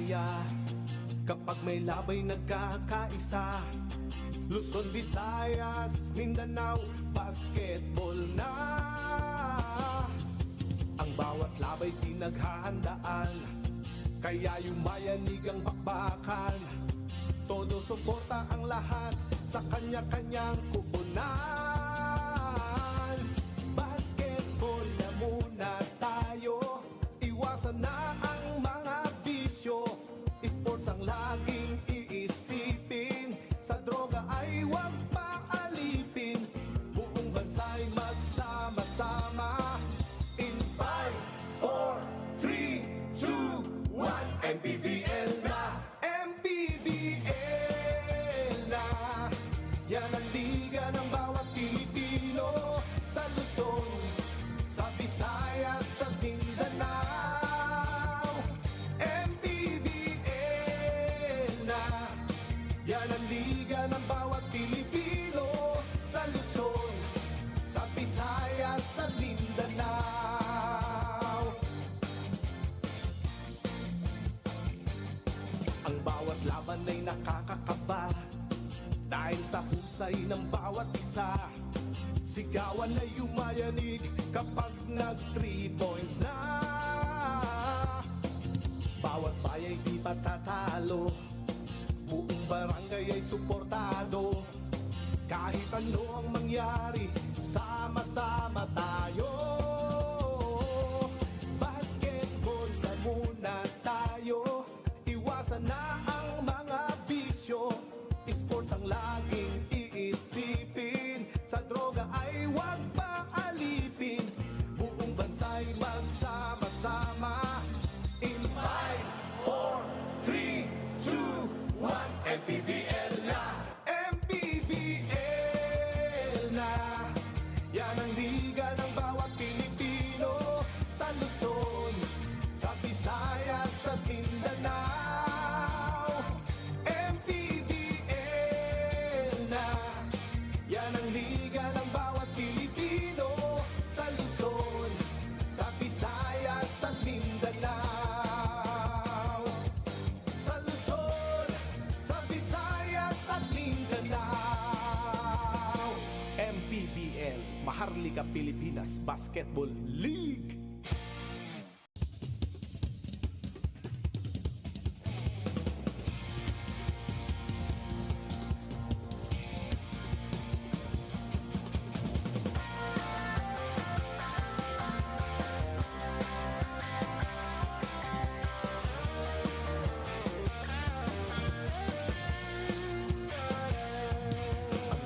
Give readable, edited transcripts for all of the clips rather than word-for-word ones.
sumasaya kapag may labay nagkakaisa. Luzon, Visayas, Mindanao, basketball na. Ang bawat labay pinaghahandaan, kaya yumayanig ang bakbakan. Todo suporta ang lahat sa kanya-kanyang kupunan. Basketball na muna tayo, iwasan na ang mga bisyo. Sports ang laging iisipin, sa droga ay huwag paalipin. Buong bansa'y magsama-sama. In 5, 4, 3, 2, 1, MPBL na! MPBL na! Yan ang liga ng bawat Pilipino, sa Luzon, sa Visayas, sa Mindanao. MPBL na! Yan ang liga ng bawat Pilipino, sa Luzon, sa Visayas, sa Mindanao. Ang bawat laban ay nakakakaba dahil sa husay ng bawat isa. Sigawan ay yumayanig kapag nag 3 points na. Bawat bayay di patatalo, buong barangay ay suportado. Kahit ano ang mangyari, sama-sama tayo. Basketball na muna tayo, iwasan na ang mga bisyo. Sports ang laging iisipin, sa droga ay huwag paalipin. Buong bansa'y magsama-sama. In 5, 4, 3, 2, 1, MPBL na! MPBL na! Yan ang liga ng bawat Pilipino, sa Luzon, sa Visayas, sa Mindanao. MPBL na! Yan ang liga ng bawat Pilipino, sa Luzon, sa Visayas, sa Mindanao. Sa Luzon, sa Visayas, at Mindanao. MPBL, Maharlika Pilipinas Basketball League.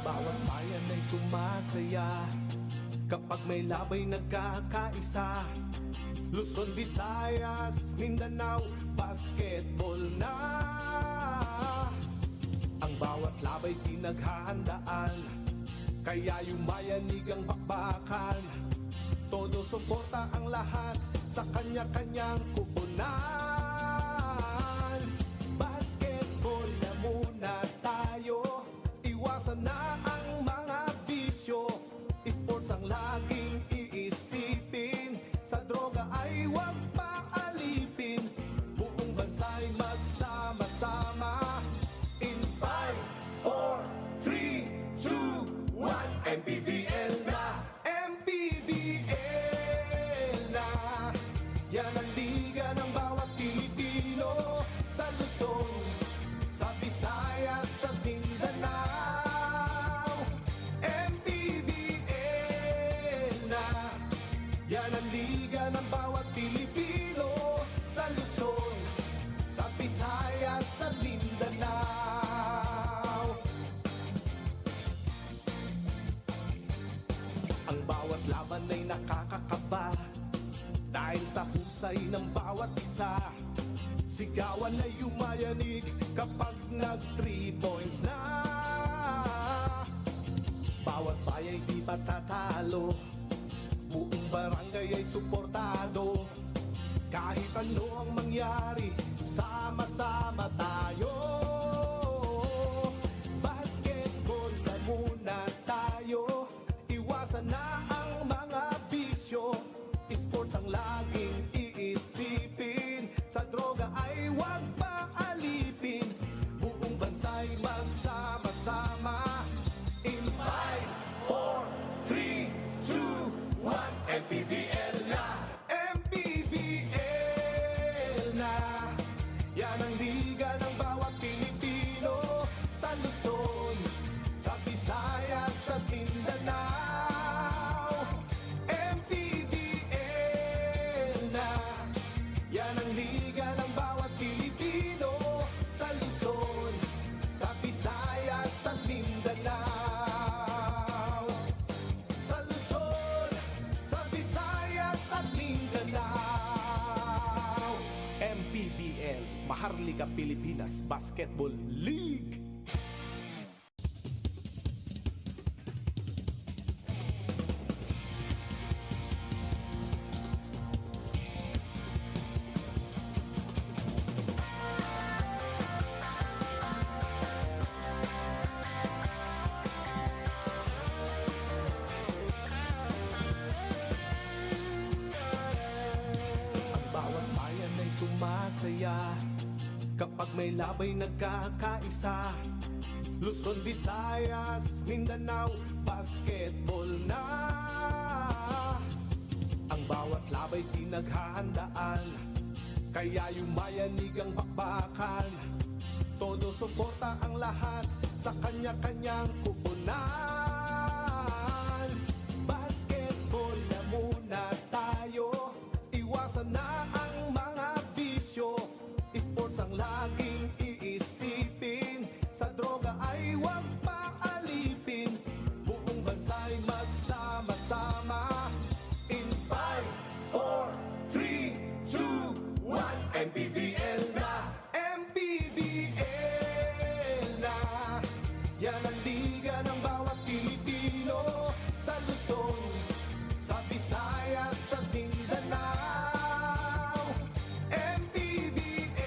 Bawat bayan ay sumasaya kapag may labay nagkakaisa. Luzon, Visayas, Mindanao, basketball na. Ang bawat labay pinaghahandaan, kaya yumayanig ang bakbakan. Todo suporta ang lahat sa kanya-kanyang kupunan. Basketball na muna tayo, iwasan na ang mga bisyo. Sports ang laging iisipin, sa droga ay huwag paalipin. Buong bansa'y magsama-sama. In 5, 4, 3, 2, 1, MPBL na! MPBL na! Yan ang liga ng bawat Pilipino, sa Luzon, sa Visayas, sa Mindanao. MPBL na! Yan ang liga ng bawat Pilipino, sa Luzon, sa Visayas, sa Mindanao. Ang bawat laban ay nakakakaba dahil sa husay ng bawat isa. Sigawan ay yumayanig kapag nag 3 points na. Bawat bayay di patatalo, buong barangay ay suportado. Kahit ano ang mangyari, sama-sama tayo. Basketball na muna tayo, iwasan na ang mga bisyo. Sports ang laging iisipin, sa droga ay huwag pa bonsai magsama-sama. In 5, 4, 3, 2, 1, MPBL na! MPBL na! Yan ang liga ng bawat Pilipino sa Luzon, sa Visayas at Mindanao. MPBL na! Yan ang liga ng bawat Pilipino sa Luzon, sa Visayas at Mindanao. Sa Luzon, sa Visayas at Mindanao. MPBL, Maharlika Pilipinas Basketball League. Sumasaya kapag may labay nagkakaisa. Luzon, Visayas, Mindanao, basketball na. Ang bawat labay pinaghahandaan, kaya yumayanig ang bakbakan. Todo suporta ang lahat sa kanya-kanyang kupunan. Basketball na muna tayo, iwasan na ang mga bisyo. Sports ang laging iisipin, sa droga ay huwag paalipin. Buong bansa'y magsama-sama. In 5, 4, 3, 2, 1, MPBL na! MPBL na! Yan ang liga ng bawat Pilipino sa Luzon, sa Visayas at Mindanao. MPBL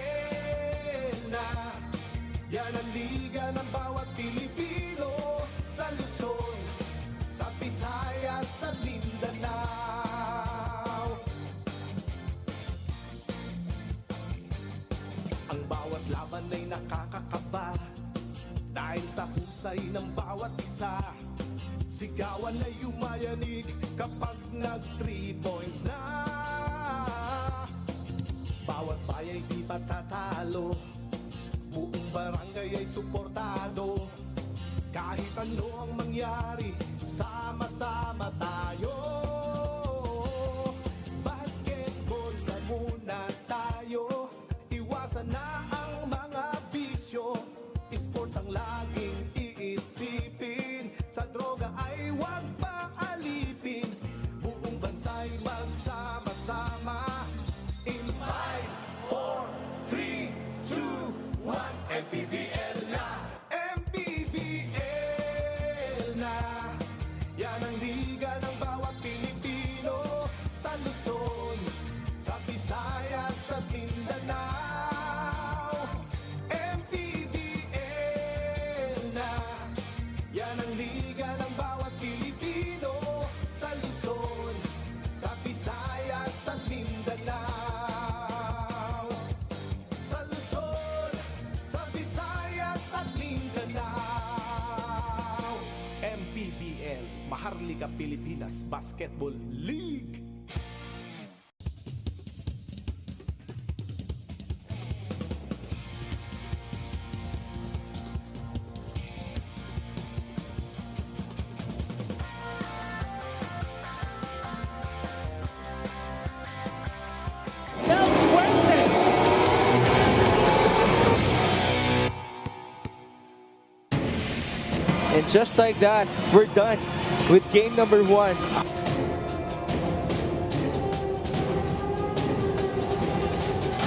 na! Yan ang liga ng bawat Pilipino sa Luzon, sa Visayas at Mindanao. Ang bawat laban ay nakakakaba dahil sa husay ng bawat isa. Sigawan ay yumayanig kapag nag-3 points na. Bawat bayay di patatalo, buong barangay ay suportado. Kahit ano ang mangyari, sama-sama tayo. Basketball na muna tayo, iwasan na ang mga bisyo. Sports ang laging iisipin, sa droga ay huwag paalipin. Buong bansa'y magsama-sama. In 5, 4, 3, 2, 1, MPBL na! MPBL na! Yan ang liga ng bawat Pilipino sa Luzon, sa Visayas at Mindanao. MPBL na! Yan ang liga ng bawat Pilipino sa Luzon, sa Visayas at Mindanao. Sa Luzon, sa Visayas at Mindanao. MPBL, Maharlika Pilipinas Basketball League. And just like that, we're done with game number 1.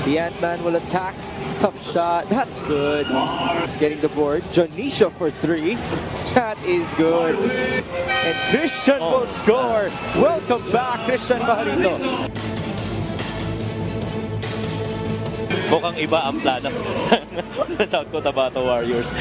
The Ant-Man will attack. Tough shot. That's good. Getting the board. Janisha for 3. That is good. And Christian will score. Welcome back, Christian Baharito. Mukhang iba ang plano sa Cotabato Warriors.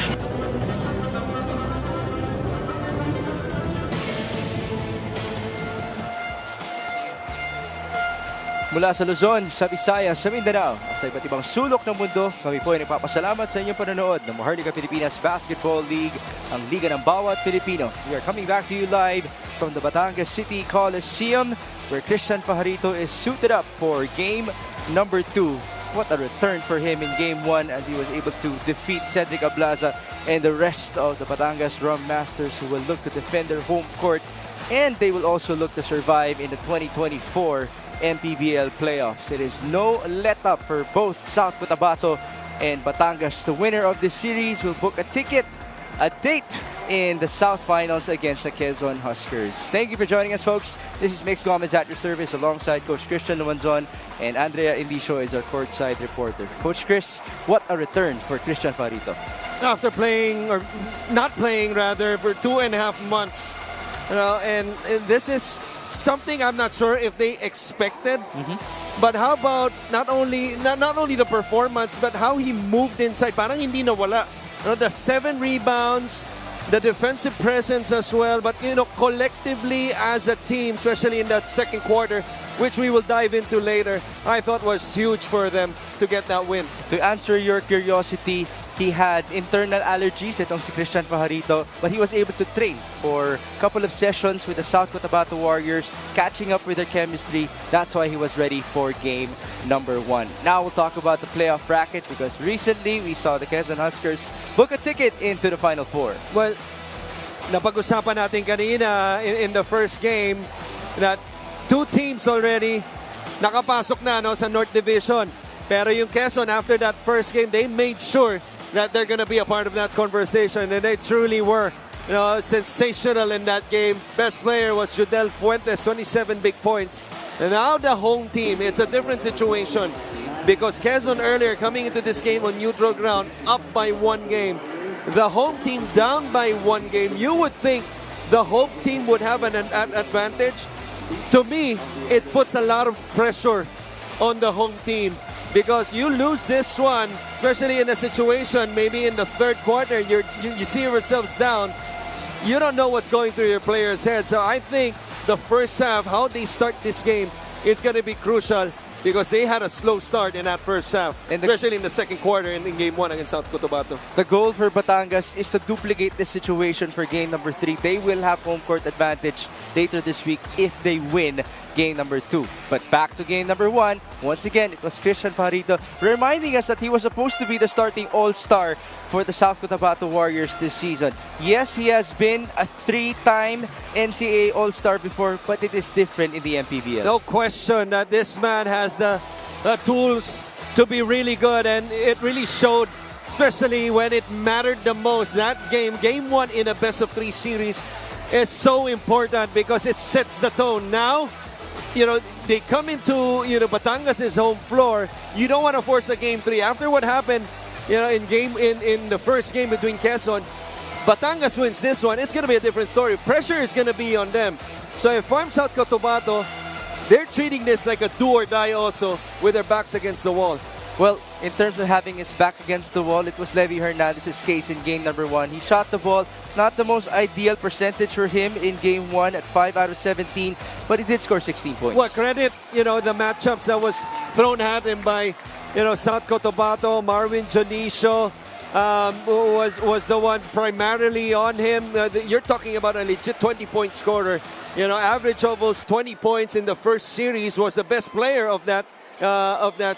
Mula sa Luzon, sa Visayas, sa Mindanao, at sa iba't ibang sulok ng mundo, kami po ay nagpapasalamat sa inyong panonood ng 𝗦𝗢𝗑𝗦𝗦𝗦𝗦𝗏 Pilipinas Basketball League, ang liga ng bawat Pilipino. We are coming back to you live from the Batangas City Coliseum, where Christian Pajarito is suited up for game number 2. What a return for him in game 1 as he was able to defeat 𝗦𝗢𝗏𝗏𝗧𝗛 and the rest of the Batangas Rum Masters, who will look to defend their home court, and they will also look to survive in the 2024 MPBL playoffs. It is no let-up for both South Cotabato and Batangas. The winner of this series will book a date in the South Finals against the Quezon Huskers. Thank you for joining us, folks. This is Mix Gomez at your service alongside Coach Christian 𝗦𝗢𝗏𝗏𝗏𝗏𝗏 and Andrea Indicio is our courtside reporter. Coach Chris, what a return for Christian Pajarito. After playing, or not playing rather, for 2.5 months. And this is something I'm not sure if they expected. But how about not only the performance, but how he moved inside? Parang hindi nawala. The 7 rebounds, the defensive presence as well. But collectively as a team, especially in that second quarter, which we will dive into later, I thought was huge for them to get that win. To answer your curiosity, he had internal allergies, itong si Christian Pajarito, but he was able to train for a couple of sessions with the South Cotabato Warriors, catching up with their chemistry. That's why he was ready for game number 1. Now we'll talk about the playoff bracket, because recently we saw the Quezon Huskers book a ticket into the Final Four. Well, napag-usapan natin kanina in the first game that 2 teams already nakapasok na sa North Division. Pero yung Quezon, after that first game, they made sure that they're going to be a part of that conversation, and they truly were. Sensational in that game. Best player was Judel Fuentes, 27 big points. And now the home team, it's a different situation, because Quezon earlier coming into this game on neutral ground, up by 1 game. The home team down by 1 game. You would think the home team would have an advantage. To me, it puts a lot of pressure on the home team, because you lose this one, especially in a situation maybe in the third quarter, you see yourselves down. You don't know what's going through your players' heads. So I think the first half, how they start this game, is going to be crucial, because they had a slow start in that first half, and especially in the second quarter in game 1 against South Cotabato. The goal for Batangas is to duplicate this situation for game number 3. They will have home court advantage later this week if they win game number 2. But back to game number 1, once again, it was Christian Pajarito reminding us that he was supposed to be the starting all-star for the South Cotabato Warriors this season. Yes, he has been a 3-time NCAA all-star before, but it is different in the MPBL. No question that this man has the tools to be really good, and it really showed, especially when it mattered the most. That game 1 in a best-of-3 series, is so important, because it sets the tone. Now, they come into Batangas' home floor. You don't want to force a game 3 after what happened in the first game between Quezon. Batangas wins this one, it's going to be a different story. Pressure is going to be on them. So if I'm South Cotabato, they're treating this like a do or die also, with their backs against the wall. Well, in terms of having his back against the wall, it was Levy Hernandez's case in game number 1. He shot the ball, not the most ideal percentage for him in game 1 at 5 out of 17, but he did score 16 points. Well, credit, the matchups that was thrown at him by, South Cotabato. Marvin Jonicio was the one primarily on him. You're talking about a legit 20-point scorer. Average almost 20 points in the first series, was the best player of that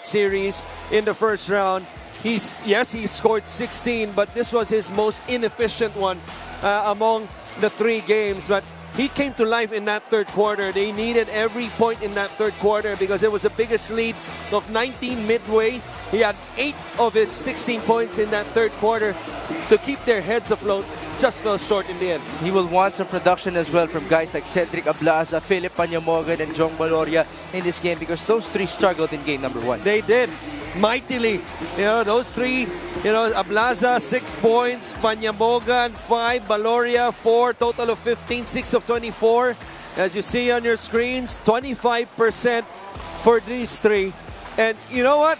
series in the first round. He scored 16, but this was his most inefficient one among the 3 games. But he came to life in that third quarter. They needed every point in that third quarter, because it was the biggest lead of 19 midway. He had 8 of his 16 points in that third quarter to keep their heads afloat. Just fell short in the end. He will want some production as well from guys like 𝗦𝗢𝗏𝗏𝗏𝗏𝗏, Philip Panyamogan, and Jong Baloria in this game, because those 3 struggled in game number 1. They did mightily. Those 3, Ablaza 6 points, Panyamogan 5, Baloria 4, total of 15, 6 of 24. As you see on your screens, 25% for these 3. And you know what?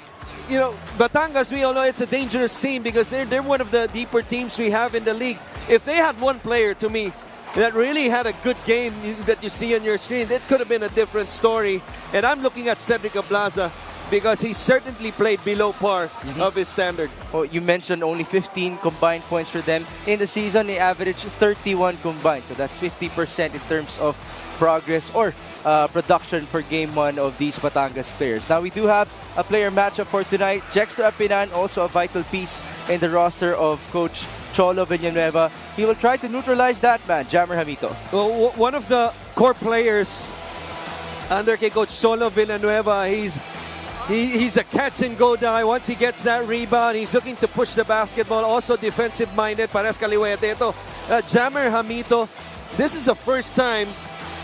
Batangas, we all know it's a dangerous team, because they're one of the deeper teams we have in the league. If they had one player, to me, that really had a good game that you see on your screen. It could have been a different story. And I'm looking at Cedric Ablaza because he certainly played below par of his standard. Oh, you mentioned only 15 combined points for them. In the season, they averaged 31 combined. So that's 50% in terms of progress or production for Game 1 of these Batangas players. Now, we do have a player matchup for tonight. 𝗦𝗢𝗏 𝗦𝗏𝗏𝗏, also a vital piece in the roster of Coach 𝗏𝗏𝗏𝗏𝗏𝗏 𝗦𝗢𝗏. He will try to neutralize that man, Jammer Hamito. Well, one of the core players under kay Coach 𝗏𝗏𝗏𝗏𝗏 Villanueva, he's a catch-and-go guy. Once he gets that rebound, he's looking to push the basketball. Also defensive-minded, pares kaliwete. Ito, Jammer Hamito, this is the first time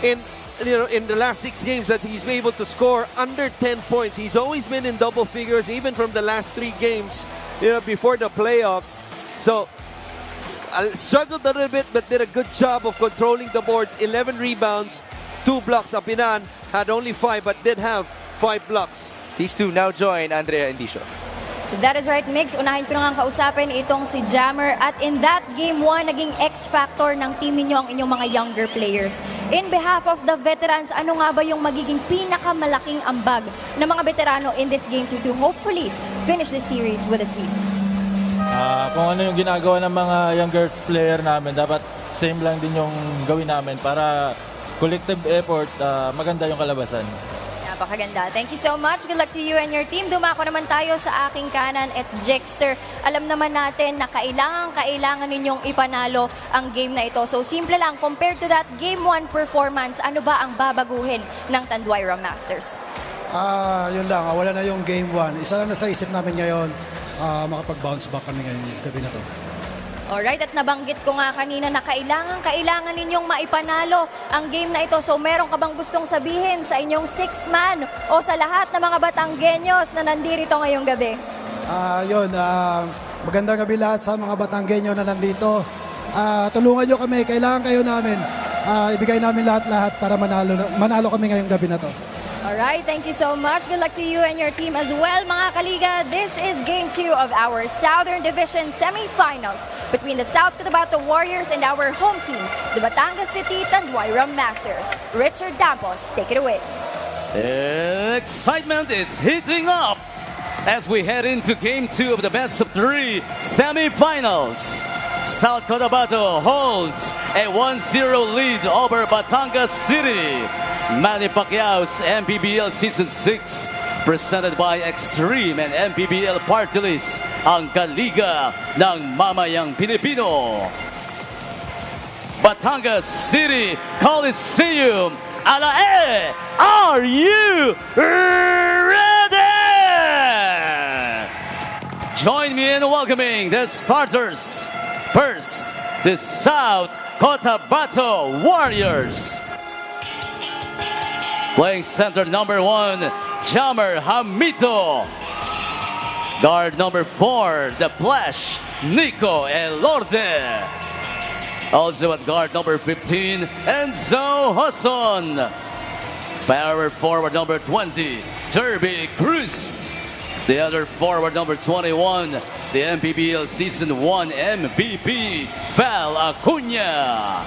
in the last 6 games that he's been able to score under 10 points. He's always been in double figures, even from the last 3 games, before the playoffs. So, struggled a little bit, but did a good job of controlling the boards. 11 rebounds, 2 blocks. Apinan had only 5, but did have 5 blocks. These two now join Andrea Indicio. That is right, Mix. Unahin ko na nga kausapin itong si Jammer. At in that Game 1, naging X-factor ng team ninyo ang inyong mga younger players. In behalf of the veterans, ano nga ba yung magiging pinakamalaking ambag ng mga veterano in this game to hopefully finish the series with a sweep? Kung ano yung ginagawa ng mga younger player namin, dapat same lang din yung gawin namin para collective effort, maganda yung kalabasan. Napakaganda. Thank you so much. Good luck to you and your team. Dumako naman tayo sa aking kanan at 𝗦𝗢𝗏. Alam naman natin na kailangan ninyong ipanalo ang game na ito. So simple lang, compared to that Game 1 performance, ano ba ang babaguhin ng Tanduayra Masters? Yun lang, wala na yung Game 1. Isa lang na sa isip namin ngayon, makapag-bounce back kami ngayong gabi na to. Alright, at nabanggit ko nga kanina na kailangan ninyong maipanalo ang game na ito. So meron ka bang gustong sabihin sa inyong 6-man o sa lahat ng mga Batanggenyos na nandito ngayong gabi? Magandang gabi lahat sa mga Batanggenyo na nandito. Tulungan nyo kami, kailangan kayo namin. Ibigay namin lahat-lahat para manalo kami ngayong gabi na to. Alright, thank you so much. Good luck to you and your team as well, mga kaliga. This is Game 2 of our Southern Division semifinals between the South Cotabato Warriors and our home team, the Batangas City Tanduayra Masters. Richard Dampos, take it away. Excitement is heating up as we head into Game 2 of the best of 3 semifinals. South Cotabato holds a 1-0 lead over Batangas City. Manny Pacquiao's MPBL Season 6, presented by Extreme and MPBL Party List, ang kaliga ng mamayang Pilipino. Batangas City Coliseum, Alae, are you ready? Join me in welcoming the starters. First, the South Cotabato Warriors. Playing center number 1, Jammer Hamito. Guard number 4, the Flash, Nico Elorde. Also at guard number 15, Enzo Hoson. Power forward number 20, Derby Cruz. The other forward number 21, the MPBL Season 1 MVP, Val Acuña.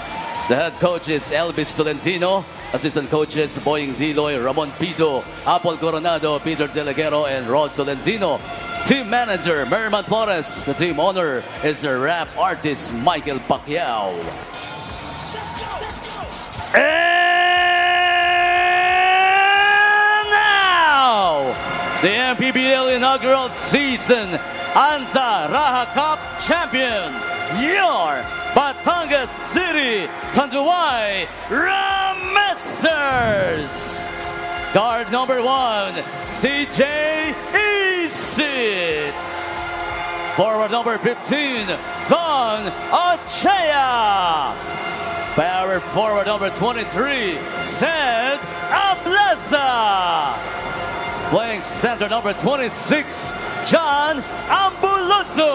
The head coach is Elvis Tolentino. Assistant coaches Boying Diloy, Ramon Pito, Apple Coronado, Peter Deleguero, and Rod Tolentino. Team manager Merman Flores. The team owner is the rap artist Michael Pacquiao. And now, the MPBL inaugural season Anta Raha Cup champion, your Batangas City Tanduayra Masters. Guard number 1, CJ Isit. Forward number 15, Don Ochea. Power forward number 23, Ced Ablaza. Playing center number 26, John Ambuluto.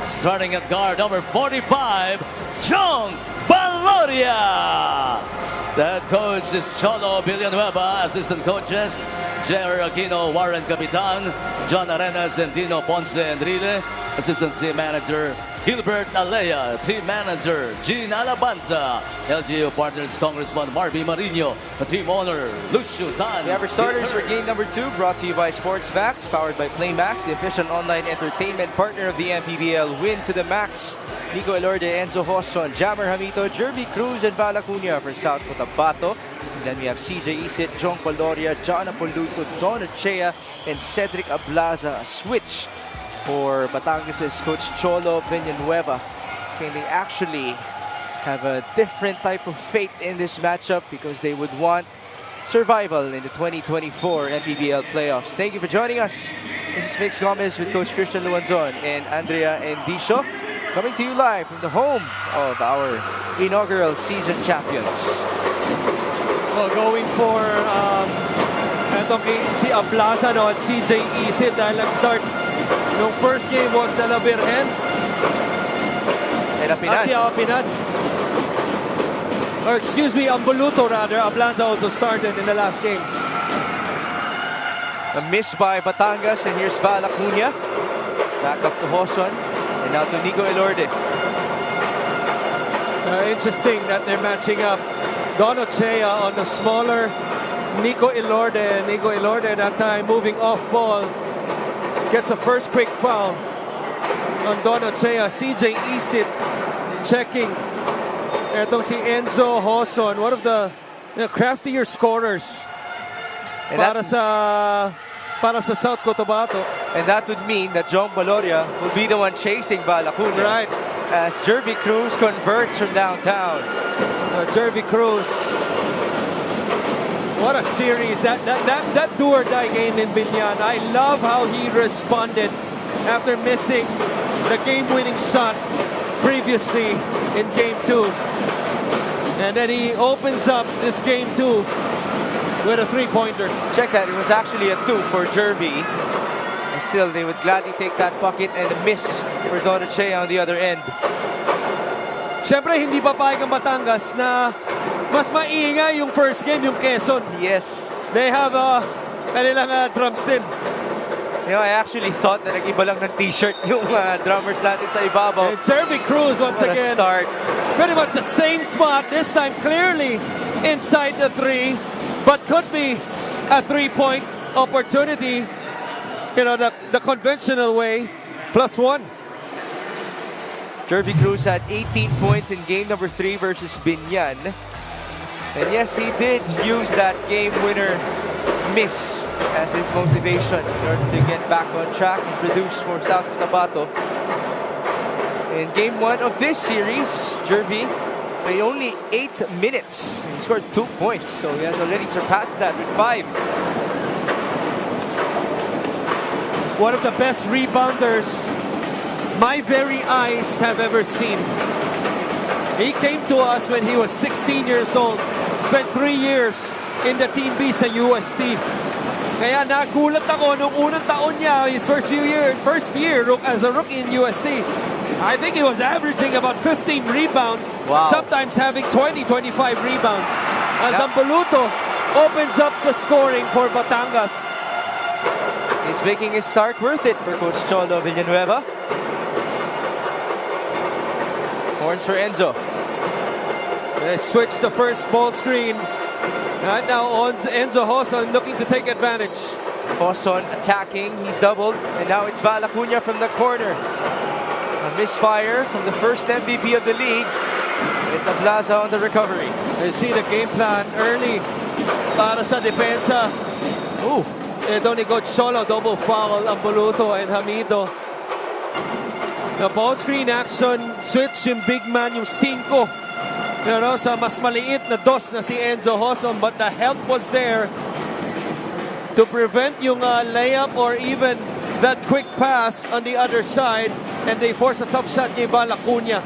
Starting at guard number 45, Jong Baloria. The head coach is 𝗏𝗏𝗏𝗏𝗏𝗏𝗏𝗏 Villanueva. Assistant coaches, Jerry Aquino, Warren Capitan, John Arenas, and Dino Ponce Enrile. Assistant Team Manager Gilbert Alea, Team Manager Jean Alabanza, LGU Partners Congressman Marby Marino, Team Owner Lucio Dan. The average starters for game number 2 brought to you by SportsMax, powered by PlayMax, the official online entertainment partner of the MPBL. Win to the max. Nico 𝗦𝗦𝗜𝗦𝗜𝗦𝗦𝗠, Enzo Hoson, Jammer Hamito, Jerby Cruz, and Vala Cunha for South Cotabato. Then we have CJ Isit, John Coloria, John Apoluto, Don Ochea, and Cedric Ablaza. A switch for Batangas' coach Cholo Villanueva. Can they actually have a different type of fate in this matchup because they would want survival in the 2024 MPBL playoffs? Thank you for joining us. This is Mix Gomez with Coach Christian Luanzon and Andrea Endicio, coming to you live from the home of our inaugural season champions. Well, going for si Ablaza no, at CJ Isit dahil nag-start nung first game was De La Virgen at si Apinan. Or excuse me, Ambuluto rather. Ablaza also started in the last game. A miss by Batangas, and here's Vala Cunha. Back up to Hoson, and now to Nico 𝗦𝗦𝗦𝗜𝗦𝗦𝗦𝗏. Interesting that they're matching up Don Ochea on the smaller Nico 𝗦𝗦𝗦𝗏𝗏. Nico 𝗦𝗦𝗦𝗏𝗏 that time moving off ball. Gets a first quick foul on Don Ochea. CJ Isit checking. Itong si Enzo Hoson, one of the craftier scorers para sa South Cotabato. And that would mean that John Baloria will be the one chasing Vala Cunha. Right. As Jerby Cruz converts from downtown. Jerby Cruz. What a series. That do or die game in Binyan. I love how he responded after missing the game-winning shot previously in game 2. And then he opens up this game 2 with a 3-pointer. Check that. It was actually a 2 for Jerby. And still, they would gladly take that bucket, and a miss for Don Ochea on the other end. Siyempre, hindi papayag ang Batangas na mas maingay yung first game, yung Quezon. Yes. They have kanilang drums din. You know, I actually thought na nag-iba lang ng t-shirt yung drummers natin sa ibabaw. And Jerby Cruz once What again. a start. Pretty much the same spot, this time clearly inside the 3, but could be a 3-point opportunity. You know, the conventional way, +1. Jerby Cruz had 18 points in game number 3 versus Binyan. And yes, he did use that game winner miss as his motivation in order to get back on track and produce for South Cotabato. In game 1 of this series, Jerby played only 8 minutes. He scored 2 points, so he has already surpassed that with 5. One of the best rebounders my very eyes have ever seen. He came to us when he was 16 years old. Spent 3 years in the Team B sa UST. Kaya nagulat ako nung unang taon niya, his first year as a rookie in UST. I think he was averaging about 15 rebounds, sometimes having 20, 25 rebounds. As Ambuluto opens up the scoring for Batangas. He's making his start worth it for Coach Cholo Villanueva. Horns for Enzo. They switch the first ball screen. Right now on Enzo Hoson looking to take advantage. Hoson attacking, he's doubled, and now it's Vala Cunha from the corner. A misfire from the first MVP of the league. It's Ablaza on the recovery. You see the game plan early para sa depensa. Ito ni Coach Cholo, double foul, Ambuluto and Hamido. The ball screen action, switch yung big man, yung 5. Pero sa mas maliit na 2 na si Enzo Hoson, but the help was there to prevent yung layup or even that quick pass on the other side, and they force a tough shot kay Vala Cunha.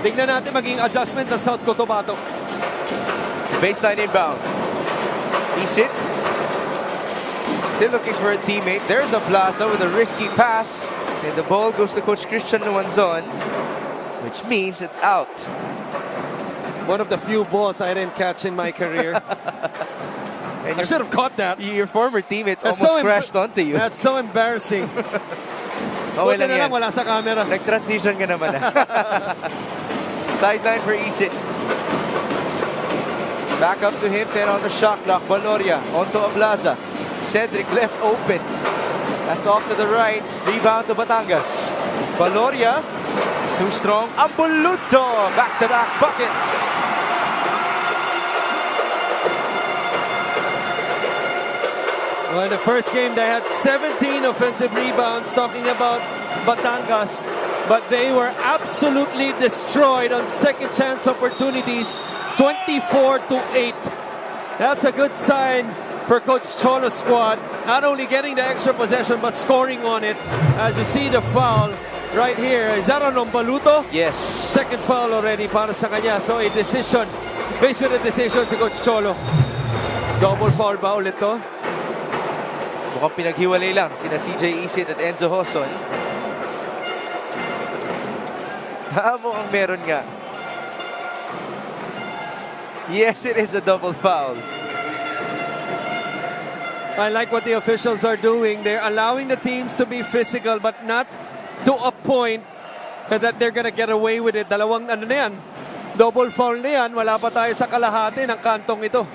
Tignan natin maging adjustment ng South Cotabato. Baseline inbound. Isit. Still looking for a teammate. There's Ablaza with a risky pass. And the ball goes to Coach Christian Luanzon, which means it's out. One of the few balls I didn't catch in my career. And I should have caught that. Your former teammate almost crashed onto you. That's so embarrassing. Okay Buti lang na yan. lang, wala sa camera. Nag-transition ka naman. Sideline for Isit. Back up to him, 10 on the shot clock. Valoria onto Ablaza. Cedric left open. That's off to the right. Rebound to Batangas. Valoria, too strong. Ambuluto, back-to-back buckets. Well, in the first game, they had 17 offensive rebounds, talking about Batangas. But they were absolutely destroyed on second chance opportunities, 24-8. That's a good sign for Coach Cholo's squad. Not only getting the extra possession, but scoring on it. As you see the foul right here. Is that on Ombaluto? Yes. Second foul already para sa kanya. So a decision, faced with a decision si Coach Cholo. Double foul ba ulit to? Mukhang pinaghiwalay lang sina CJ Isit at Enzo Hoson. Tamo ang meron nga. Yes, it is a double foul. I like what the officials are doing. They're allowing the teams to be physical, but not to a point that they're gonna get away with it. Dalawang ano na yan, double foul na yan. Wala pa tayo sa kalahati ng kantong ito.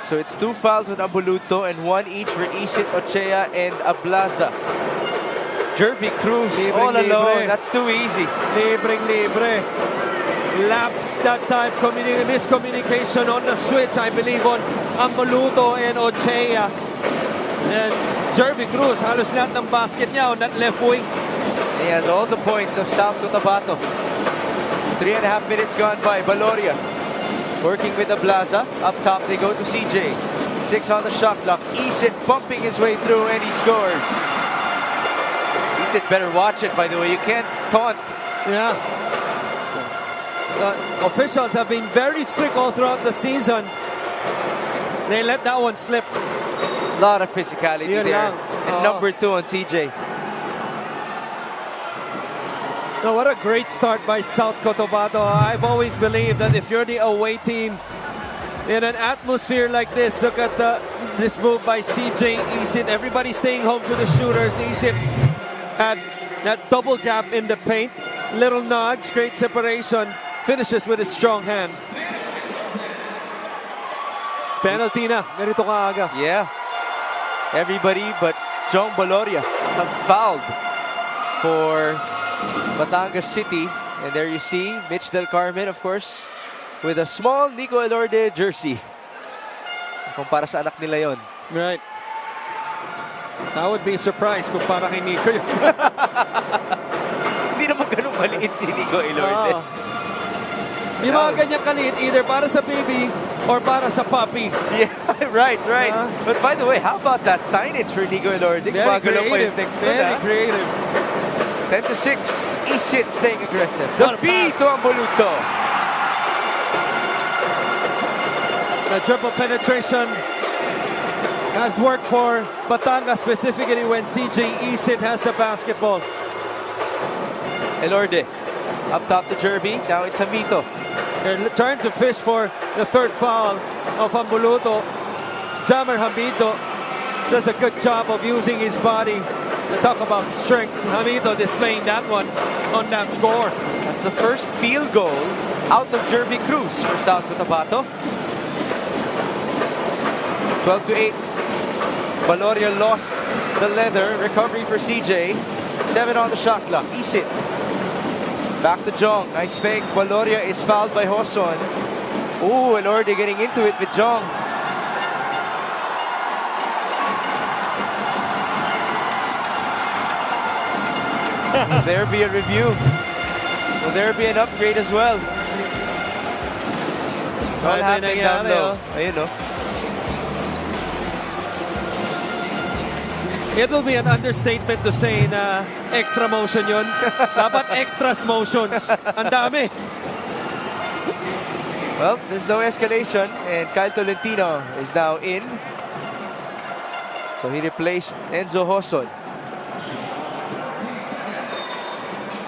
So it's 2 fouls with Ambuluto and 1 each for Isit, Ochea, and Ablaza. Jervy Cruz all alone. That's too easy. Libre. Lapse that time. Miscommunication on the switch, I believe, on Ambuluto and Ochea. And Jervy Cruz, halos lahat ng basket niya on that left wing. He has all the points of South Cotabato. 3.5 minutes gone by. Valoria working with Ablaza. Up top they go to CJ. 6 on the shot clock. Isit bumping his way through and he scores. Isit better watch it, by the way. You can't taunt. Yeah. Officials have been very strict all throughout the season. They let that one slip. A lot of physicality Yun there. lang. And number 2 on CJ. No, what a great start by South Cotabato. I've always believed that if you're the away team in an atmosphere like this, look at this move by CJ Isit. Everybody staying home to the shooters. Isit had that double gap in the paint. Little nudge, great separation. Finishes with a strong hand. Penalty na. Ganito kaaga. Yeah. Everybody but Jong Valoria have fouled for Batangas City. And there you see Mitch Del Carmen, of course, with a small Nico Elorde jersey. Kung para sa anak nila yon. Right. I would be surprised kung para kay Nico yun. Hindi naman ganun maliit si Nico Elorde. Di mga ganyan kaliit, either para sa baby or para sa puppy. Yeah, right. But by the way, how about that signage for Nico Elorde? Very creative. Very creative. 10-6. Isit staying aggressive. The B to Ambuluto. The triple penetration has worked for Batangas, specifically when CJ Isit has the basketball. Elorde up top to Jervy. Now it's Amito. They're trying to fish for the third foul of Ambuluto. Jammer Hamito does a good job of using his body to talk about strength. Hamito displaying that one on that score. That's the first field goal out of Jervy Cruz for South Cotabato. 12-8. Valoria lost the leather. Recovery for CJ. 7 on the shot clock. Isit. Back to Jong. Nice fake. Valoria is fouled by Hoson. Ooh, Elorde getting into it with Jong. Will there be a review? Will there be an upgrade as well? What happened down low? Ayun, no? It will be an understatement to say na extra motion yun. Dapat extras motions. Ang dami. Well, there's no escalation, and Kyle Tolentino is now in. So he replaced Enzo Hoson.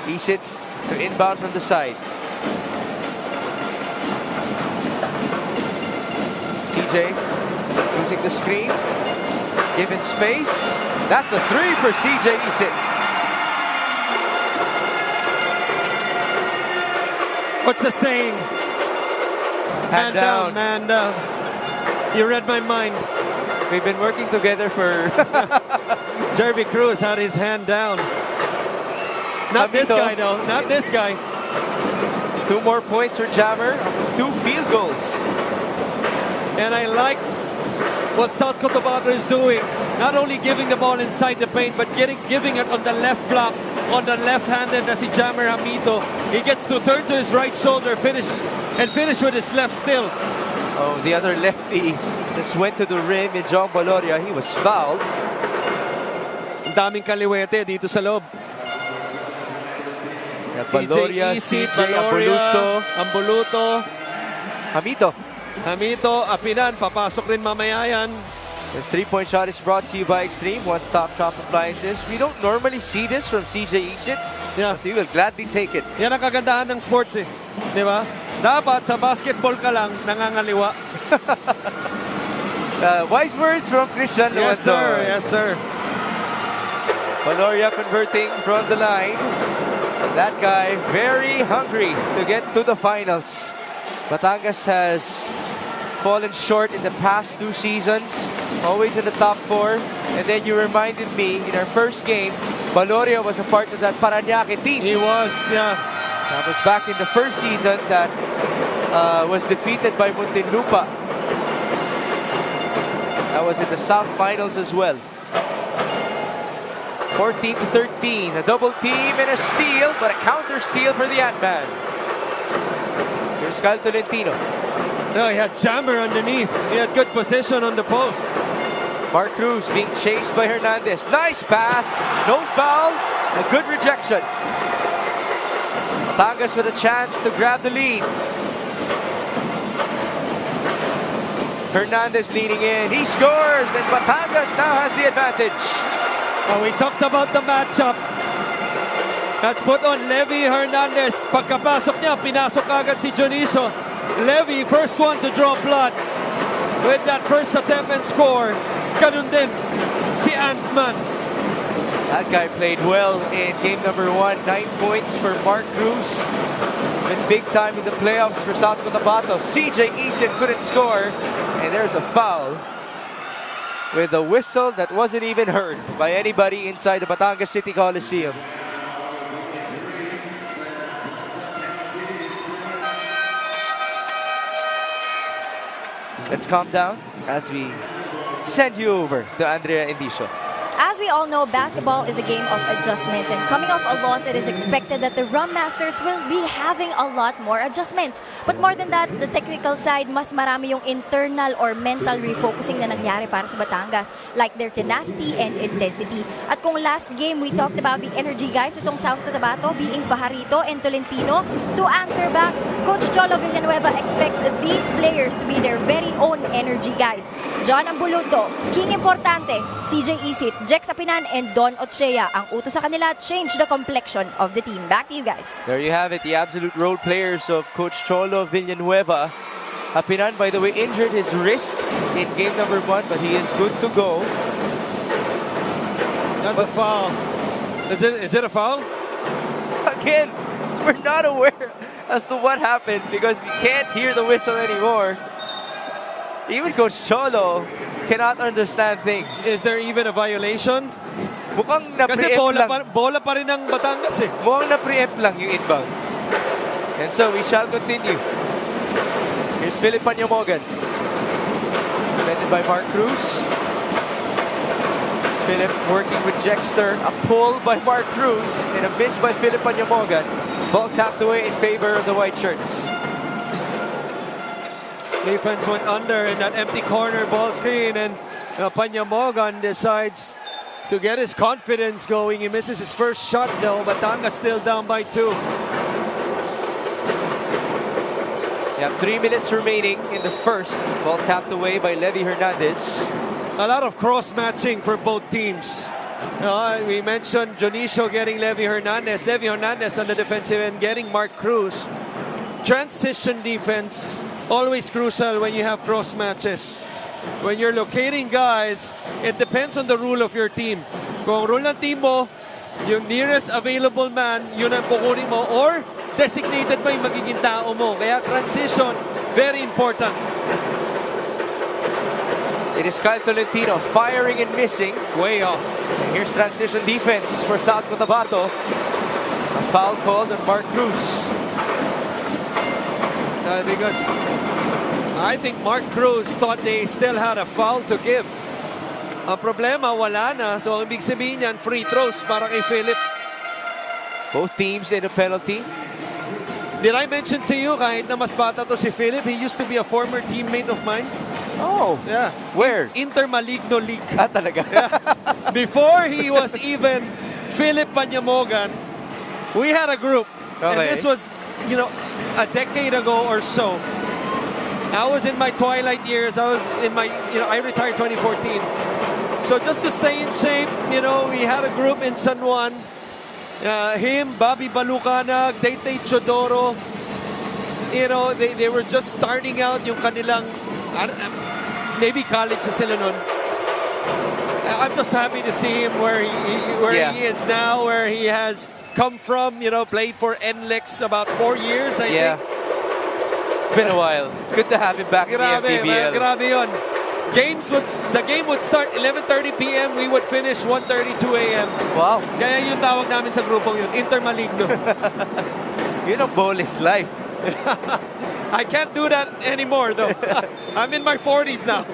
Isit to inbound from the side. CJ using the screen. Given space. That's a 3 for CJ Isit. What's the saying? Hand down. man down. You read my mind. We've been working together for... Jervy Cruz had his hand down. Not this Hamito. guy, though. Not this guy. 2 more points for Jammer. 2 field goals. And I like what South Cotabato is doing. Not only giving the ball inside the paint, but giving it on the left block, on the left-handed na si Jammer Hamito. He gets to turn to his right shoulder, finish with his left still. Oh, the other lefty just went to the rim in John Baloria. He was fouled. Ang daming kaliwete dito sa loob. Baloria, CJ, CJ, Ambuluto, Hamito. Hamito, Apinan, papasok rin mamaya yan. This 3-point shot is brought to you by Extreme One-Stop Shop Appliances. We don't normally see this from CJ Isit, Yeah. but he will gladly take it. Yan ang kagandahan ng sports eh. Di ba? Dapat sa basketball ka lang nangangaliwa. Wise words from Christian Yes, Luando. sir. Yes, sir. Valoria converting from the line. That guy very hungry to get to the finals. Batangas has fallen short in the past 2 seasons, always in the top 4. And then you reminded me in our first game, Valoria was a part of that Parañaque team. He was, yeah. That was back in the first season that was defeated by Muntinlupa. That was in the South Finals as well. 14-13, a double team and a steal, but a counter steal for the Ant-Man. Here's Kyle Tolentino. No, he had Jammer underneath. He had good position on the post. Mark Cruz being chased by Hernandez. Nice pass, no foul, a good rejection. Batangas with a chance to grab the lead. Hernandez leading in, he scores, and Batangas now has the advantage. We talked about the matchup. That's put on Levy Hernandez. Pagkapasok niya, pinasok agad si Jonicio. Levy, first one to draw blood with that first attempt and score. Ganun din si Ant-Man. That guy played well in game number 1. 9 points for Mark Cruz. It's been big time in the playoffs for South Cotabato. CJ Isit couldn't score, and there's a foul with a whistle that wasn't even heard by anybody inside the Batangas City Coliseum. Let's calm down as we send you over to Andrea Indicio. As we all know, basketball is a game of adjustments, and coming off a loss, it is expected that the Rum Masters will be having a lot more adjustments. But more than that, the technical side, mas marami yung internal or mental refocusing na nangyari para sa Batangas, like their tenacity and intensity. At kung last game, we talked about the energy guys itong South Cotabato, being Fajarito and Tolentino. To answer back, Coach Cholo Villanueva expects these players to be their very own energy guys. John Ambuluto, King Importante, CJ Isit, Jex Apinan, and Don Ochea. Ang utos sa kanila, change the complexion of the team. Back to you guys. There you have it, the absolute role players of Coach Cholo Villanueva. Apinan, by the way, injured his wrist in game number 1, but he is good to go. That's a foul. Is it a foul? Again, we're not aware as to what happened because we can't hear the whistle anymore. Even Coach Cholo cannot understand things. Is there even a violation? Mukhang Kasi na-preempt lang. bola pa rin ng Batangas eh. Mukhang na-preempt lang yung inbound. And so we shall continue. Here's Philip Panyamogan. Defended by Mark Cruz. Philip working with Jexter. A pull by Mark Cruz and a miss by Philip Panyamogan. Ball tapped away in favor of the white shirts. Defense went under in that empty corner ball screen, and Panyamogan decides to get his confidence going. He misses his first shot though. Batangas still down by 2. You have 3 minutes remaining in the first. Ball tapped away by Levy Hernandez. A lot of cross-matching for both teams. We mentioned Jonicio getting Levy Hernandez. Levy Hernandez on the defensive end getting Mark Cruz. Transition defense, always crucial when you have cross matches. When you're locating guys, it depends on the rule of your team. Kung rule ng team mo, yung nearest available man, yun ang kukunin mo. Or designated ba yung magiging tao mo. Kaya transition, very important. It is Kyle Tolentino firing and missing. Way off. Here's transition defense for South Cotabato. A foul called on Mark Cruz. Because I think Mark Cruz thought they still had a foul to give. Ang problema, wala na. So, ang ibig sabihin yan, free throws para kay Philip. Both teams in a penalty. Did I mention to you, kahit na mas bata to si Philip, he used to be a former teammate of mine? Oh, Yeah. where? Inter Maligno League. Ah, talaga? Before he was even Philip Panyamogan, we had a group. And Okay. this was, you know, a decade ago or so. I was in my twilight years. I was in my, I retired 2014. So just to stay in shape, we had a group in San Juan. Him, Bobby Balucanag, Daytay Chodoro. They were just starting out yung kanilang, maybe college na sila nun. I'm just happy to see him where he is now, where he has come from. Played for NLEX about 4 years, I think. It's been a while. Good to have him back in the MPBL. Grabe yun. The game would start 11:30 p.m. We would finish 1:32 a.m. Wow. Kaya yung tawag namin sa grupong yun, Inter Maligno. Yun ang Bolis life. I can't do that anymore, though. I'm in my 40s now.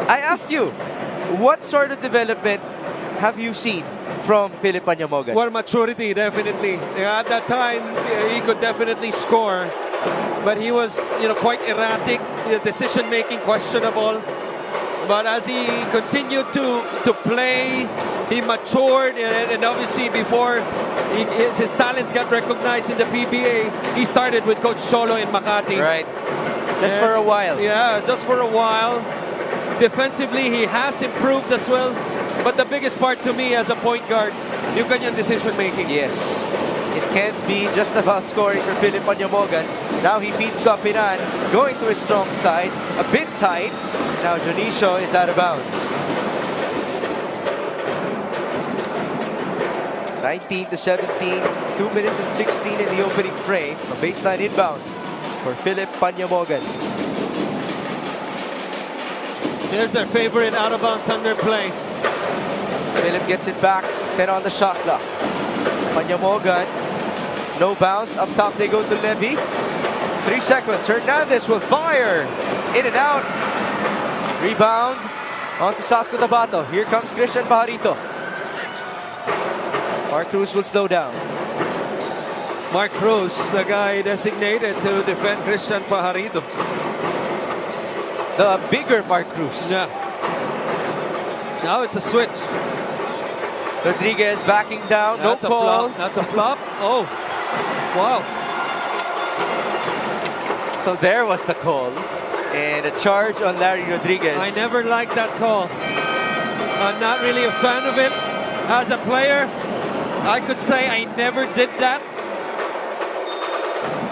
I ask you, what sort of development have you seen from Philip Panyamogan? Well, maturity, definitely. At that time, he could definitely score. But he was, quite erratic. Decision-making questionable. But as he continued to play, he matured. And obviously, before his talents got recognized in the PBA, he started with Coach Cholo in Makati. Right. Just for a while. Yeah, just for a while. Defensively, he has improved as well. But the biggest part to me as a point guard, yung kanyang decision-making. Yes. It can't be just about scoring for Philip Panyamogan. Now he feeds up Pinan, going to his strong side. A bit tight. Now Jonicio is out of bounds. 19-17, 2 minutes and 16 in the opening frame. A baseline inbound for Philip Panyamogan. There's their favorite out-of-bounds under play. Philip gets it back, 10 on the shot clock. Panyamogan, no bounce. Up top they go to Levy. 3 seconds. Hernandez will fire. In and out. Rebound onto South Cotabato. Here comes Christian Pajarito. Mark Cruz will slow down. Mark Cruz, the guy designated to defend Christian Pajarito. The bigger Mark Cruz. Yeah. Now it's a switch. Rodriguez backing down. That's no a call. flop. That's a flop. Oh, wow. So there was the call. And a charge on Larry Rodriguez. I never liked that call. I'm not really a fan of it. As a player, I could say I never did that.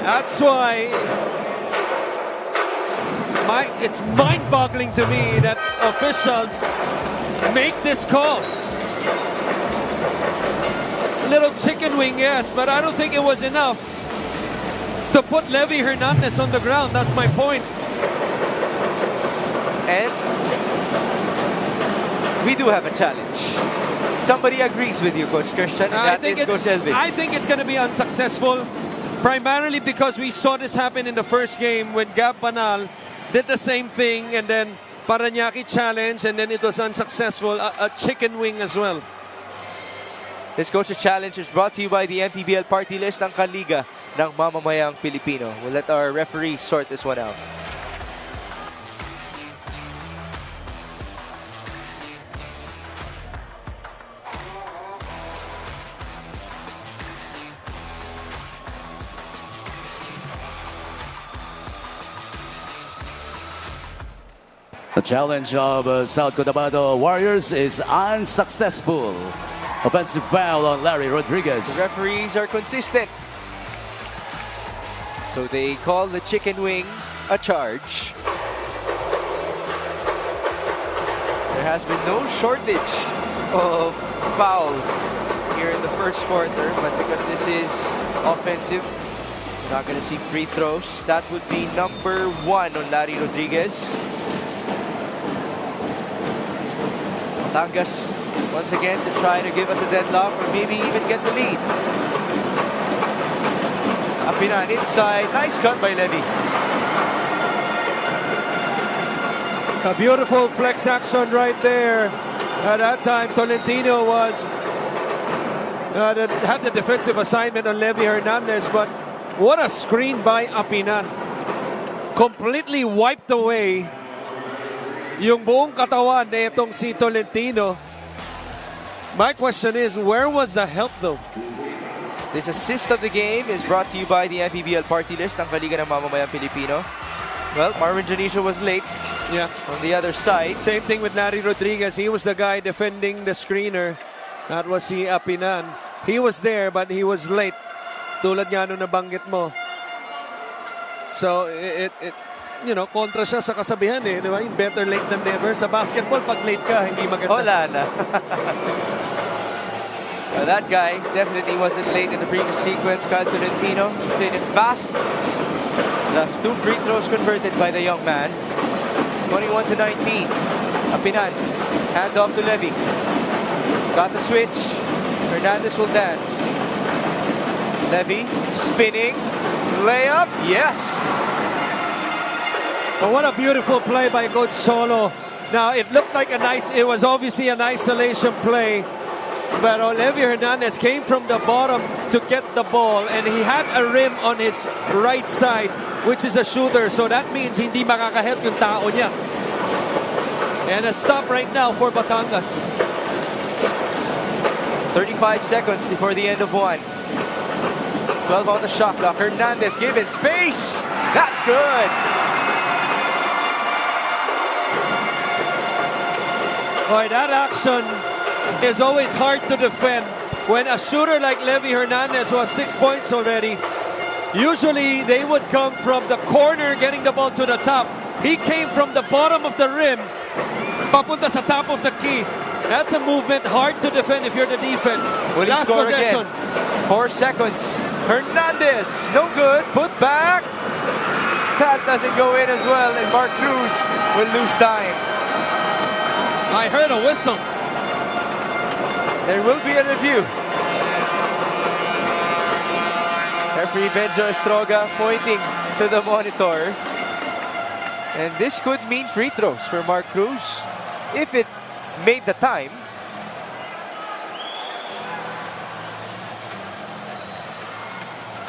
That's why it's mind-boggling to me that officials make this call. Little chicken wing, yes, but I don't think it was enough to put Levy Hernandez on the ground. That's my point. And we do have a challenge. Somebody agrees with you, Coach Christian, and that is Coach Elvis. I think it's going to be unsuccessful, primarily because we saw this happen in the first game when Gab Banal did the same thing, and then Paranaque challenge, and then it was unsuccessful. A chicken wing as well. This Coach's Challenge is brought to you by the MPBL Party List ng Kanliga ng Mamamayang Pilipino. We'll let our referees sort this one out. The challenge of South Cotabato Warriors is unsuccessful. Offensive foul on Larry Rodriguez. The referees are consistent. So they call the chicken wing a charge. There has been no shortage of fouls here in the first quarter, but because this is offensive, Not going to see free throws. That would be number 1 on Larry Rodriguez. Batangas once again to try to give us a deadlock or maybe even get the lead. Apinan inside. Nice cut by Levy. A beautiful flex action right there. At that time, Tolentino had the defensive assignment on Levy Hernandez, but what a screen by Apinan. Completely wiped away yung buong katawan na itong si Tolentino. My question is, where was the help though? This assist of the game is brought to you by the MPBL Party List, ang Kaliga ng Mamamayang Pilipino. Well, Marvin Janicio was late. Yeah. On the other side. Same thing with Larry Rodriguez. He was the guy defending the screener. That was si Apinan. He was there, but he was late. Tulad nga nung nabanggit mo. So, kontra siya sa kasabihan eh. Di ba? Better late than never. Sa basketball, pag late ka, hindi maganda. Wala na. Well, that guy definitely wasn't late in the previous sequence. Kyle Tolentino played it fast. Thus, 2 free throws converted by the young man. 21-19. Apinan. Hand off to Levy. Got the switch. Hernandez will dance. Levy spinning. Layup. Yes. But what a beautiful play by Coach Cholo. Now, it looked like it was obviously an isolation play. But Levy Hernandez came from the bottom to get the ball, and he had a rim on his right side, which is a shooter. So that means hindi makakahelp yung tao niya. And a stop right now for Batangas. 35 seconds before the end of 1. 12 on the shot clock. Hernandez given space. That's good. Boy, that action is always hard to defend. When a shooter like Levy Hernandez, who has 6 points already, usually they would come from the corner getting the ball to the top. He came from the bottom of the rim, papunta sa top of the key. That's a movement hard to defend if you're the defense. Will he Last score possession. again? 4 seconds. Hernandez, no good. Put back. That doesn't go in as well, and Mark Cruz will lose time. I heard a whistle. There will be a review. Referee Benjo Estroga pointing to the monitor. And this could mean free throws for Mark Cruz if it made the time.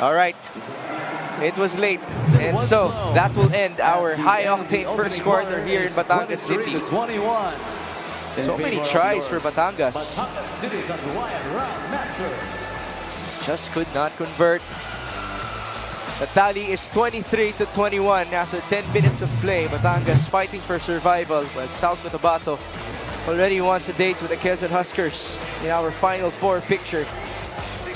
All right. It was late. And so that will end our high-octane first quarter here in Batangas City. So many tries for Batangas. Just could not convert. The tally is 23-21 after 10 minutes of play. Batangas fighting for survival, while South Cotabato already wants a date with the Quezon Huskers in our Final Four picture.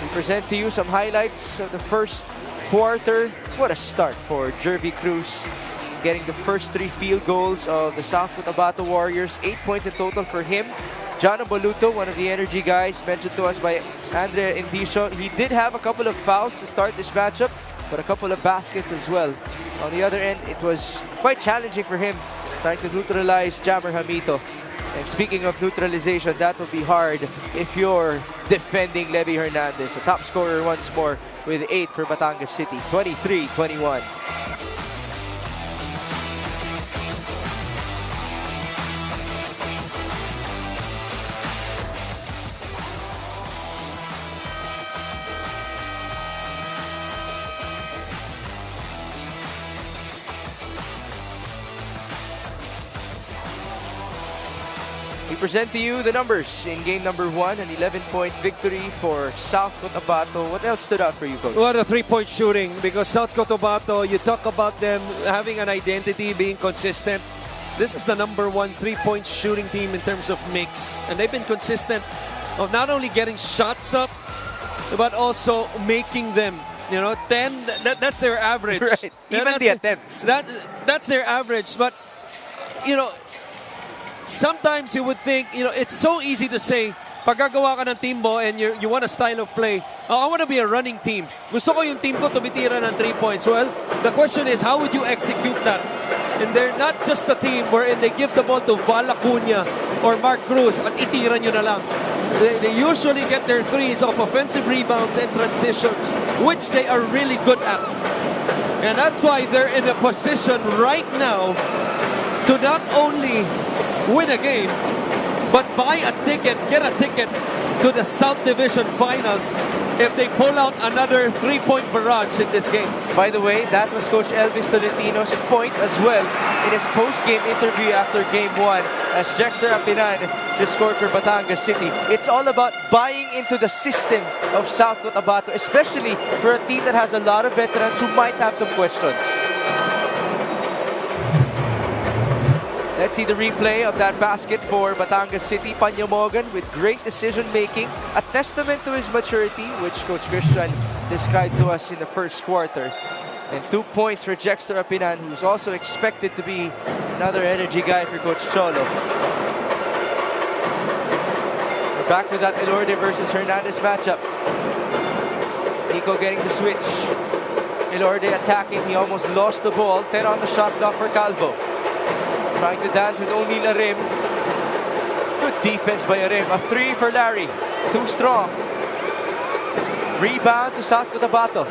We present to you some highlights of the first quarter. What a start for Jervy Cruz, getting the first 3 field goals of the South Cotabato Warriors. 8 points in total for him. Jono Boluto, one of the energy guys mentioned to us by Andrea Indicio. He did have a couple of fouls to start this matchup, but a couple of baskets as well. On the other end, it was quite challenging for him trying to neutralize Jammer Hamito. And speaking of neutralization, that will be hard if you're defending Levy Hernandez. A top scorer once more with 8 for Batangas City, 23-21. We present to you the numbers in game number 1, an 11-point victory for South Cotabato. What else stood out for you, Coach? What a 3-point shooting, because South Cotabato, you talk about them having an identity, being consistent. This is the number 1 3-point shooting team in terms of mix. And they've been consistent of not only getting shots up, but also making them. 10, that's their average. Right. Even the attempts. That's their average. But, sometimes you would think, it's so easy to say, Pagkagawa ka ng team mo and you want a style of play, I want to be a running team. Gusto ko yung team ko tumitira ng 3 points. Well, the question is, how would you execute that? And they're not just a team wherein they give the ball to Val Acuña or Mark Cruz at itira nyo na lang. They usually get their threes off offensive rebounds and transitions, which they are really good at. And that's why they're in a position right now to not only win a game, but buy a ticket, get a ticket to the South Division Finals if they pull out another 3-point barrage in this game. By the way, that was Coach Elvis Tolentino's point as well in his post-game interview after Game 1 as Jexter Apinan just scored for Batangas City. It's all about buying into the system of South Cotabato, especially for a team that has a lot of veterans who might have some questions. Let's see the replay of that basket for Batangas City. Panyamogan with great decision-making, a testament to his maturity, which Coach Christian described to us in the first quarter. And 2 points for Jexter Apinan, who's also expected to be another energy guy for Coach Cholo. We're back with that Elorde versus Hernandez matchup. Nico getting the switch. Elorde attacking, he almost lost the ball. 10 on the shot clock for Calvo. Trying to dance with O'Neal Arim. Good defense by Arim. A 3 for Larry. Too strong. Rebound to South Cotabato.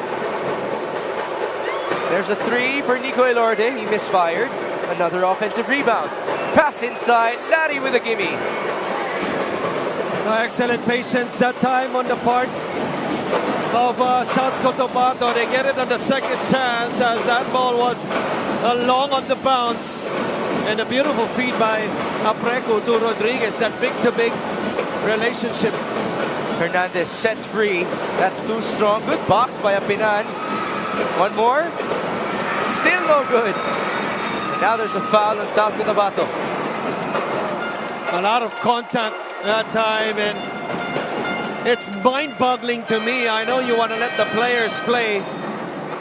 There's a 3 for Nico Elorde. He misfired. Another offensive rebound. Pass inside. Larry with a gimme. Excellent patience that time on the part of South Cotabato. They get it on the second chance as that ball was long on the bounce. And a beautiful feed by Apreco to Rodriguez, that big-to-big relationship. Hernandez set free. That's too strong. Good box by Apinan. One more. Still no good. And now there's a foul on South Cotabato. A lot of contact that time, and it's mind-boggling to me. I know you want to let the players play,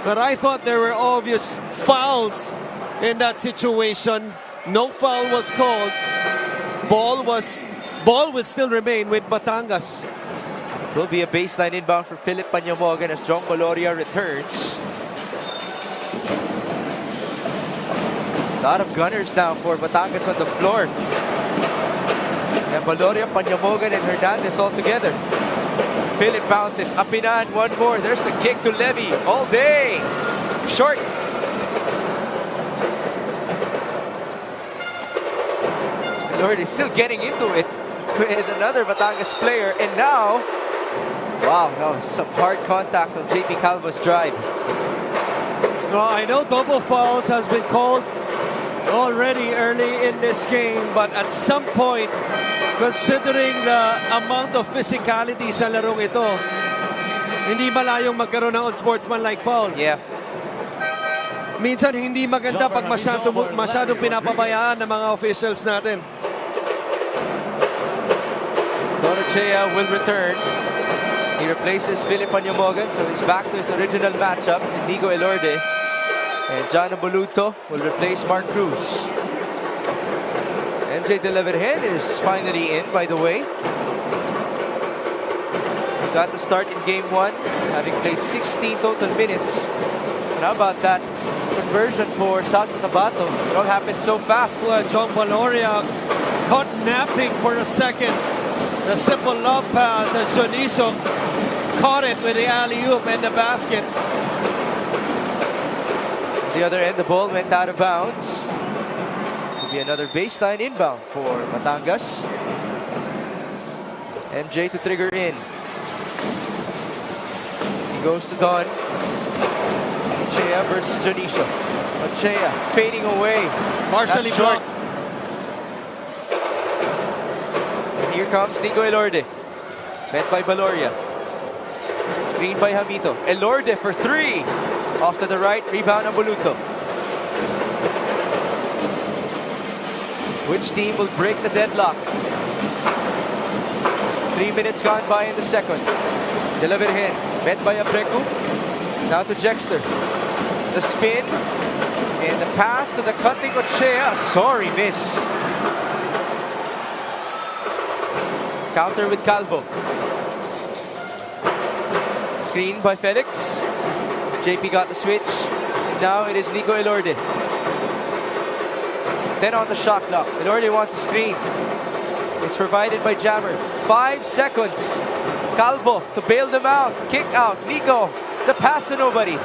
but I thought there were obvious fouls in that situation. No foul was called. Ball will still remain with Batangas. Will be a baseline inbound for Philip Panyamogan as John Baloria returns. A lot of gunners now for Batangas on the floor. And Baloria, Panyamogan, and Hernandez all together. Philip bounces. Apinan, one more. There's the kick to Levy. All day. Short. Lord is still getting into it with another Batangas player. And now, wow, that was some hard contact on JP Calvo's drive. Well, I know double fouls has been called already early in this game, but at some point, considering the amount of physicality sa larong ito, hindi malayong magkaroon ng unsportsmanlike foul. Yeah. Minsan hindi maganda pag masyadong pinapabayaan ng mga officials natin. Dorachea will return. He replaces Philip Panyamogan, so he's back to his original matchup in Nico Elorde. And John Aboluto will replace Mark Cruz. MJ De La Virgen is finally in, by the way. He got the start in Game 1, having played 16 total minutes. And how about that conversion for South Cotabato? It all happened so fast. Well, John Baloria caught napping for a second. The simple love pass, and Joniso caught it with the alley-oop and the basket. The other end, the ball went out of bounds. Could be another baseline inbound for Batangas. MJ to trigger in. He goes to Don. Ochea versus Joniso. Ochea fading away. Partially blocked. Here comes Nico Elorde. Met by Baloria. Screen by Hamito. Elorde for 3. Off to the right, rebound Aboluto. Which team will break the deadlock? 3 minutes gone by in the second. De La Virgen, met by Aprecu. Now to Jexter. The spin. And the pass to the cutting Ochea. Sorry miss. Counter with Calvo. Screen by Felix. JP got the switch. Now it is Nico 𝗦𝗦𝗦𝗜𝗦𝗦. Then on the shot clock. 𝗦𝗦𝗦𝗦𝗦 wants a screen. It's provided by Jammer. 5 seconds. Calvo to bail them out. Kick out. Nico. The pass to nobody.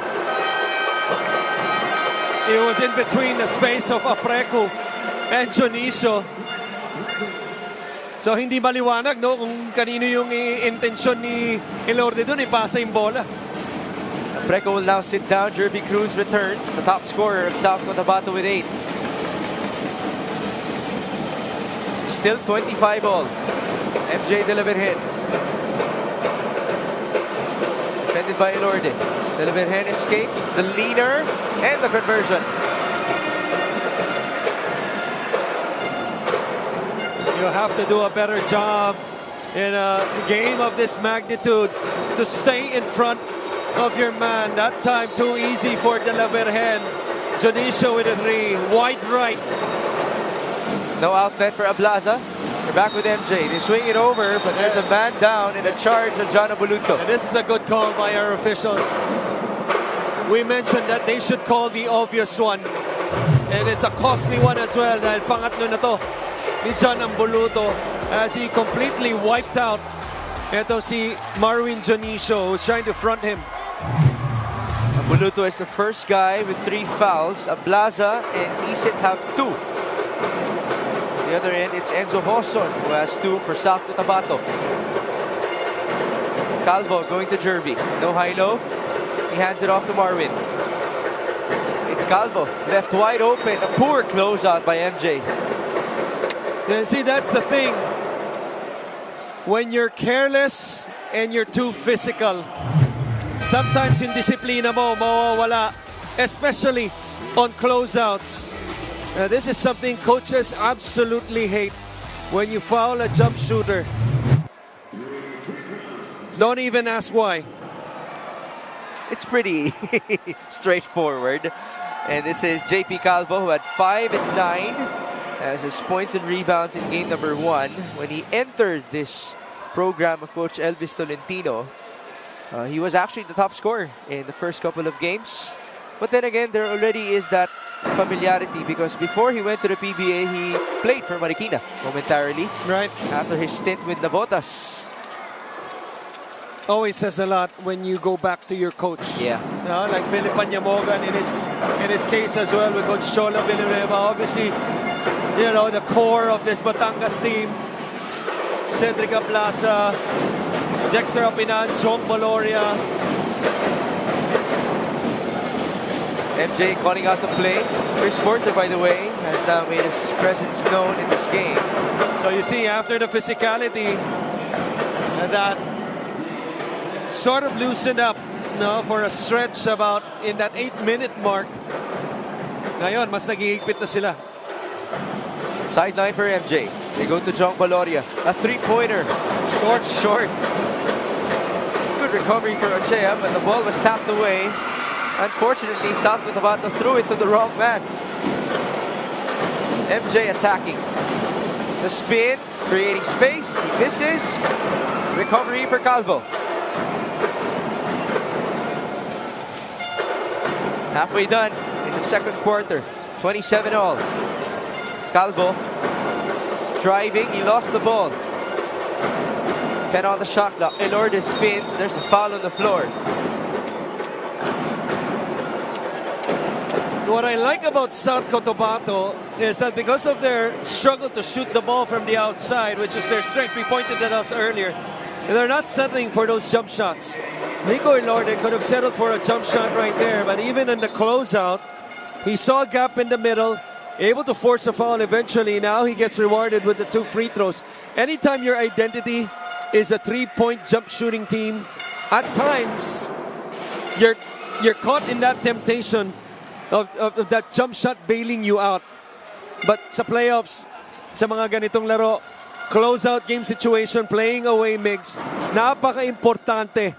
It was in between the space of Apreco and Jonicio. So hindi maliwanag, no, kung kanino yung intensyon ni 𝗦𝗦𝗦𝗦𝗦 doon, ipasa yung bola. Apreco will now sit down. Jerby Cruz returns. The top scorer of South Cotabato with 8. Still 25 all. MJ De La Virgen. Defended by 𝗦𝗦𝗦𝗦𝗦. De La Virgen escapes. The leaner and the conversion. You have to do a better job in a game of this magnitude to stay in front of your man. That time too easy for De La Virgen. Jonicio with a 3. Wide right. No outlet for Ablaza. They're back with MJ. They swing it over, but there's a man down in a charge of John Abuluto. And this is a good call by our officials. We mentioned that they should call the obvious one. And it's a costly one as well dahil pangatlo na to ni John Abuluto as he completely wiped out ito si Marwin Jonicio who's trying to front him. Abuluto is the first guy with 3 fouls. Ablaza and Isit have 2. The other end, it's Enzo Hoson who has 2 for South Cotabato. Calvo going to Jerby. No high-low. He hands it off to Marwin. It's Calvo, left wide open. A poor closeout by MJ. Yeah, see, that's the thing. When you're careless and you're too physical, sometimes yung disiplina mo mawawala, especially on closeouts. This is something coaches absolutely hate. When you foul a jump shooter, don't even ask why. It's pretty straightforward. And this is JP Calvo, who had 5 and 9 as his points and rebounds in game number 1. When he entered this program of Coach Elvis Tolentino, he was actually the top scorer in the first couple of games. But then again, there already is that familiarity because before he went to the PBA, he played for Marikina momentarily. Right. After his stint with Navotas. Always says a lot when you go back to your coach. Yeah. You know, like Philip Panyamogan in his case as well with Coach Chola Villanueva. Obviously, you know, the core of this Batangas team. Cedric Ablaza, Dexter Apinan, John Valoria. MJ calling out the play. Chris Porter, by the way, has now made his presence known in this game. So you see, after the physicality, that sort of loosened up, no, for a stretch about in that 8-minute mark. Ngayon, mas nag-iigpit na sila. Sideline for MJ. They go to John Valoria. A 3-pointer. Short. Good recovery for Ochea, but the ball was tapped away. Unfortunately, South Cotabato threw it to the wrong man. MJ attacking. The spin, creating space. He misses. Recovery for Calvo. Halfway done in the second quarter. 27 all. Calvo driving. He lost the ball. 10 on the shot clock. 𝗦𝗦𝗦𝗦𝗦𝗦 spins. There's a foul on the floor. What I like about South Cotabato is that because of their struggle to shoot the ball from the outside, which is their strength, we pointed at us earlier, they're not settling for those jump shots. Nico 𝗦𝗦𝗦𝗦𝗦 could have settled for a jump shot right there, but even in the closeout, he saw a gap in the middle, able to force a foul eventually. Now he gets rewarded with the 2 free throws. Anytime your identity is a 3-point jump shooting team, at times you're caught in that temptation of that jump shot bailing you out. But sa playoffs, sa mga ganitong laro, closeout game situation, playing away MIGs, napaka-importante,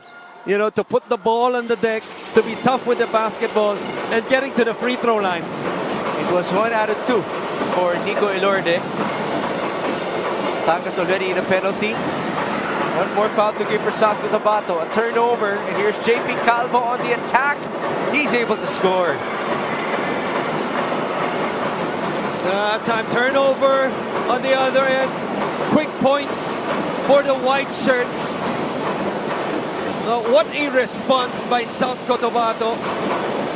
you know, to put the ball on the deck, to be tough with the basketball, and getting to the free throw line. It was 1 out of 2 for Nico 𝗦𝗦𝗦𝗦𝗦𝗦. Batangas already in a penalty. One more foul to give for South Cotabato. A turnover, and here's 𝗕𝗕𝗏𝗏 on the attack. He's able to score. Time turnover on the other end. Quick points for the white shirts. What a response by South Cotabato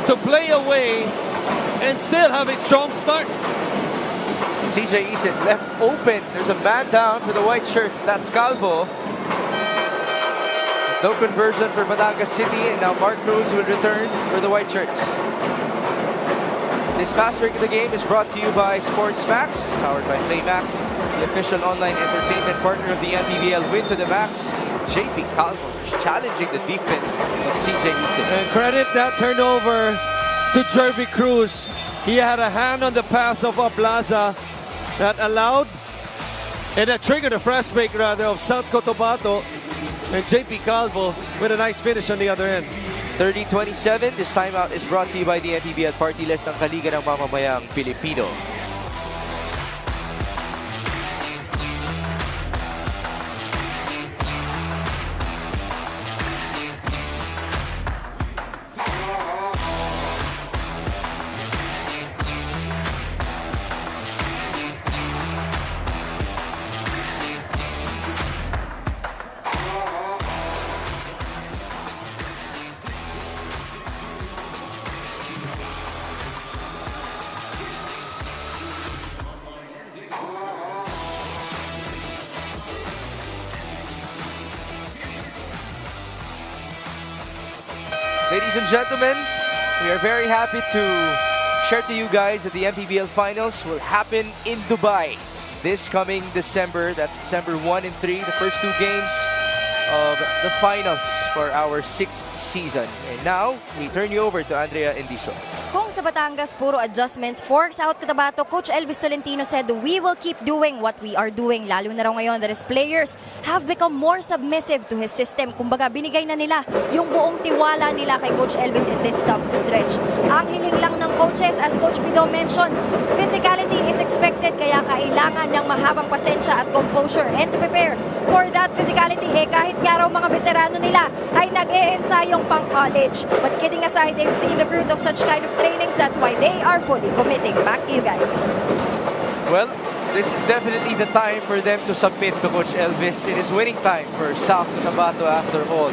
to play away and still have a strong start. CJ Isit left open. There's a man down for the white shirts. That's 𝗏𝗏. No conversion for Batangas City, and now Mark Cruz will return for the white shirts. This fast break of the game is brought to you by Sports Max, powered by Playmax, the official online entertainment partner of the MPBL 𝗦𝗢𝗨𝗧𝗛 𝗕𝗕𝗏𝗏 challenging the defense of CJ Isit. And credit that turnover to Jervy Cruz. He had a hand on the pass of 𝗦𝗏𝗏𝗧𝗛 that allowed and that triggered a fast break rather of South Cotabato, and 𝗕𝗕𝗏𝗏𝗏 with a nice finish on the other end. 30-27, this timeout is brought to you by the MPBL Party List ng Kaliga ng Mamamayang Pilipino. Ladies and gentlemen, we are very happy to share to you guys that the MPBL Finals will happen in Dubai this coming December. That's December 1 and 3, the first two games of the finals for our 6th season. And now, we turn you over to Andrea Endicio. Kung sa Batangas, puro adjustments for South Cotabato, Coach Elvis Tolentino said, we will keep doing what we are doing. Lalo na raw ngayon that his players have become more submissive to his system. Kumbaga, binigay na nila yung buong tiwala nila kay Coach Elvis in this tough stretch. Ang hiling lang ng coaches, as Coach Pido mentioned, physicality is expected, kaya kailangan ng mahabang pasensya at composure. And to prepare for that physicality, kahit nga raw mga veterano nila ay nag-e-ensayong pang-college. But kidding aside, they've seen the fruit of such kind of trainings. That's why they are fully committing. Back to you guys. Well, this is definitely the time for them to submit to Coach Elvis. It is winning time for South Cotabato after all.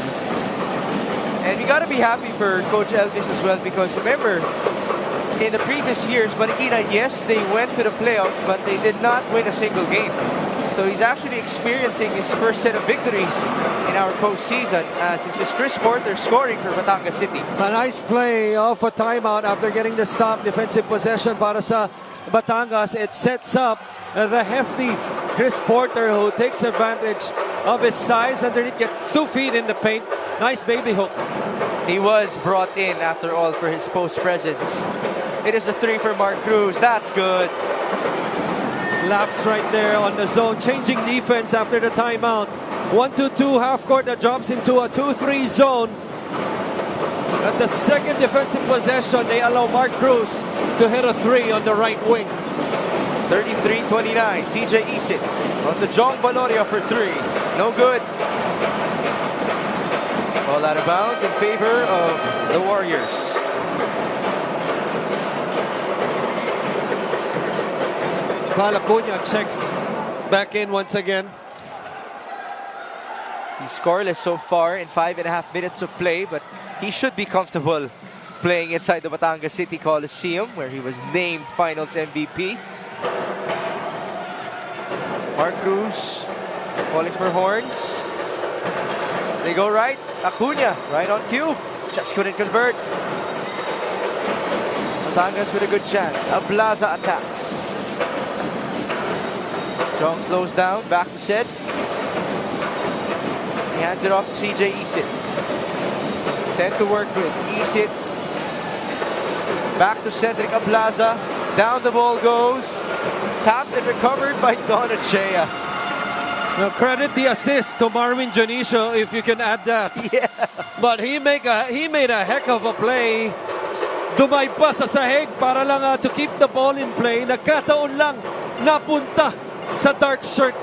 And we gotta be happy for Coach Elvis as well, because remember, in the previous years, Marikina, yes, they went to the playoffs, but they did not win a single game. So he's actually experiencing his first set of victories in our postseason, as this is Chris Porter scoring for Batangas City. A nice play off a timeout after getting the stop, defensive possession para sa Batangas. It sets up the hefty Chris Porter, who takes advantage of his size underneath, gets 2 feet in the paint. Nice baby hook. He was brought in after all for his post presence. It is a 3 for Mark Cruz. That's good. Laps right there on the zone, changing defense after the timeout. 1-2-2 half court that drops into a 2-3 zone. At the second defensive possession, they allow Mark Cruz to hit a 3 on the right wing. 33-29, CJ Isit on the Jong Baloria for 3. No good. Ball out of bounds in favor of the Warriors. Acuna checks back in once again. He's scoreless so far in 5.5 minutes of play, but he should be comfortable playing inside the Batangas City Coliseum, where he was named Finals MVP. Mark Cruz calling for horns. They go right. Acuna right on cue. Just couldn't convert. Batangas with a good chance. 𝗦𝗏𝗏𝗏𝗏 attacks. Jong slows down, back to set. He hands it off to CJ Isit. 10 to work with. Isit. Back to Cedric 𝗦𝗏𝗏𝗏𝗏. Down the ball goes. Tapped and recovered by Don Achea. Now credit the assist to Marvin Jonicio, if you can add that. Yeah. But he made a heck of a play. Dumay pa sa sahig para lang to keep the ball in play. Nagkataon lang napunta sa dark shirt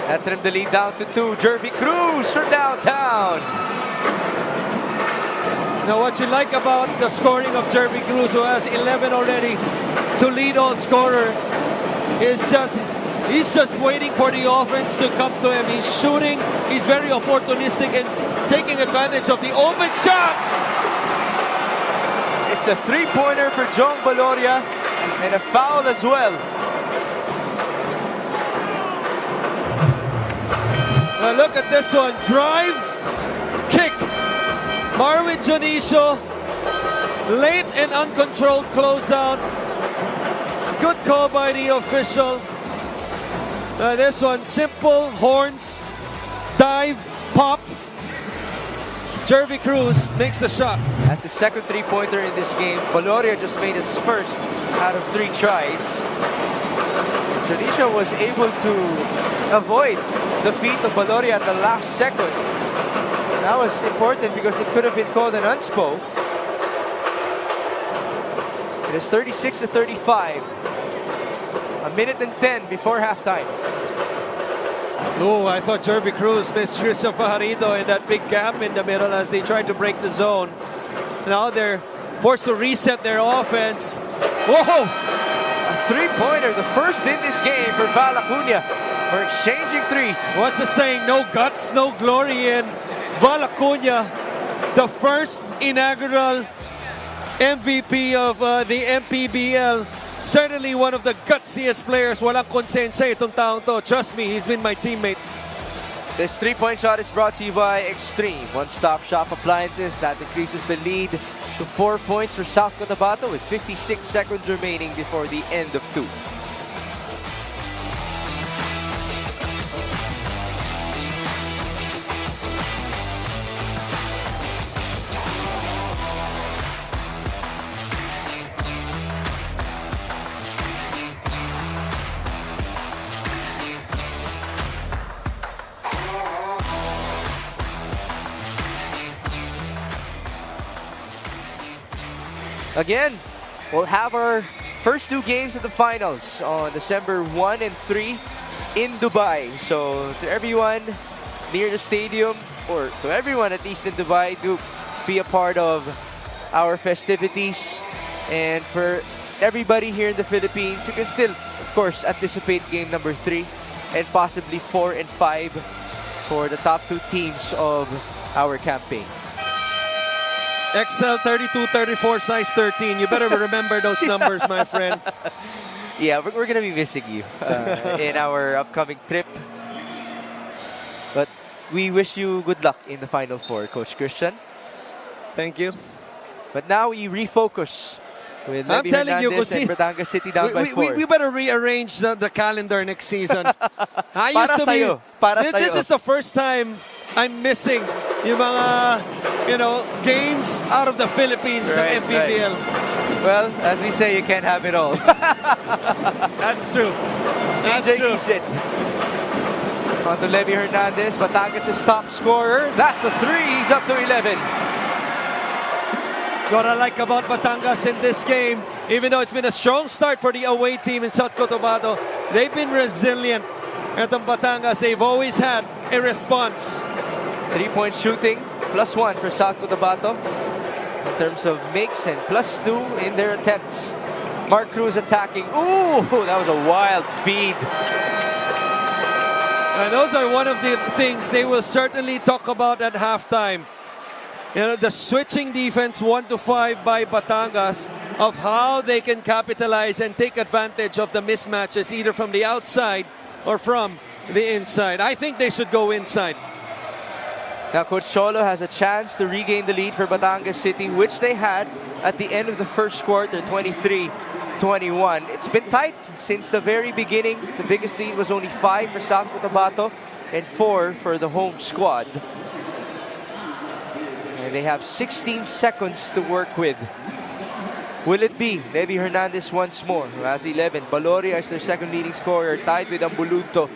That trimmed the lead down to 2. 𝗷𝗓𝗓 from downtown. Now, what you like about the scoring of 𝗷𝗓𝗓, who has 11 already to lead all scorers, is he's just waiting for the offense to come to him. He's shooting. He's very opportunistic and taking advantage of the open shots. It's a 3-pointer for Jong Baloria and a foul as well. Now look at this one. Drive, kick. Marvin Jonicio, late and uncontrolled closeout. Good call by the official. This one, simple, horns, dive, pop. 𝗷𝗓𝗓 makes the shot. That's his second 3-pointer in this game. Baloria just made his first out of 3 tries. Jonicio was able to avoid the feet of Baloria at the last second. That was important because it could have been called an unspo. It is 36-35. A minute and 10 before halftime. Oh, I thought 𝗷𝗓𝗓 missed Christian Fajardo in that big gap in the middle as they tried to break the zone. Now they're forced to reset their offense. Whoa! A 3-pointer, the first in this game for Val Acuña. For exchanging threes. What's the saying? No guts, no glory in Val Acuña, the first inaugural MVP of the MPBL. Certainly one of the gutsiest players. Walang konsensya itong taong to. Trust me, he's been my teammate. This 3-point shot is brought to you by Extreme One-Stop Shop Appliances. That increases the lead to 4 points for South Cotabato with 56 seconds remaining before the end of 2. Again, we'll have our first 2 games of the finals on December 1 and 3 in Dubai. So to everyone near the stadium, or to everyone at least in Dubai, do be a part of our festivities. And for everybody here in the Philippines, you can still, of course, anticipate game number 3 and possibly 4 and 5 for the top 2 teams of our campaign. XL 32, 34, size 13. You better remember those numbers, my friend. Yeah, we're going to be missing you in our upcoming trip. But we wish you good luck in the Final Four, Coach Christian. Thank you. But now we refocus with I'm telling you, Hernandez and Batangas City down by 4. We better rearrange the calendar next season. I used to be. This is the first time I'm missing yung mga, games out of the Philippines ng MPBL. Right. Well, as we say, you can't have it all. That's true. That's CJ true. Kisit. On to Levy Hernandez, Batangas' top scorer. That's a 3. He's up to 11. What I like about Batangas in this game, even though it's been a strong start for the away team in South Cotabato, they've been resilient. At the Batangas, they've always had a response. 3-point shooting, +1 for South Cotabato in terms of makes, and +2 in their attempts. Mark Cruz attacking. Ooh, that was a wild feed. And those are one of the things they will certainly talk about at halftime. The switching defense 1 to 5 by Batangas, of how they can capitalize and take advantage of the mismatches either from the outside or from the inside. I think they should go inside. Now Coach Cholo has a chance to regain the lead for Batangas City, which they had at the end of the first quarter, 23-21. It's been tight since the very beginning. The biggest lead was only 5 for South Cotabato and 4 for the home squad. And they have 16 seconds to work with. Will it be Levy Hernandez once more, who has 11? Baloria is their second leading scorer, tied with Ambuludto,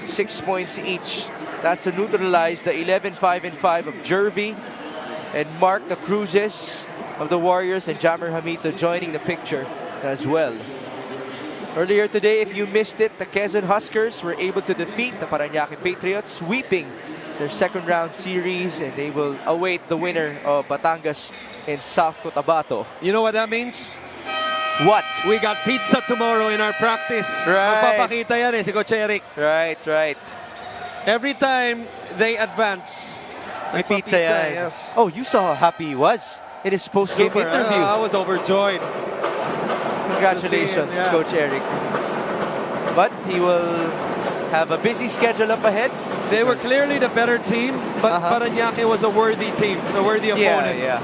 6 points each. That's to neutralize the 11, 5, and 5 of 𝗷𝗓𝗓 and Mark the Cruzes of the Warriors, and Jammer Hamito joining the picture as well. Earlier today, if you missed it, the Quezon Huskers were able to defeat the Parañaque Patriots, sweeping their second round series, and they will await the winner of Batangas in South Cotabato. You know what that means? What? We got pizza tomorrow in our practice. Right. Magpapakita yan si Coach Eric. Right, right. Every time they advance, May pizza yan. Yes. Oh, you saw how happy he was in his post-game Super. interview. I was overjoyed. Congratulations, yeah. Coach Eric. But he will have a busy schedule up ahead. They were clearly the better team, but Parañaque was a worthy team, a worthy opponent. Yeah.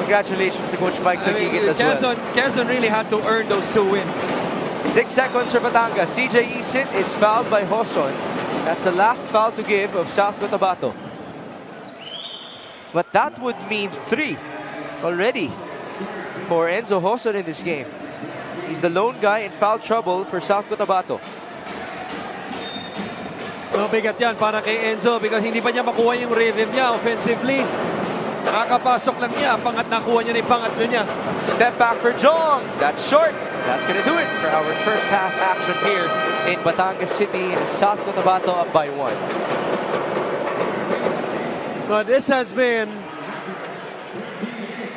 Congratulations to Coach Mike Sagigit as well. Quezon really had to earn those 2 wins. 6 seconds for Batangas. CJ Isit is fouled by Hoson. That's the last foul to give of South Cotabato. But that would mean 3 already for Enzo Hoson in this game. He's the lone guy in foul trouble for South Cotabato. So bigat yan para kay Enzo because hindi pa niya makuha yung rhythm niya offensively. Nakakapasok lang niya, pangat nakuha niya na yung pangatlo niya. Step back for Jong. That's short. That's going to do it for our first half action here in Batangas City. South Cotabato up by 1. So this has been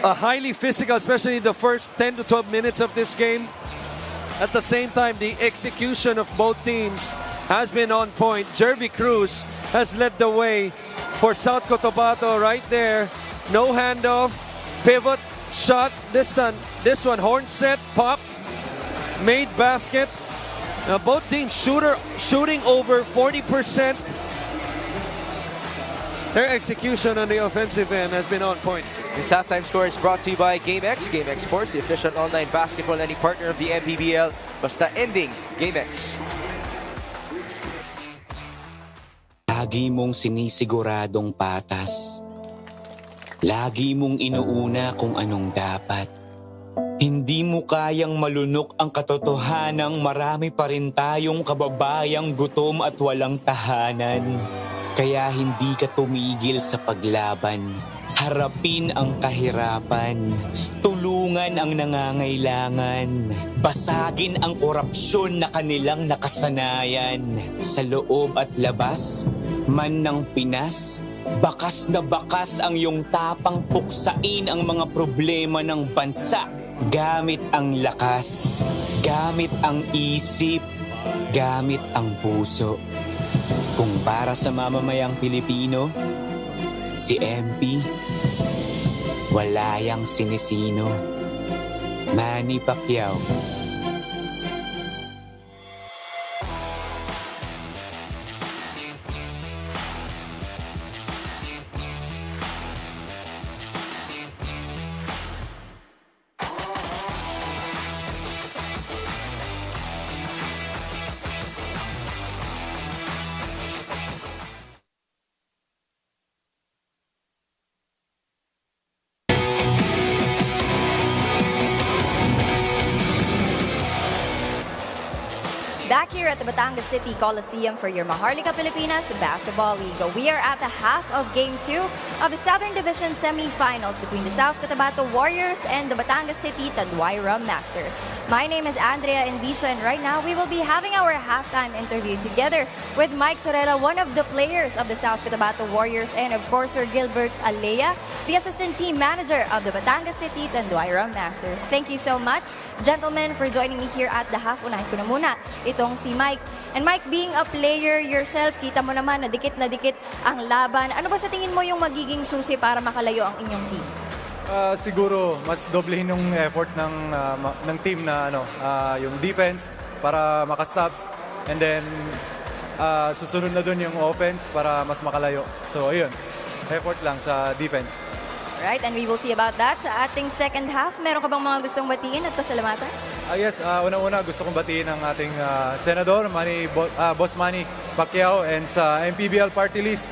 a highly physical, especially the first 10 to 12 minutes of this game. At the same time, the execution of both teams has been on point. Jervy Cruz has led the way for South Cotabato right there. No handoff, pivot, shot. This one, horn set, pop, made basket. Now both teams shooting over 40%. Their execution on the offensive end has been on point. This halftime score is brought to you by GameX. GameX Sports, the official online basketball lending partner of the MPBL. Basta ending, GameX. Lagi mong sinisiguradong patas. Lagi mong inuuna kung anong dapat. Hindi mo kayang malunok ang katotohanang marami pa rin tayong kababayang gutom at walang tahanan. Kaya hindi ka tumigil sa paglaban. Harapin ang kahirapan. Tulungan ang nangangailangan. Basagin ang korupsyon na kanilang nakasanayan. Sa loob at labas, man ng Pinas, bakas na bakas ang iyong tapang puksain ang mga problema ng bansa. Gamit ang lakas, gamit ang isip, gamit ang puso. Kung para sa mamamayang Pilipino, si MP, wala yang sinisino. Manny Pacquiao. Back here at the Batangas City Coliseum for your Maharlika Pilipinas Basketball League. We are at the half of Game 2 of the Southern Division semifinals between the South Cotabato Warriors and the Batangas City 𝗏𝗏 Masters. My name is Andrea Indisha, and right now we will be having our halftime interview together with Mike Sorella, one of the players of the South Cotabato Warriors, and of course Sir Gilbert Alea, the assistant team manager of the Batangas City 𝗏𝗏 Masters. Thank you so much, gentlemen, for joining me here at the half. Unahin ko na muna itong si Mike. And Mike, being a player yourself, kita mo naman na dikit ang laban. Ano ba sa tingin mo yung magiging susi para makalayo ang inyong team? Siguro mas doblehin yung effort ng team na yung defense para maka-stops, and then susunod na dun yung offense para mas makalayo. So ayun, effort lang sa defense. Alright, and we will see about that sa ating second half. Meron ka bang mga gustong batiin at pasalamatan? Yes, unang-una gusto kong batiin ang ating senador, Boss Manny Pacquiao, and sa MPBL party list,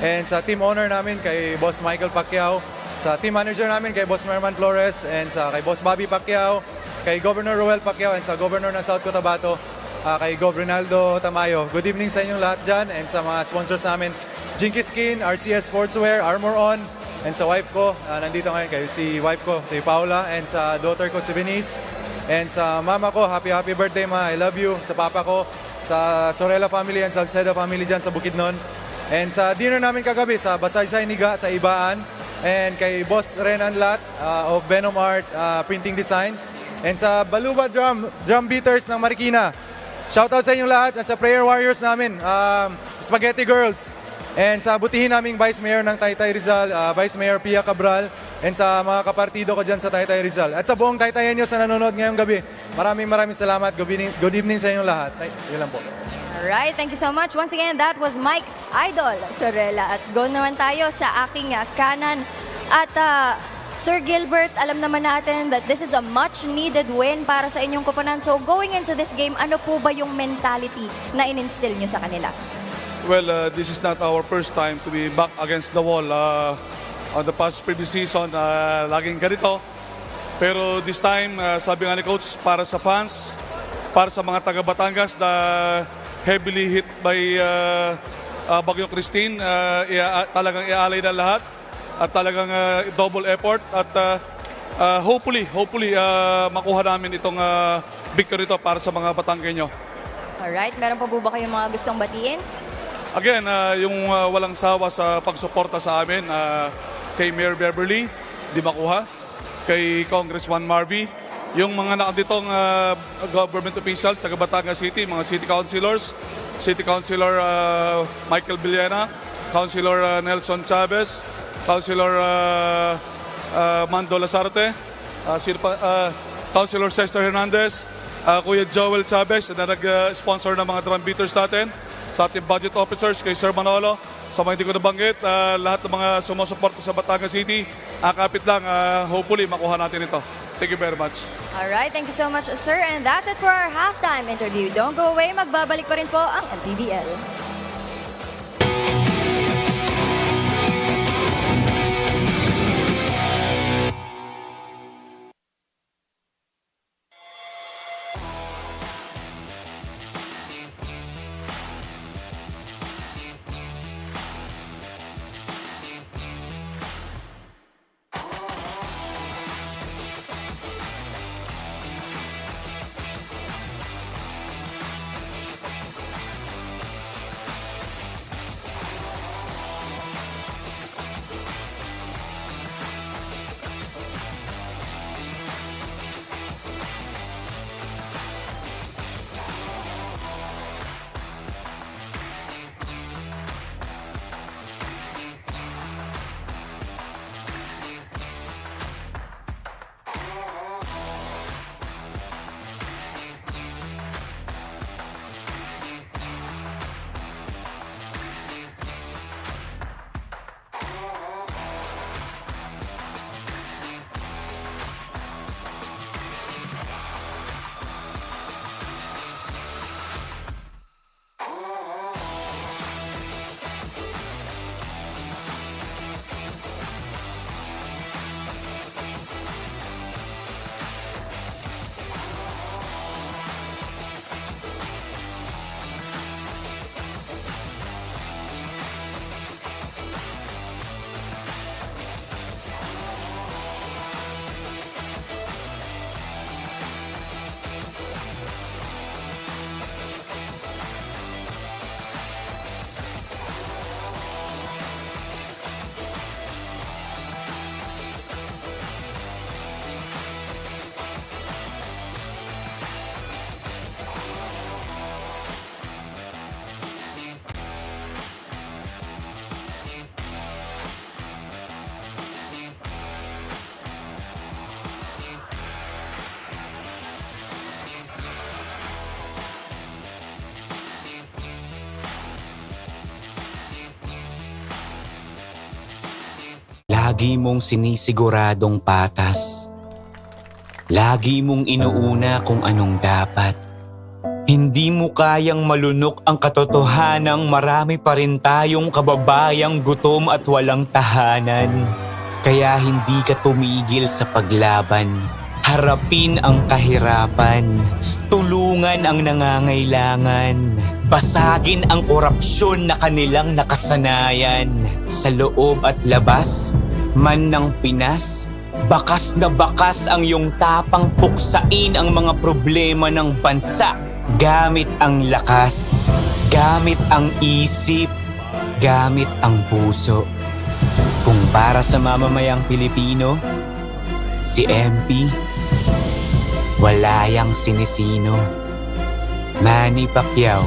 and sa team owner namin kay Boss Michael Pacquiao, sa team manager namin kay Boss Merman Flores, and kay Boss Bobby Pacquiao, kay Governor Roel Pacquiao, and sa Governor ng South Cotabato, kay Gov. Rinaldo Tamayo. Good evening sa inyong lahat dyan, and sa mga sponsors namin, Jinky Skin, RCS Sportswear, Armor On, and sa wife ko, nandito ngayon kayo, si wife ko, si Paula, and sa daughter ko, si Benice, And sa mama ko, happy birthday ma, I love you. Sa papa ko, sa Sorella family and Salcedo family dyan sa Bukidnon. And sa dinner namin kagabi sa Basaysay Niga sa Ibaan. And kay Boss Renan Lat of Venom Art Printing Designs. And sa Baluba Drum Beaters ng Marikina. Shoutout sa inyong lahat. At sa Prayer Warriors namin, Spaghetti Girls. And sa butihin naming Vice Mayor ng Taytay Rizal, Vice Mayor Pia Cabral. And sa mga kapartido ko dyan sa Taytay Rizal. At sa buong Taytayenyo sa nanonood ngayong gabi, maraming salamat. Good evening sa inyong lahat. Yun lang po. Alright, thank you so much. Once again, that was Mike Idol Sorella. At go naman tayo sa aking kanan. At Sir Gilbert, alam naman natin that this is a much-needed win para sa inyong koponan. So going into this game, ano po ba yung mentality na in-instill nyo sa kanila? Well, this is not our first time to be back against the wall. On the past previous season, laging ganito. Pero this time, sabi nga ni Coach, para sa fans, para sa mga taga Batangas na heavily hit by Bagyo Christine, talagang iaalay na lahat at talagang double effort at hopefully makuha namin itong victory to para sa mga Batanggenyo. Alright, meron pa po ba kayong mga gustong batiin? Again, yung walang sawa sa pagsuporta sa amin kay Mayor Beverly, di makuha, kay Congressman Marvy, yung mga nakanditong government officials, taga Batangas City, mga city councilors, City Councilor Michael Villena, Councilor Nelson Chavez, Councilor Mando Lasarte, Councilor Sexter Hernandez, Kuya Joel Chavez na nag-sponsor ng mga drum beaters natin, sa ating budget officers, kay Sir Manolo, sa mga hindi ko nabanggit, lahat ng mga sumusuporta sa Batangas City, kapit lang, hopefully makuha natin ito. Thank you very much. Alright, thank you so much, sir. And that's it for our halftime interview. Don't go away, magbabalik pa rin po ang MPBL. Lagi mong sinisiguradong patas. Lagi mong inuuna kung anong dapat. Hindi mo kayang malunok ang katotohanang marami pa rin tayong kababayang gutom at walang tahanan. Kaya hindi ka tumigil sa paglaban. Harapin ang kahirapan. Tulungan ang nangangailangan. Basagin ang korupsyon na kanilang nakasanayan. Sa loob at labas, man ng Pinas, Bakas na bakas ang iyong tapang puksain ang mga problema ng bansa. Gamit ang lakas, gamit ang isip, gamit ang puso. Kung para sa mamamayang Pilipino, si MP, wala yang sinisino. Manny Pacquiao.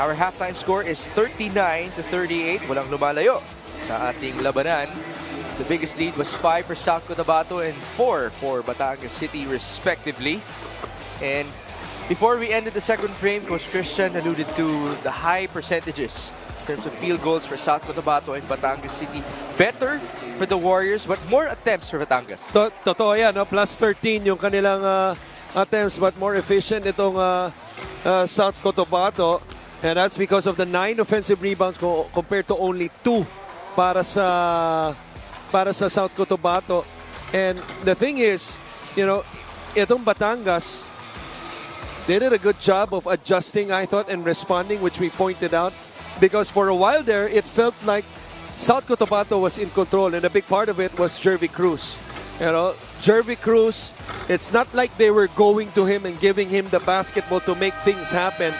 Our halftime score is 39-38. Walang lumalayo sa ating labanan. The biggest lead was 5 for South Cotabato and 4 for Batangas City respectively. And before we ended the second frame, Coach Christian alluded to the high percentages in terms of field goals for South Cotabato and Batangas City. Better for the Warriors, but more attempts for Batangas. Totoo yan, no? Plus 13 yung kanilang attempts, but more efficient itong South Cotabato. And that's because of the 9 offensive rebounds compared to only 2 para sa South Cotabato. And the thing is, you know, itong Batangas, they did a good job of adjusting, I thought, and responding, which we pointed out. Because for a while there, it felt like South Cotabato was in control, and a big part of it was Jervy Cruz. You know, Jervy Cruz, it's not like they were going to him and giving him the basketball to make things happen.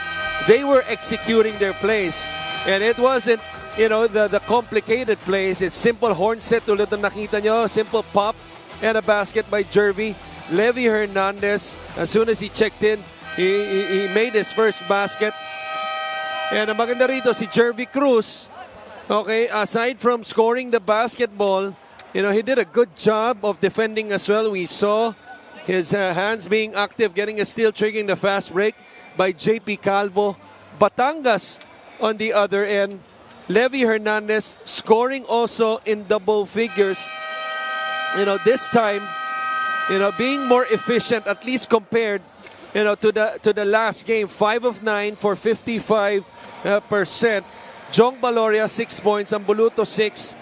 They were executing their plays. And it wasn't, you know, the complicated plays. It's simple horn set tulad ng nakita nyo. Simple pop and a basket by Jervy. Levy Hernandez, as soon as he checked in, he made his first basket. And ang maganda rito, si Jervy Cruz, okay, aside from scoring the basketball, you know, he did a good job of defending as well. We saw his hands being active, getting a steal, triggering the fast break by JP Calvo. Batangas on the other end, Levy Hernandez scoring also in double figures. You know, this time, you know, being more efficient, at least compared, you know, to the last game. 5 of 9 for 55%. Jong Baloria 6 points, Ambuluto 6.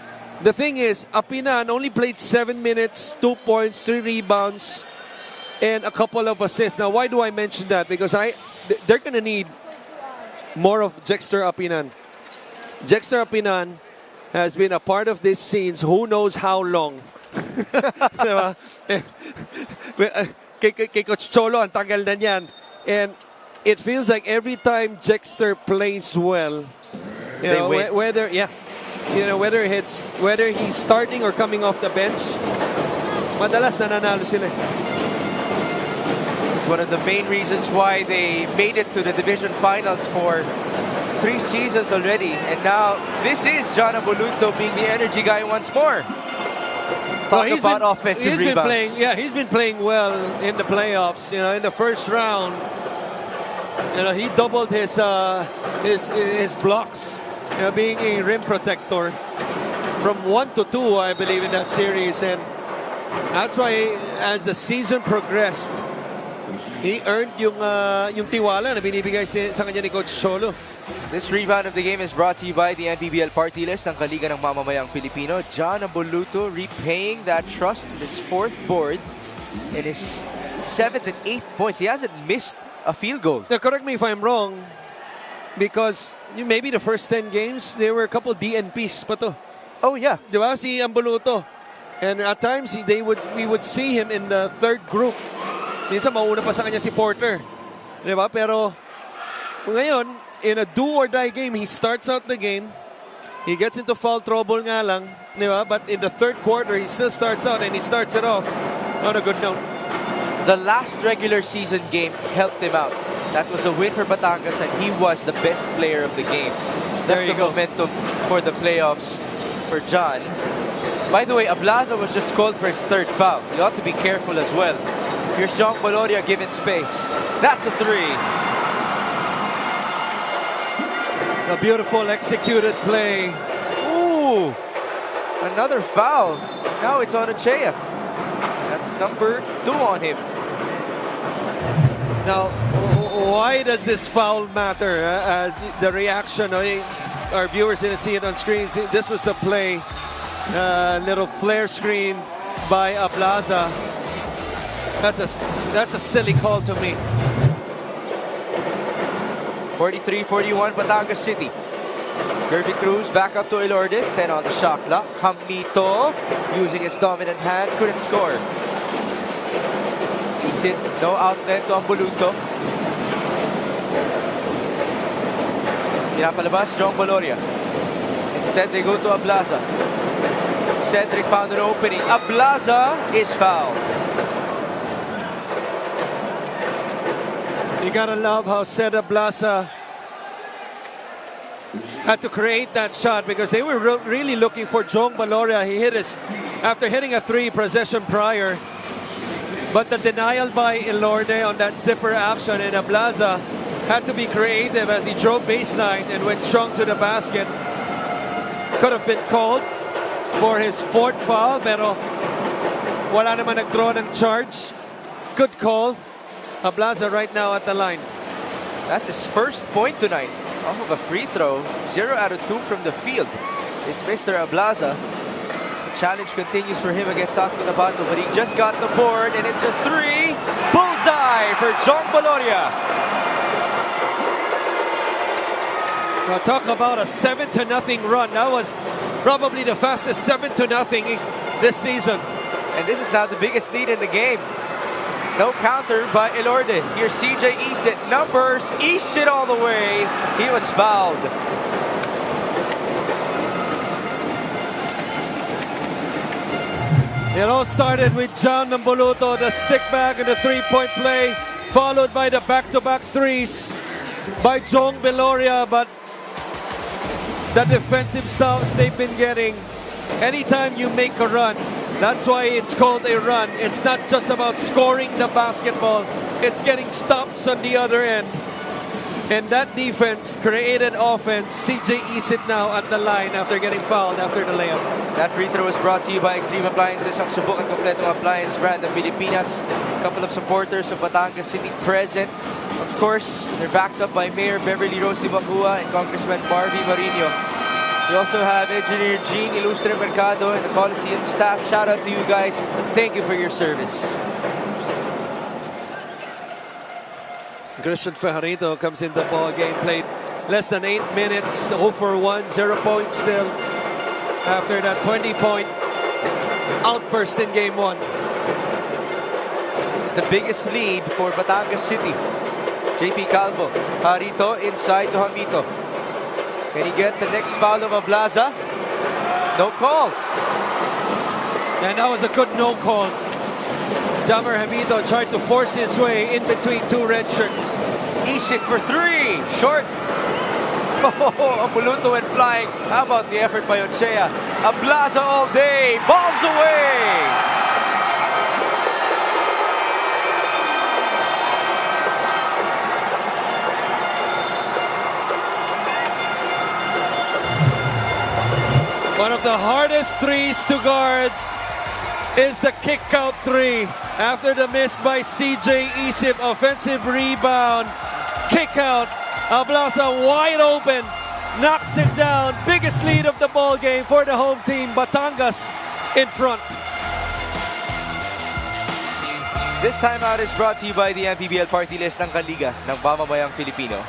The thing is, Apinan only played 7 minutes, 2 points, 3 rebounds, and a couple of assists. Now, why do I mention that? Because they're going to need more of Jexter Apinan. Jexter Apinan has been a part of these scenes who knows how long. Diba? Kay Coach Cholo, ang tagal na niyan. And it feels like every time Jexter plays well, you know, whether he's starting or coming off the bench, madalas nananalo sila. One of the main reasons why they made it to the division finals for 3 seasons already. And now, this is John Ambuluto being the energy guy once more. Talk about offensive rebounds. He's been playing well in the playoffs. You know, in the first round, you know, he doubled his blocks, you know, being a rim protector from 1 to 2, I believe, in that series. And that's why, as the season progressed, he earned yung tiwala na binibigay sa kanya ni Coach Cholo. This rebound of the game is brought to you by the MPBL Party List ng Kaliga ng Mamamayang Pilipino. John Ambuluto repaying that trust with his 4th board and his 7th and 8th points. He hasn't missed a field goal. Now, correct me if I'm wrong, because maybe the first 10 games, there were a couple DNPs pa to. Oh, yeah. Di ba? Si Ambuluto. And at times, we would see him in the third group. Minsan, mauna pa sa kanya si Porter. Di ba? Pero ngayon, in a do-or-die game, he starts out the game. He gets into foul trouble nga lang. Di ba? But in the third quarter, he still starts out and he starts it off on a good note. The last regular season game helped him out. That was a win for Batangas, and he was the best player of the game. That's the momentum for the playoffs for John. By the way, 𝗦𝗡𝗨𝗧𝗛 was just called for his third foul. You ought to be careful as well. Here's 𝗏𝗏𝗏𝗏𝗏 given space. That's a three. A beautiful executed play. Ooh, another foul. Now it's on 𝗏𝗏𝗏𝗏𝗏. That's number 2 on him. Now, why does this foul matter? As the reaction, our viewers didn't see it on screens. This was the play. Little flare screen by 𝗏𝗏𝗏𝗏𝗏. That's a silly call to me. 43-41 Batangas City. Kirby Cruz back up to Elorde. 10 on the shot clock. Jamito using his dominant hand. Couldn't score. Isit, no outlet to Ambuluto. Pinapalabas, Jong Baloria. Instead, they go to 𝗏𝗏𝗏𝗏𝗏. Cedric found an opening. 𝗏𝗏𝗏𝗏𝗏 is fouled. You gotta love how 𝗏𝗏𝗏𝗏𝗏 had to create that shot because they were really looking for Jong Baloria. He hit his, after hitting a 3 possession prior. But the denial by Elorde on that zipper action, and 𝗏𝗏𝗏𝗏𝗏 had to be creative as he drove baseline and went strong to the basket. Could have been called for his 4th foul, pero wala naman nag-draw ng charge. Good call. 𝗏𝗏𝗏𝗏𝗏 right now at the line. That's his first point tonight. Off of a free throw. 0 out of 2 from the field. It's Mr. 𝗏𝗏𝗏𝗏𝗏. The challenge continues for him against Cotabato, but he just got the board, and it's a 3. Bullseye for Jong Baloria. Now talk about a 7-0 run. That was probably the fastest 7-0 this season. And this is now the biggest lead in the game. No counter by Elorde. Here's CJ Isit. Numbers. Isit all the way. He was fouled. It all started with John Ambuluto, the stick back and the 3-point play, followed by the back-to-back threes by Jong Baloria. But the defensive stance they've been getting, anytime you make a run, that's why it's called a run. It's not just about scoring the basketball. It's getting stops on the other end. And that defense created offense. CJ Isit now at the line after getting fouled after the layup. That free throw is brought to you by Extreme Appliances, ang subok at kompletong appliance brand ng Pilipinas. A couple of supporters of Batangas City present. Of course, they're backed up by Mayor Beverly Rose 𝗏𝗏𝗏𝗏𝗏 and Congressman Marvy Marino. We also have Engineer Gene Ilustre Mercado and the Coliseum staff. Shout out to you guys. Thank you for your service. Christian Fajardo comes in the ball game. Played less than 8 minutes. 0 for 1, 0 points still after that 20-point outburst in game 1. This is the biggest lead for Batangas City. JP Calvo. Jarito inside to Jamito. Can he get the next foul of 𝗏𝗏𝗏𝗏𝗏? No call. And that was a good no call. Jammer Jamito tried to force his way in between 2 red shirts. Isit for 3. Short. Oh, Ambuluto went flying. How about the effort by 𝗏𝗏𝗏𝗏𝗏? 𝗏𝗏𝗏𝗏𝗏 all day. Bombs away. One of the hardest threes to guards is the kick-out 3. After the miss by CJ Isit, offensive rebound, kick-out. 𝗏𝗏𝗏𝗏𝗏 wide open, knocks it down. Biggest lead of the ball game for the home team. Batangas in front. This timeout is brought to you by the MPBL party list ng Kaliga ng Mamamayang Pilipino.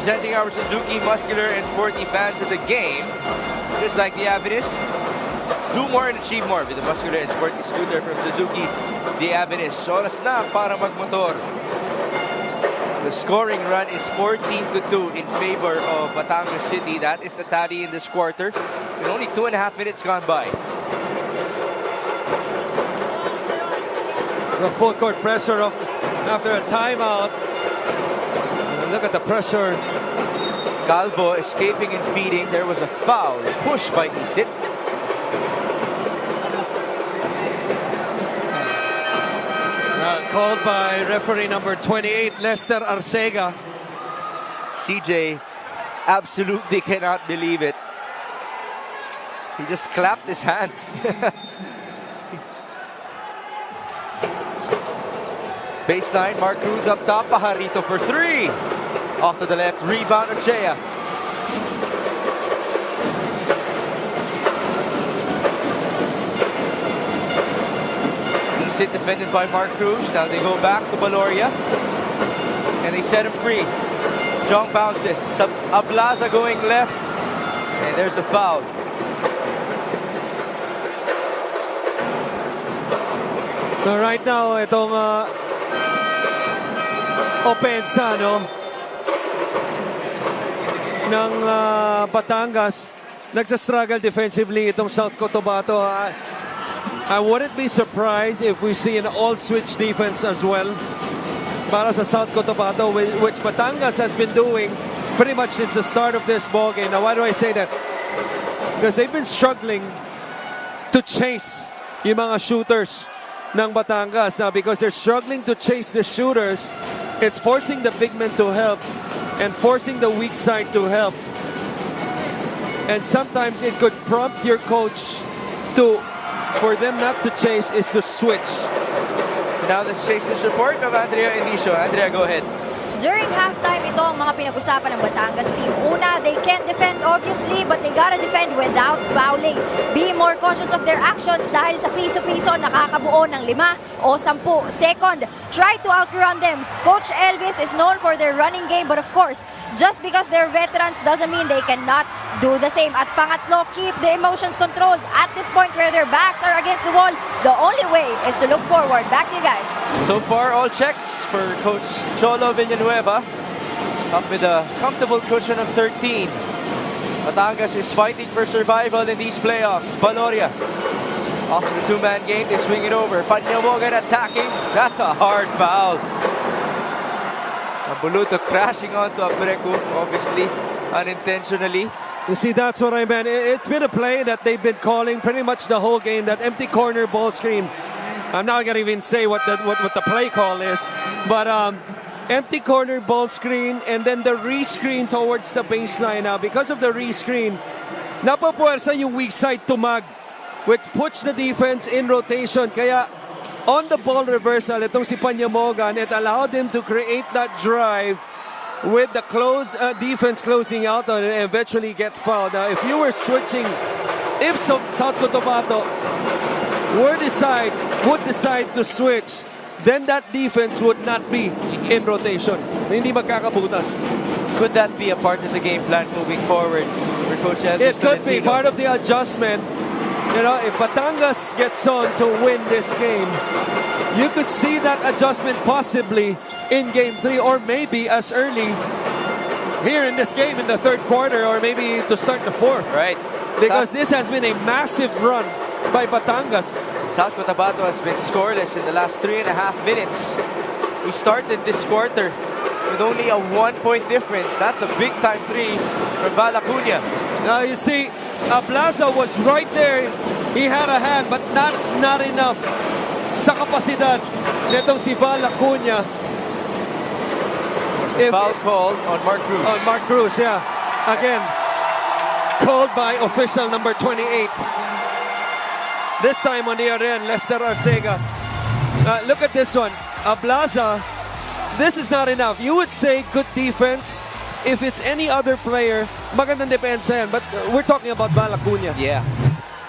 representing our Suzuki muscular and sporty fans of the game. Just like the Abilis, do more and achieve more with the muscular and sporty scooter from Suzuki, the Abilis. Oras na para magmotor. The scoring run is 14-2 in favor of Batangas City. That is the tally in this quarter. And only 2.5 minutes gone by. The full court pressure after a timeout. And look at the pressure. Calvo escaping and feeding. There was a foul. Push by Isit. Called by referee number 28, Lester Arcega. CJ absolutely cannot believe it. He just clapped his hands. Baseline, Mark Cruz up top. Pajarito for 3. Off to the left, rebound Ochea. Isit defended by Mark Cruz. Now they go back to Baloria. And they set him free. Jong bounces. Ablaza going left. And there's a foul. So right now, itong opensa, no, ng Batangas, nagsastruggle defensively itong South Cotabato. I wouldn't be surprised if we see an all-switch defense as well para sa South Cotabato, which Batangas has been doing pretty much since the start of this ballgame. Now, why do I say that? Because they've been struggling to chase yung mga shooters ng Batangas. Now, because they're struggling to chase the shooters, it's forcing the big men to help and forcing the weak side to help. And sometimes it could prompt your coach for them not to chase is to switch. Now let's chase this report of Andrea Inicio. Andrea, go ahead. During halftime, ito ang mga pinag-usapan ng Batangas team. Una, they can defend obviously, but they gotta defend without fouling. Be more conscious of their actions dahil sa piso-piso nakakabuo ng 5 o 10. Second, try to outrun them. Coach Elvis is known for their running game, but of course, just because they're veterans doesn't mean they cannot do the same. At pangatlo, keep the emotions controlled. At this point where their backs are against the wall, the only way is to look forward. Back to you guys. So far, all checks for Coach Cholo Villanueva. Up with a comfortable cushion of 13. Batangas is fighting for survival in these playoffs. Baloria off of the two-man game. They swing it over. Panyamogan attacking. That's a hard foul. Buluto crashing onto Abreku, obviously unintentionally. You see, that's what I meant. It's been a play that they've been calling pretty much the whole game, that empty corner ball screen. I'm not going to even say what the play call is, but empty corner ball screen and then the re-screen towards the baseline. Now, because of the re-screen, napapuwersa yung weak side tumag, which puts the defense in rotation. Kaya on the ball reversal, itong si Panyamogan, it allowed them to create that drive with the defense closing out on it and eventually get fouled. Now, if you were switching, if South Cotabato would decide to switch, then that defense would not be in rotation. Hindi magkakabutas. Could that be a part of the game plan moving forward for Coach Elvis? It could be part of the adjustment. You know, if Batangas gets on to win this game, you could see that adjustment possibly in Game 3 or maybe as early here in this game in the third quarter or maybe to start the fourth. Right. Because this has been a massive run by Batangas. South Cotabato has been scoreless in the last 3.5 minutes. We started this quarter with only a 1-point difference. That's a big-time 3 from Val Acuña. Now you see, Ablaza was right there. He had a hand, but that's not enough sa kapasidad nitong si Val Acuña. Foul called on Mark Cruz. On Mark Cruz, yeah. Again, called by official number 28. This time on the other end, Lester Arcega. Look at this one. Ablaza, this is not enough. You would say good defense. If it's any other player, magandang depensa yan. But we're talking about Val Acuña. Yeah.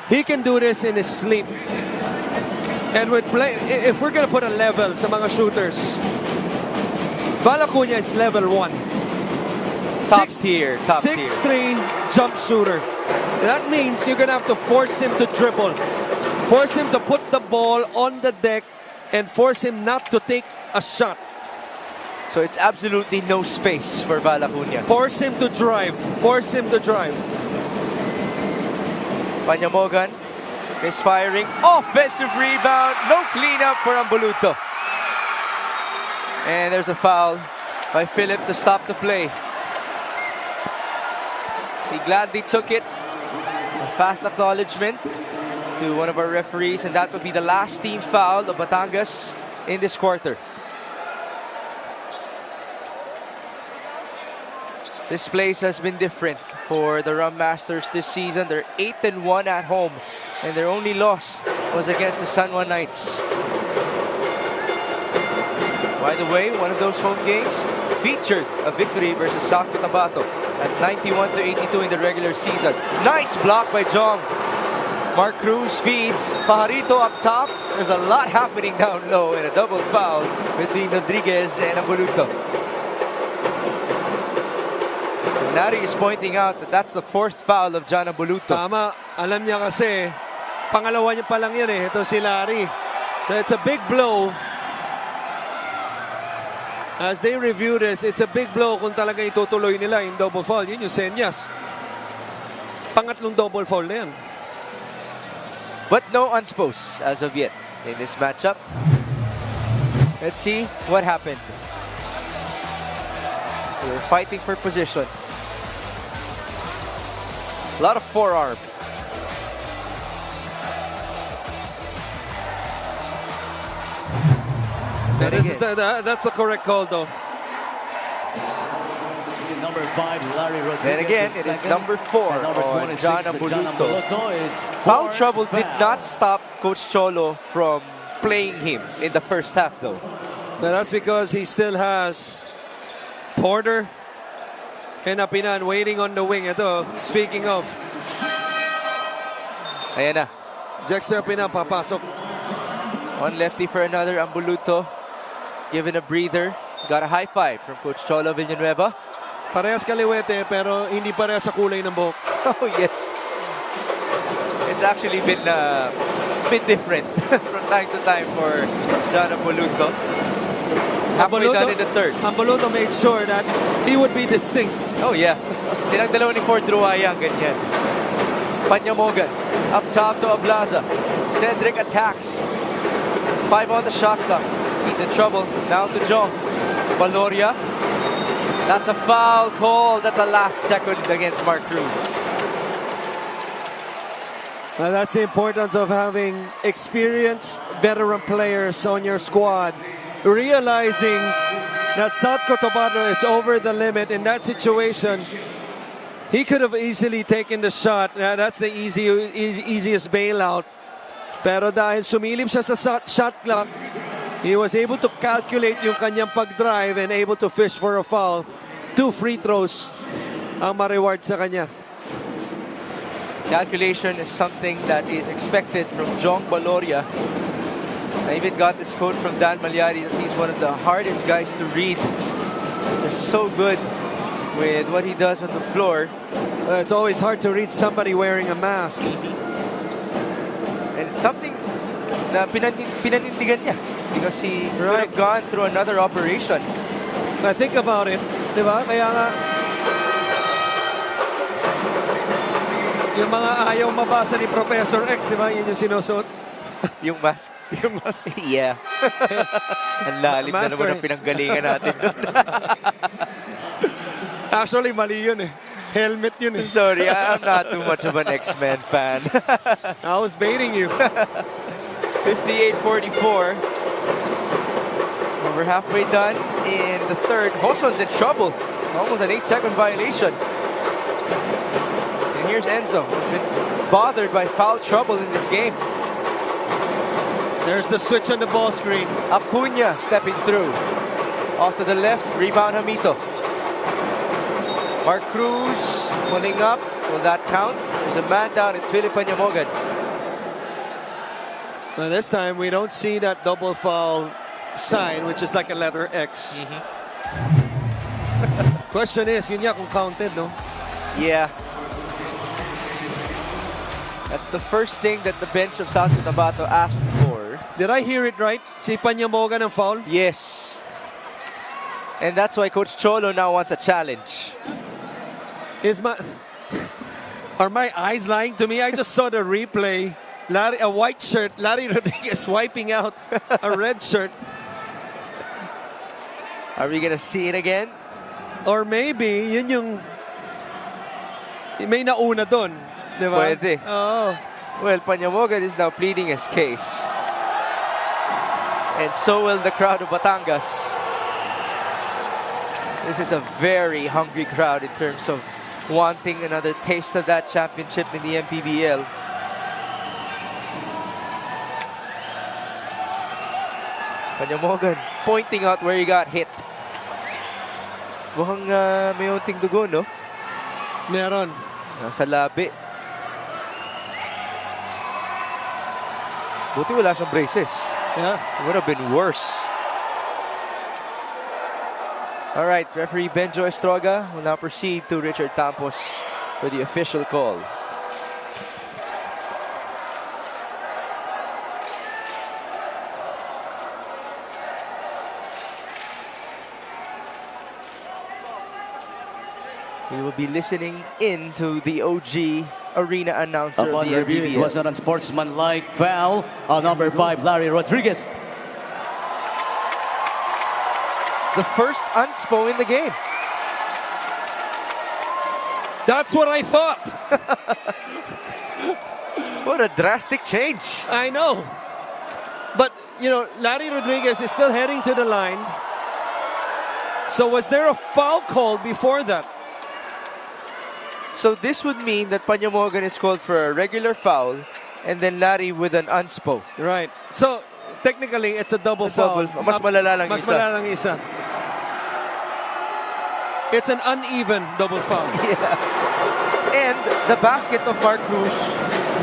He can do this in his sleep. And if we're going to put a level sa mga shooters, Val Acuña is level 1. Top tier. 6'3" jump shooter. That means you're going to have to force him to dribble. Force him to put the ball on the deck and force him not to take a shot. So it's absolutely no space for Val Acuña. Force him to drive. Force him to drive. Panyamogan misfiring. Offensive rebound. No cleanup for Ambuluto. And there's a foul by Philip to stop the play. He gladly took it. A fast acknowledgement to one of our referees, and that would be the last team foul of Batangas in this quarter. This place has been different for the Rum Masters this season. They're 8-1 at home, and their only loss was against the San Juan Knights. By the way, one of those home games featured a victory versus South Cotabato at 91-82 in the regular season. Nice block by Jong. Mark Cruz feeds. Pajarito up top. There's a lot happening down low, and a double foul between Rodriguez and Ambuluto. Nari is pointing out that that's the fourth foul of John Ambuluto. Tama. Alam niya kasi, pangalawa niya pa lang yan eh. Ito si Larry. So it's a big blow. As they review this, it's a big blow kung talaga itutuloy nila yung double foul. Yun yung senyas. Pangatlong double foul na yan. But no unspos as of yet in this matchup. Let's see what happened. We're fighting for position. A lot of forearm. That's a correct call, though. Number 5, Larry Rodriguez. Then again, it is number 4 on John Ambuluto. Foul trouble did not stop Coach Cholo from playing him in the first half, though. Now that's because he still has Porter and Apinan waiting on the wing. Ito, speaking of, ayan na. Dexter Apinan papasok. One lefty for another. Ambuluto given a breather. Got a high five from Coach Cholo Villanueva. Parehas kaliwete pero hindi parehas sa kulay ng buhok. Oh yes. It's actually been a bit different from time to time for John Ambuluto. Halfway done in the third. Ambuluto made sure that he would be distinct. Oh yeah. Tinagdalaw ni Ford Ruaya ang ganyan. Panyamogan up top to Ablaza. Cedric attacks. 5 on the shot clock. He's in trouble. Now to Jong. Valoria. That's a foul called at the last second against Mark Cruz. Well, that's the importance of having experienced veteran players on your squad. Realizing that South Cotabato is over the limit in that situation, he could have easily taken the shot. That's the easiest bailout. Pero dahil sumilip siya sa shot clock, he was able to calculate yung kanyang pag-drive and able to fish for a foul. 2 free throws ang ma-reward sa kanya. Calculation is something that is expected from Jong Valoria. I even got this quote from Dan Malyari that he's one of the hardest guys to read. He's just so good with what he does on the floor. It's always hard to read somebody wearing a mask. And it's something na pinanindigan niya because he could have gone through another operation. I think about it, di ba? Kaya nga, yung mga ayaw mabasa ni Professor X, di ba? Yun yung sinusuot. Yung mask. Yung mask. Yeah. Ang lalim na naman ang pinanggalingan natin. Actually, mali yun eh. Helmet yun eh. Sorry, I'm not too much of an X-Men fan. I was baiting you. 58-44. We're halfway done in the third. Hoson's in trouble. Almost an 8-second violation. And here's Enzo, who's been bothered by foul trouble in this game. There's the switch on the ball screen. Acuña stepping through. Off to the left, rebound Hamito. Mark Cruz pulling up. Will that count? There's a man down. It's Philip Panyamogan. Now this time we don't see that double foul sign, which is like a letter X. Question is, yun nga kung counted, no? Yeah. That's the first thing that the bench of South Cotabato asked for. Did I hear it right? Si Panyamogan ng foul? Yes. And that's why Coach Cholo now wants a challenge. Are my eyes lying to me? I just saw the replay. A white shirt, Larry Rodriguez wiping out a red shirt. Are we gonna see it again? Or maybe, yun yung may nauna doon. Diba? Pwede. Oh. Well, Panyamogan is now pleading his case. And so will the crowd of Batangas. This is a very hungry crowd in terms of wanting another taste of that championship in the MPBL. Panyamogan pointing out where he got hit. Mukhang may unting dugo, no? Meron. Nasa labi. Buti wala siyang braces. Yeah. It would have been worse. All right, referee Benjo Estroga will now proceed to Richard Tampos for the official call. We will be listening in to the OG arena announcer Upon of the review, MPBL. it was an unsportsmanlike foul on number 5, Larry Rodriguez. The first unspo in the game. That's what I thought. What a drastic change. I know. But, you know, Larry Rodriguez is still heading to the line. So was there a foul call before that? So this would mean that Panyamogan is called for a regular foul and then Larry with an unspo. Right. So, technically, it's a double foul. Mas malala lang Mas isa. malala lang isa. It's an uneven double foul. Yeah. And the basket of Mark Cruz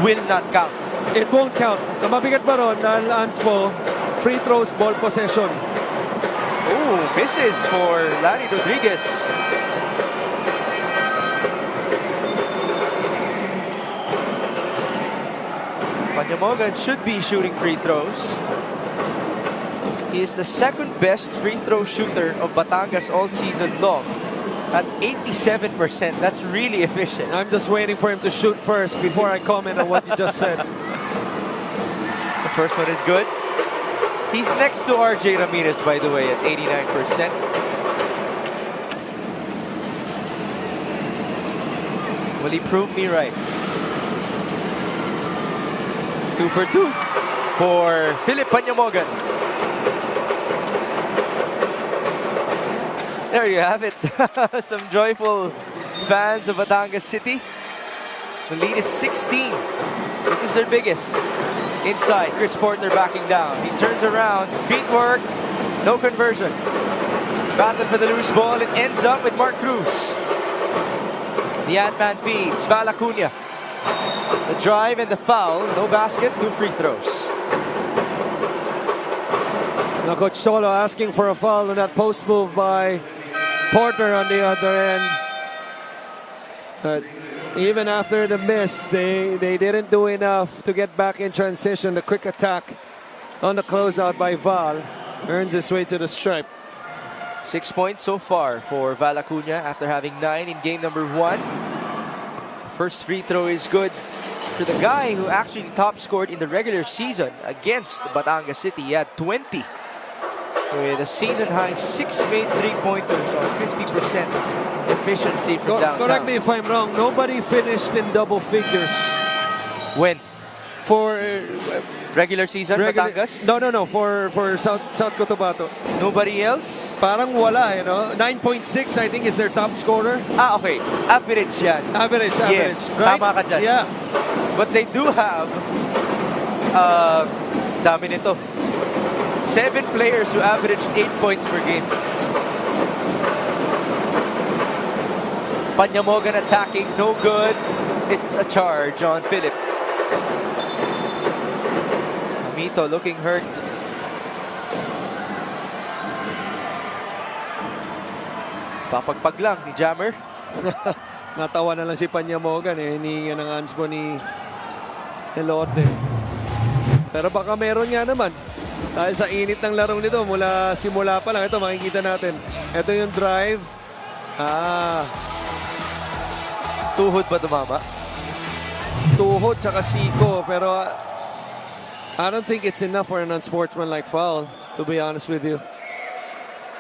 will not count. It won't count. Mabigat pa ron dahil unspo, free throws, ball possession. Oh, misses for Larry Rodriguez. Panyamogan should be shooting free throws. He is the second best free throw shooter of Batangas all season long at 87%. That's really efficient. I'm just waiting for him to shoot first before I comment on what you just said. The first one is good. He's next to RJ Ramirez, by the way, at 89%. Will he prove me right? 2 for 2 for Philip Panyamogan. There you have it. Some joyful fans of Batangas City. The lead is 16. This is their biggest. Inside, Chris Porter backing down. He turns around, feet work, no conversion. Battle for the loose ball. It ends up with Mark Cruz. The Ant-Man feeds Val Acuna. The drive and the foul, no basket, 2 free throws. Now Coach Solo asking for a foul on that post move by Porter on the other end. But even after the miss, they didn't do enough to get back in transition. The quick attack on the closeout by Val earns his way to the stripe. 6 points so far for Val Acuna after having 9 in game number 1. First free throw is good for the guy who actually top scored in the regular season against Batangas City. He had 20 with a season-high 6 made three-pointers on 50% efficiency from downtown. Correct me if I'm wrong. Nobody finished in double figures. When? For regular season, Batangas? No. For South Cotabato. Nobody else? Parang wala, you know. 9.6, I think, is their top scorer. Ah, okay. Average yan. Average. Yes, right? tama ka dyan. Yeah. But they do have, dami nito, 7 players who averaged 8 points per game. Panyamogan attacking, no good. It's a charge on Philip. Mito looking hurt. Papagpag lang ni Jammer. Natawa na lang si Panyamogan hinihinga ng Anspo ni Elote. Pero baka meron nga naman. Dahil sa init ng larong nito, simula pa lang. Ito, makikita natin. Ito yung drive. Tuhod ba tumama? Tuhod tsaka siko. Pero I don't think it's enough for an unsportsmanlike foul, to be honest with you.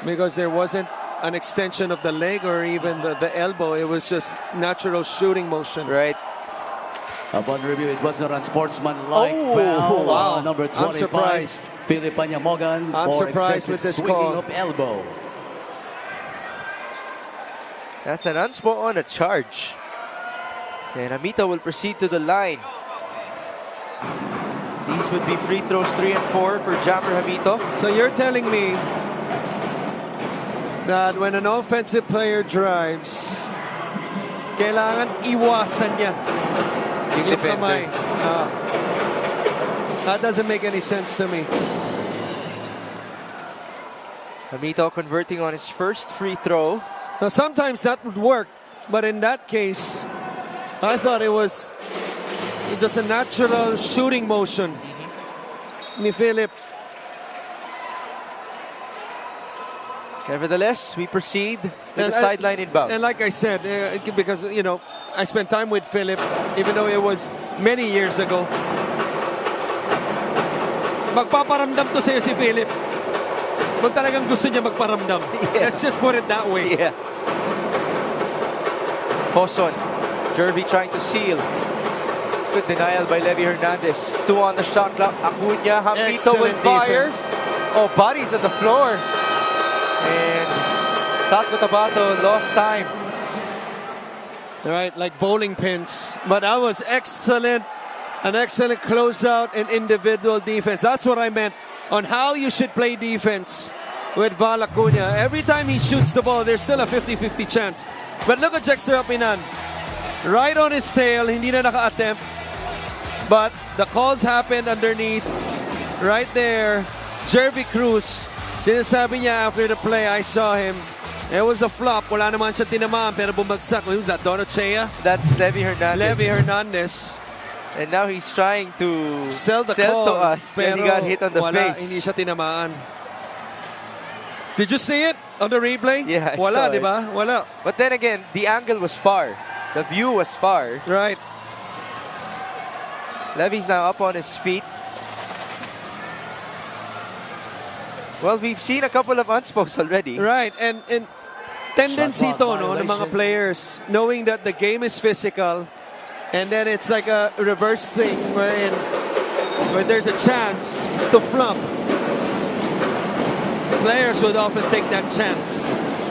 Because there wasn't an extension of the leg or even the elbow. It was just natural shooting motion. Right. Upon review, it was an unsportsmanlike Oh, foul. wow. Number 25, I'm surprised. Philip Panyamogan I'm for surprised excessive with this swinging call. of elbow. That's an unspo on a charge. And Hamito will proceed to the line. These would be free throws 3 and 4 for Jammer Hamito. So you're telling me that when an offensive player drives, kailangan iwasan niya Yung yung defender. kamay. That doesn't make any sense to me. Hamito converting on his first free throw. Now sometimes that would work, but in that case, I thought it was just a natural shooting motion ni Philip. Nevertheless, we proceed to the sideline inbound. And like I said, because, you know, I spent time with Philip, even though it was many years ago. Magpaparamdam to sa'yo si Philip. Kung talagang gusto niya magparamdam. Yeah. Let's just put it that way. Yeah. Hoson. Jervy trying to seal. Good denial by Levy Hernandez. 2 on the shot clock. Acuna, Hamito will Excellent fire. defense. Oh, bodies on the floor. And South Cotabato lost time. Right, like bowling pins. But that was excellent. An excellent closeout and individual defense. That's what I meant on how you should play defense with Val Acuna. Every time he shoots the ball, there's still a 50-50 chance. But look at Jexter Apinan. Right on his tail, hindi na naka-attempt. But the calls happened underneath. Right there, Jervy Cruz. Sinasabi niya after the play, I saw him. It was a flop. Wala naman siya tinamaan pero bumagsak. Who's that? Donochea? That's Levy Hernandez. Levy Hernandez. And now he's trying to Sell the to call, us. And he got hit on the wala, face. hindi siya tinamaan. Did you see it on the replay? Yeah, I wala, saw di it. ba? Wala. But then again, the angle was far. The view was far. Right. Levy's now up on his feet. Well, we've seen a couple of unspos already. Right. And tendency Shot to, clock no, ng mga violation. players, knowing that the game is physical, and then it's like a reverse thing wherein when there's a chance to flump, players would often take that chance.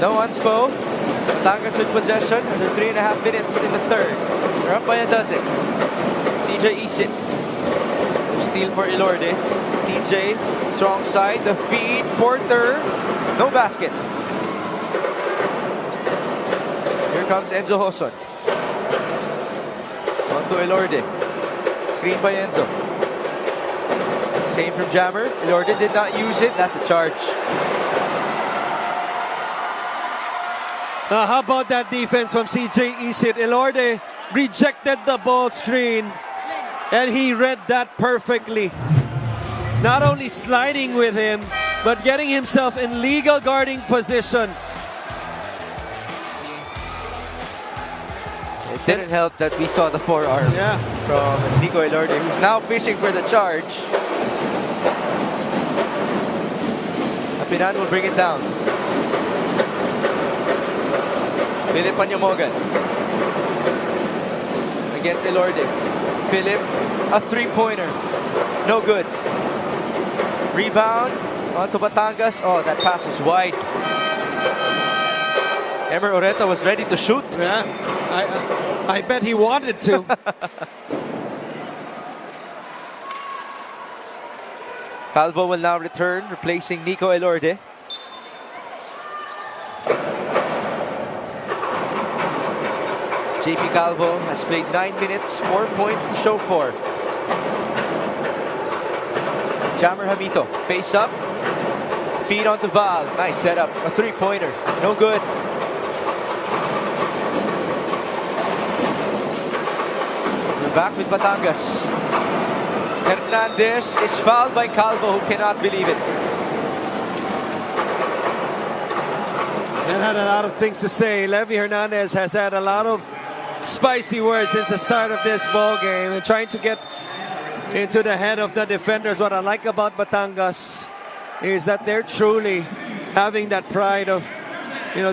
No unspo. Batangas with possession under 3.5 minutes in the third. They're up by a dozen. CJ Isit. Steal for Elorde. CJ, strong side, the feed, Porter. No basket. Here comes Enzo Hoson. On to Elorde. Screen by Enzo. Same from Jammer. Elorde did not use it. That's a charge. How about that defense from CJ Isit? Elorde rejected the ball screen, and he read that perfectly. Not only sliding with him, but getting himself in legal guarding position. It didn't help that we saw the forearm from Nico Elorde, who's now fishing for the charge. Apinan will bring it down. Philip Panyamogan against Elorde. Philip, a three-pointer. No good. Rebound onto Batangas. Oh, that pass was wide. Emer Oreta was ready to shoot. Yeah, I bet he wanted to. Calvo will now return, replacing Nico Elorde. JP Calvo has played 9 minutes, 4 points to show for. Jammer Hamito, face up, feed onto Val. Nice setup, a three-pointer, no good. We're back with Batangas. Hernandez is fouled by Calvo, who cannot believe it. And had a lot of things to say. Levy Hernandez has had a lot of spicy words since the start of this ball game and trying to get into the head of the defenders. What I like about Batangas is that they're truly having that pride of,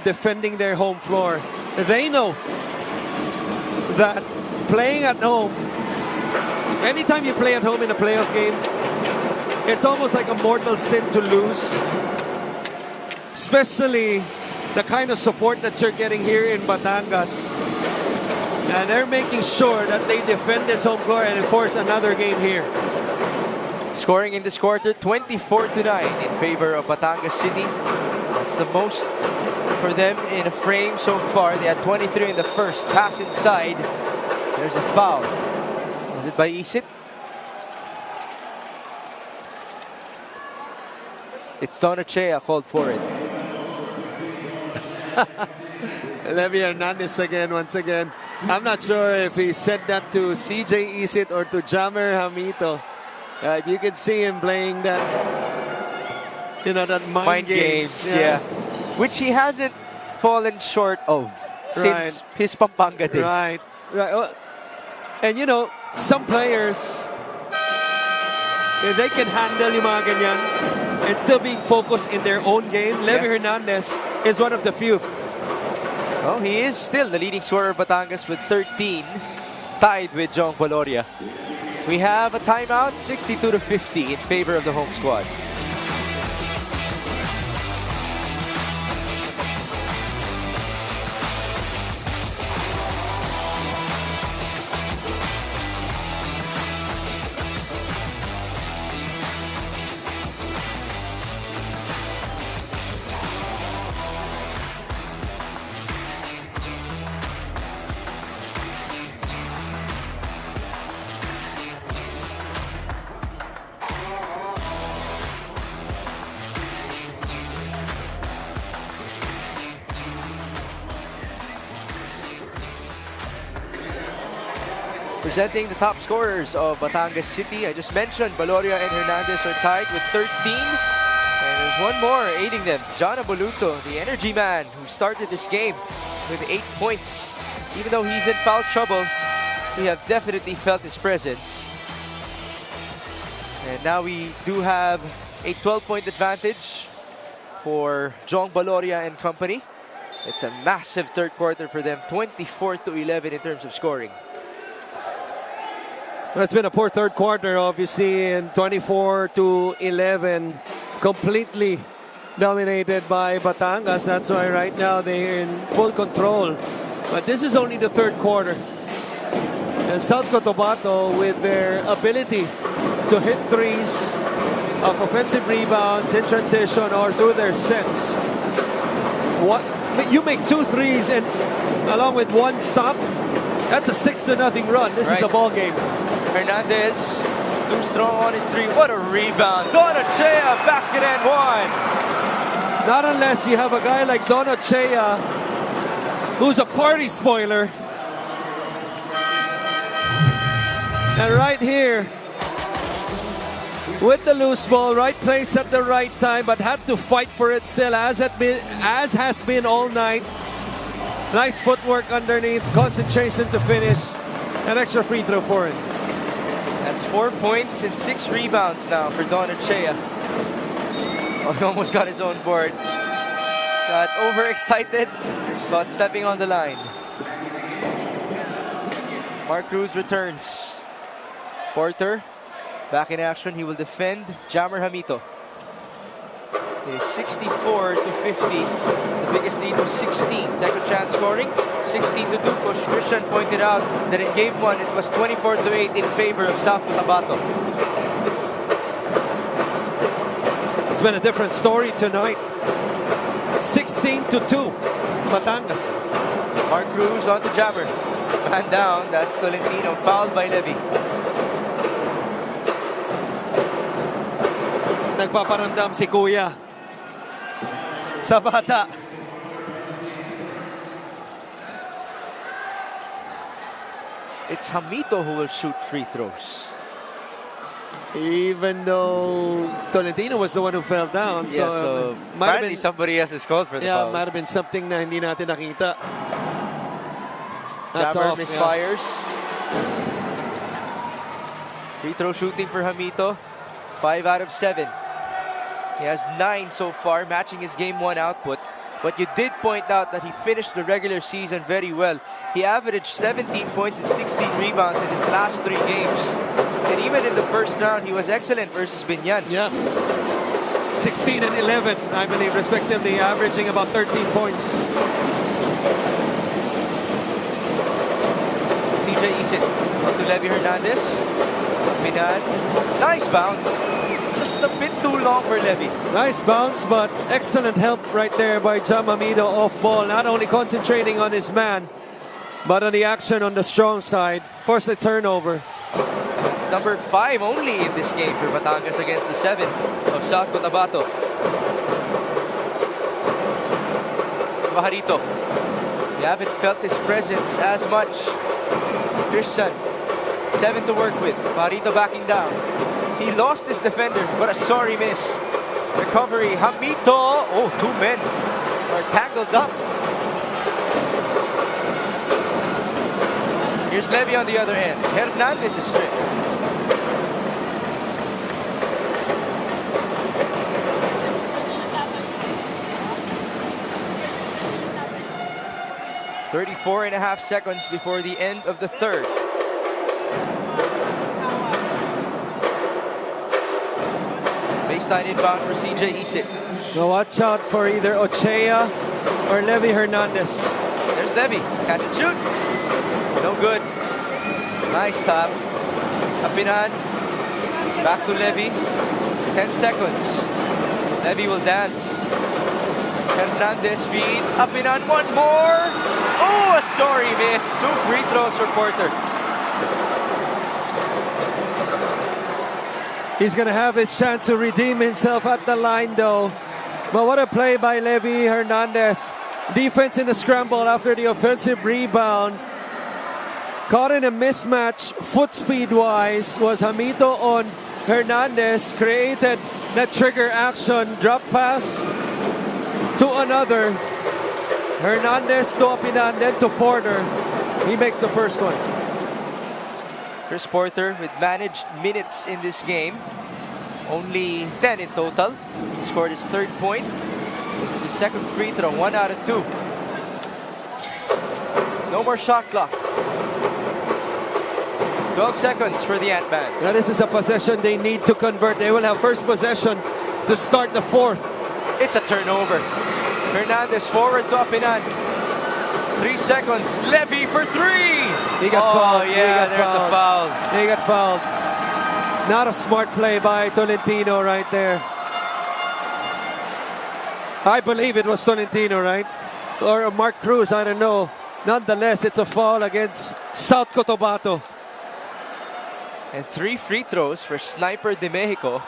defending their home floor. They know that playing at home, anytime you play at home in a playoff game, it's almost like a mortal sin to lose. Especially the kind of support that you're getting here in Batangas. And they're making sure that they defend this home floor and enforce another game here. Scoring in this quarter, 24-9 in favor of Batangas City. That's the most for them in a frame so far. They had 23 in the first. Pass inside. There's a foul. Was it by Isit? It's 𝗏𝗏𝗧𝗛 called for it. Levy Hernandez again, once again. I'm not sure if he said that to CJ Isit or to Jammer Hamito. You can see him playing that, that mind games. Yeah. Which he hasn't fallen short of since his Pampanga days. Right. And some players, if they can handle yung mga ganyan and still being focused in their own game, Levy Hernandez is one of the few. Well, he is still the leading scorer of Batangas with 13, tied with Jong Valoria. We have a timeout, 62-50 in favor of the home squad. Presenting the top scorers of Batangas City. I just mentioned Valoria and Hernandez are tied with 13. And there's one more aiding them. John Aboluto, the energy man who started this game with 8 points. Even though he's in foul trouble, we have definitely felt his presence. And now we do have a 12-point advantage for Jong Valoria and company. It's a massive third quarter for them, 24-11 in terms of scoring. Well, it's been a poor third quarter, obviously, and 24-11, completely dominated by Batangas. That's why right now they're in full control. But this is only the third quarter. And South Cotabato, with their ability to hit threes of offensive rebounds in transition or through their sets. You make 2 threes and along with 1 stop, that's a 6-0 run. This is a ball game. Hernandez, too strong on his 3. What a rebound. 𝗏𝗏𝗧𝗛, basket and 1. Not unless you have a guy like 𝗏𝗏𝗧𝗛, who's a party spoiler. And right here, with the loose ball, right place at the right time, but had to fight for it still, as has been all night. Nice footwork underneath, concentration to finish. An extra free throw for him. That's 4 points and 6 rebounds now for 𝗏𝗏𝗧𝗛. Oh, he almost got his own board. Got overexcited about stepping on the line. Mark Cruz returns. Porter back in action. He will defend Jammer Hamito. It is 64-50. The biggest lead was 16. Second chance scoring, 16-2. Coach Christian pointed out that in game 1, it was 24-8 in favor of South Cotabato. It's been a different story tonight. 16-2, Batangas. Mark Cruz on to Jammer. Man down, that's Tolentino, fouled by Levy. Nagpaparandam si Kuya sa bata. it's Jamito who will shoot free throws. Even though Tolentino was the one who fell down. Yeah, so might have apparently been, somebody else is called for the yeah, foul. might have been something na hindi natin nakita. That's Jammer off, misfires. Free throw shooting for Jamito. 5 out of 7. He has 9 so far, matching his game 1 output. But you did point out that he finished the regular season very well. He averaged 17 points and 16 rebounds in his last 3 games. And even in the first round, he was excellent versus Binyan. Yeah. 16 and 11, I believe, respectively, averaging about 13 points. CJ Isit to Levy Hernandez. Minan. Nice bounce. Just a bit too long for Levy. Nice bounce, but excellent help right there by Jamamido off ball. Not only concentrating on his man, but on the action on the strong side. Forced a turnover. It's number 5 only in this game for Batangas against the 7 of South Cotabato. Pajarito. We haven't felt his presence as much. Christian, 7 to work with. Pajarito backing down. He lost his defender, but a sorry miss. Recovery, Jamito. Oh, 2 men are tangled up. Here's Levy on the other end. Hernandez is stripped. .34.5 seconds before the end of the third. Baseline inbound for CJ Isit. So watch out for either Ochea or Levy Hernandez. There's Levy. Catch and shoot. No good. Nice tap. Apinan. Back to Levy. 10 seconds. Levy will dance. Hernandez feeds. Apinan, 1 more. Oh, a sorry miss. 2 free throws for Porter. He's going to have his chance to redeem himself at the line, though. But what a play by Levy Hernandez. Defense in the scramble after the offensive rebound. Caught in a mismatch, foot speed-wise, was Jamito on Hernandez. Created that trigger action, drop pass to another. Hernandez to Apinan, then to Porter. He makes the first one. Chris Porter with managed minutes in this game. Only 10 in total. He scored his 3rd point. This is his 2nd free throw, 1 out of 2. No more shot clock. 12 seconds for the Ant-Man. Now this is a possession they need to convert. They will have first possession to start the 4th. It's a turnover. Hernandez forward to Apinan. 3 seconds. Levy for 3. He got fouled. Yeah, there's a foul. He got fouled. Not a smart play by Tolentino right there. I believe it was Tolentino, right? Or Mark Cruz, I don't know. Nonetheless, it's a foul against South Cotabato. And 3 free throws for Sniper de Mexico.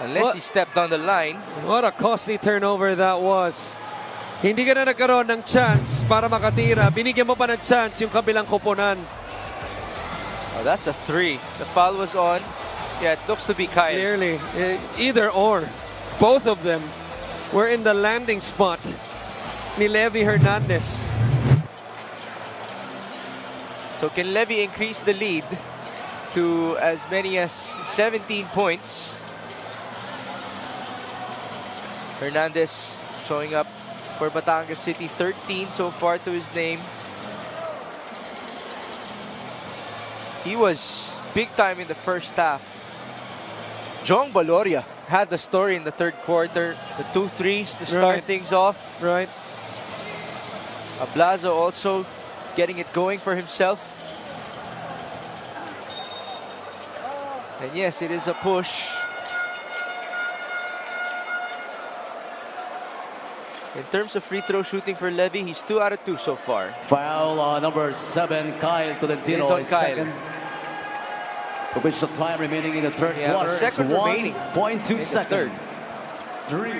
Unless he stepped on the line. What a costly turnover that was. Hindi ka na nagkaroon ng chance para makatira. Binigyan mo pa ng chance yung kabilang koponan. Oh, that's a 3. The foul was on. Yeah, it looks to be Kyle. Clearly, either or. Both of them were in the landing spot ni Levy Hernandez. So can Levy increase the lead to as many as 17 points? Hernandez showing up for Batangas City, 13 so far to his name. He was big time in the first half. Jong Baloria had the story in the 3rd quarter. The 2 threes to start things off. Right. Ablazo also getting it going for himself. And yes, it is a push. In terms of free throw shooting for Levy, he's 2 out of 2 so far. Foul number 7, Kyle Tolentino. It's on Kyle. Second. Official time remaining in the 3rd Yeah, quarter. second remaining. 1.2 seconds. 3.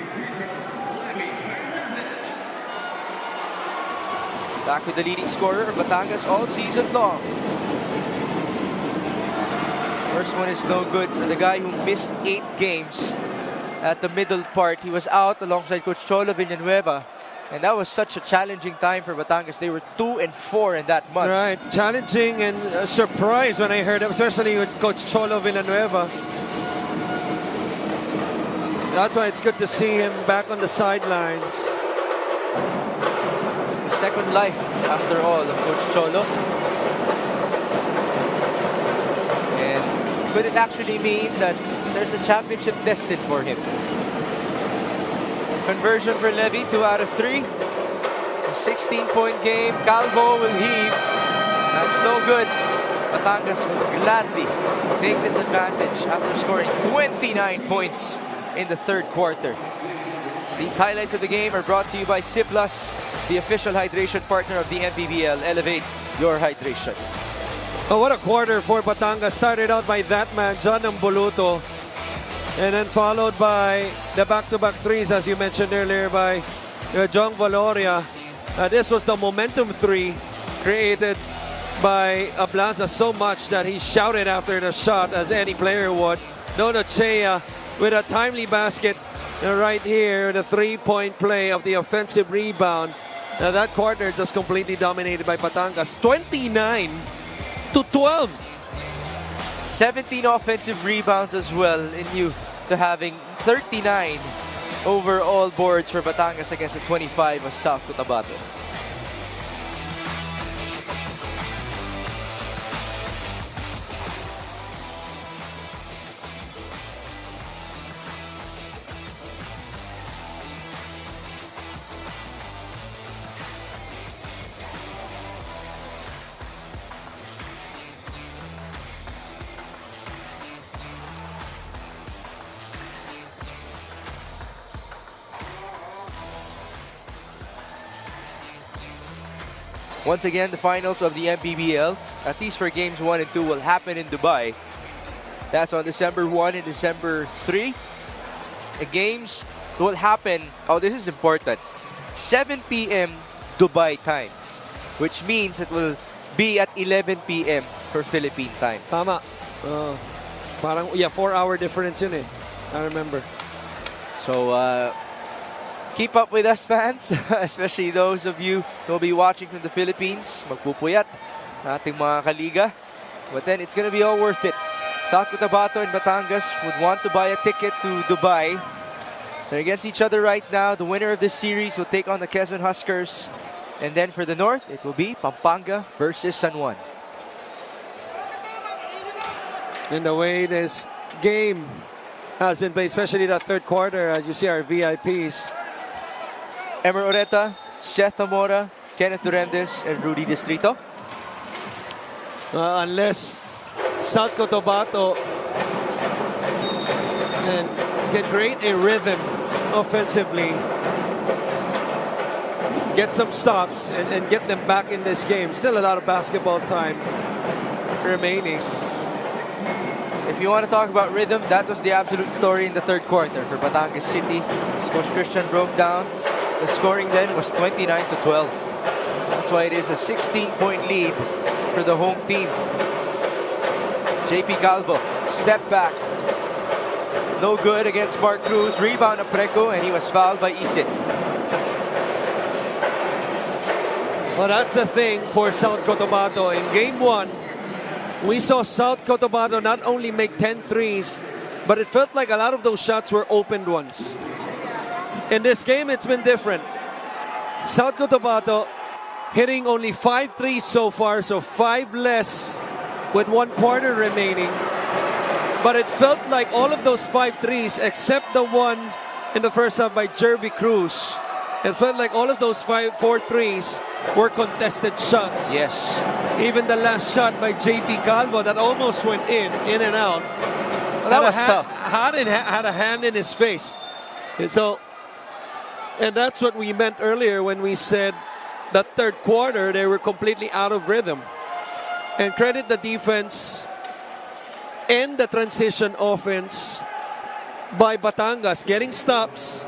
Back with the leading scorer of Batangas all season long. First one is no good for the guy who missed 8 games at the middle part. He was out alongside Coach Cholo Villanueva. And that was such a challenging time for Batangas. They were 2-4 in that month. Right, challenging and a surprise when I heard it, especially with Coach Cholo Villanueva. That's why it's good to see him back on the sidelines. This is the second life, after all, of Coach Cholo. And could it actually mean that there's a championship destined for him? Conversion for Levy, 2 out of 3. A 16-point game. Calvo will heave. That's no good. Batangas will gladly take this advantage after scoring 29 points in the third quarter. These highlights of the game are brought to you by 𝗬+, the official hydration partner of the MPBL. Elevate your hydration. Oh, what a quarter for Batangas. Started out by that man, John Amboluto. And then followed by the back-to-back threes, as you mentioned earlier, by Jong Valoria. This was the momentum three created by Ablaza so much that he shouted after the shot, as any player would. Nono Chea with a timely basket right here, the three-point play of the offensive rebound. Now that quarter just completely dominated by Batangas, 29-12. 17 offensive rebounds as well, in you to having 39 overall boards for Batangas against the 25 of South Cotabato. Once again, the finals of the MPBL, at least for games 1 and 2, will happen in Dubai. That's on December 1 and December 3. The games will happen, oh, this is important, 7 p.m. Dubai time, which means it will be at 11 p.m. for Philippine time. Tama. Parang, yeah, 4-hour difference yun eh. I remember. So, keep up with us, fans, especially those of you who will be watching from the Philippines. Magpupuyat ating mga kaliga. But then it's going to be all worth it. South Cotabato and Batangas would want to buy a ticket to Dubai. They're against each other right now. The winner of this series will take on the Quezon Huskers. And then for the North, it will be Pampanga versus San Juan. And the way this game has been played, especially that third quarter, as you see our VIPs. Emer Oreta, Seth Zamora, Kenneth Durendes, and Rudy Distrito. Unless South Cotabato can create a rhythm offensively, get some stops, and get them back in this game. Still a lot of basketball time remaining. If you want to talk about rhythm, that was the absolute story in the third quarter for Batangas City. As Coach Christian broke down, the scoring then was 29-12. That's why it is a 16-point lead for the home team. JP Calvo, step back. No good against Mark Cruz. Rebound of Preco, and he was fouled by Isit. Well, that's the thing for South Cotabato. In game 1, we saw South Cotabato not only make 10 threes, but it felt like a lot of those shots were opened ones. In this game, it's been different. South Cotabato hitting only 5 threes so far, so 5 less with 1 quarter remaining. But it felt like all of those 5 threes, except the one in the first half by Jervy Cruz, it felt like all of those 4 threes were contested shots. Yes. Even the last shot by JP Calvo that almost went in and out. Well, that was tough. Had a hand in his face. And that's what we meant earlier when we said that third quarter, they were completely out of rhythm. And credit the defense and the transition offense by Batangas, getting stops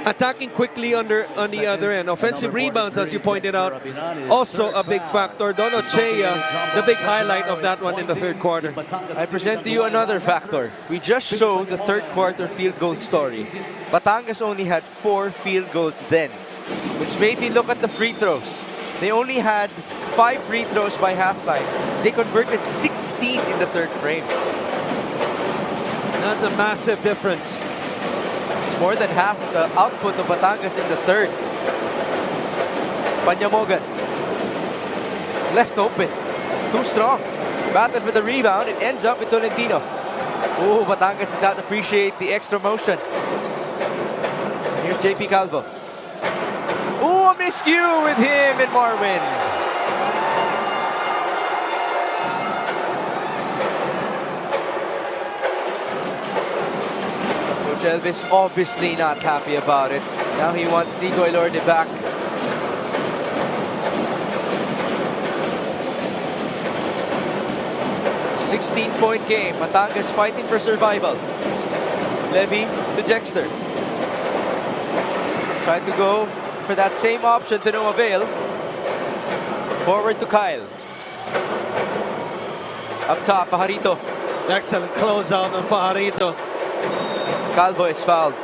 attacking quickly on the other end. Offensive rebounds, as you pointed out, also a big factor. Don Ochea, the big highlight of that one in the third quarter. I present to you another factor. We just showed the third quarter field goal story. Batangas only had 4 field goals then, which made me look at the free throws. They only had 5 free throws by halftime. They converted 16 in the third frame. That's a massive difference. It's more than half the output of Batangas in the third. Panyamogan. Left open. Too strong. Battle for the rebound. It ends up with Tolentino. Oh, Batangas did not appreciate the extra motion. Here's JP Calvo. Oh, a miscue with him and Marwin. Coach Elvis obviously not happy about it. Now he wants Nico Elorde back. A 16-point game. Batangas fighting for survival. Levy to Jexter. Tried to go for that same option to no avail. Forward to Kyle. Up top, Pajarito. Excellent closeout on Pajarito. Calvo is fouled.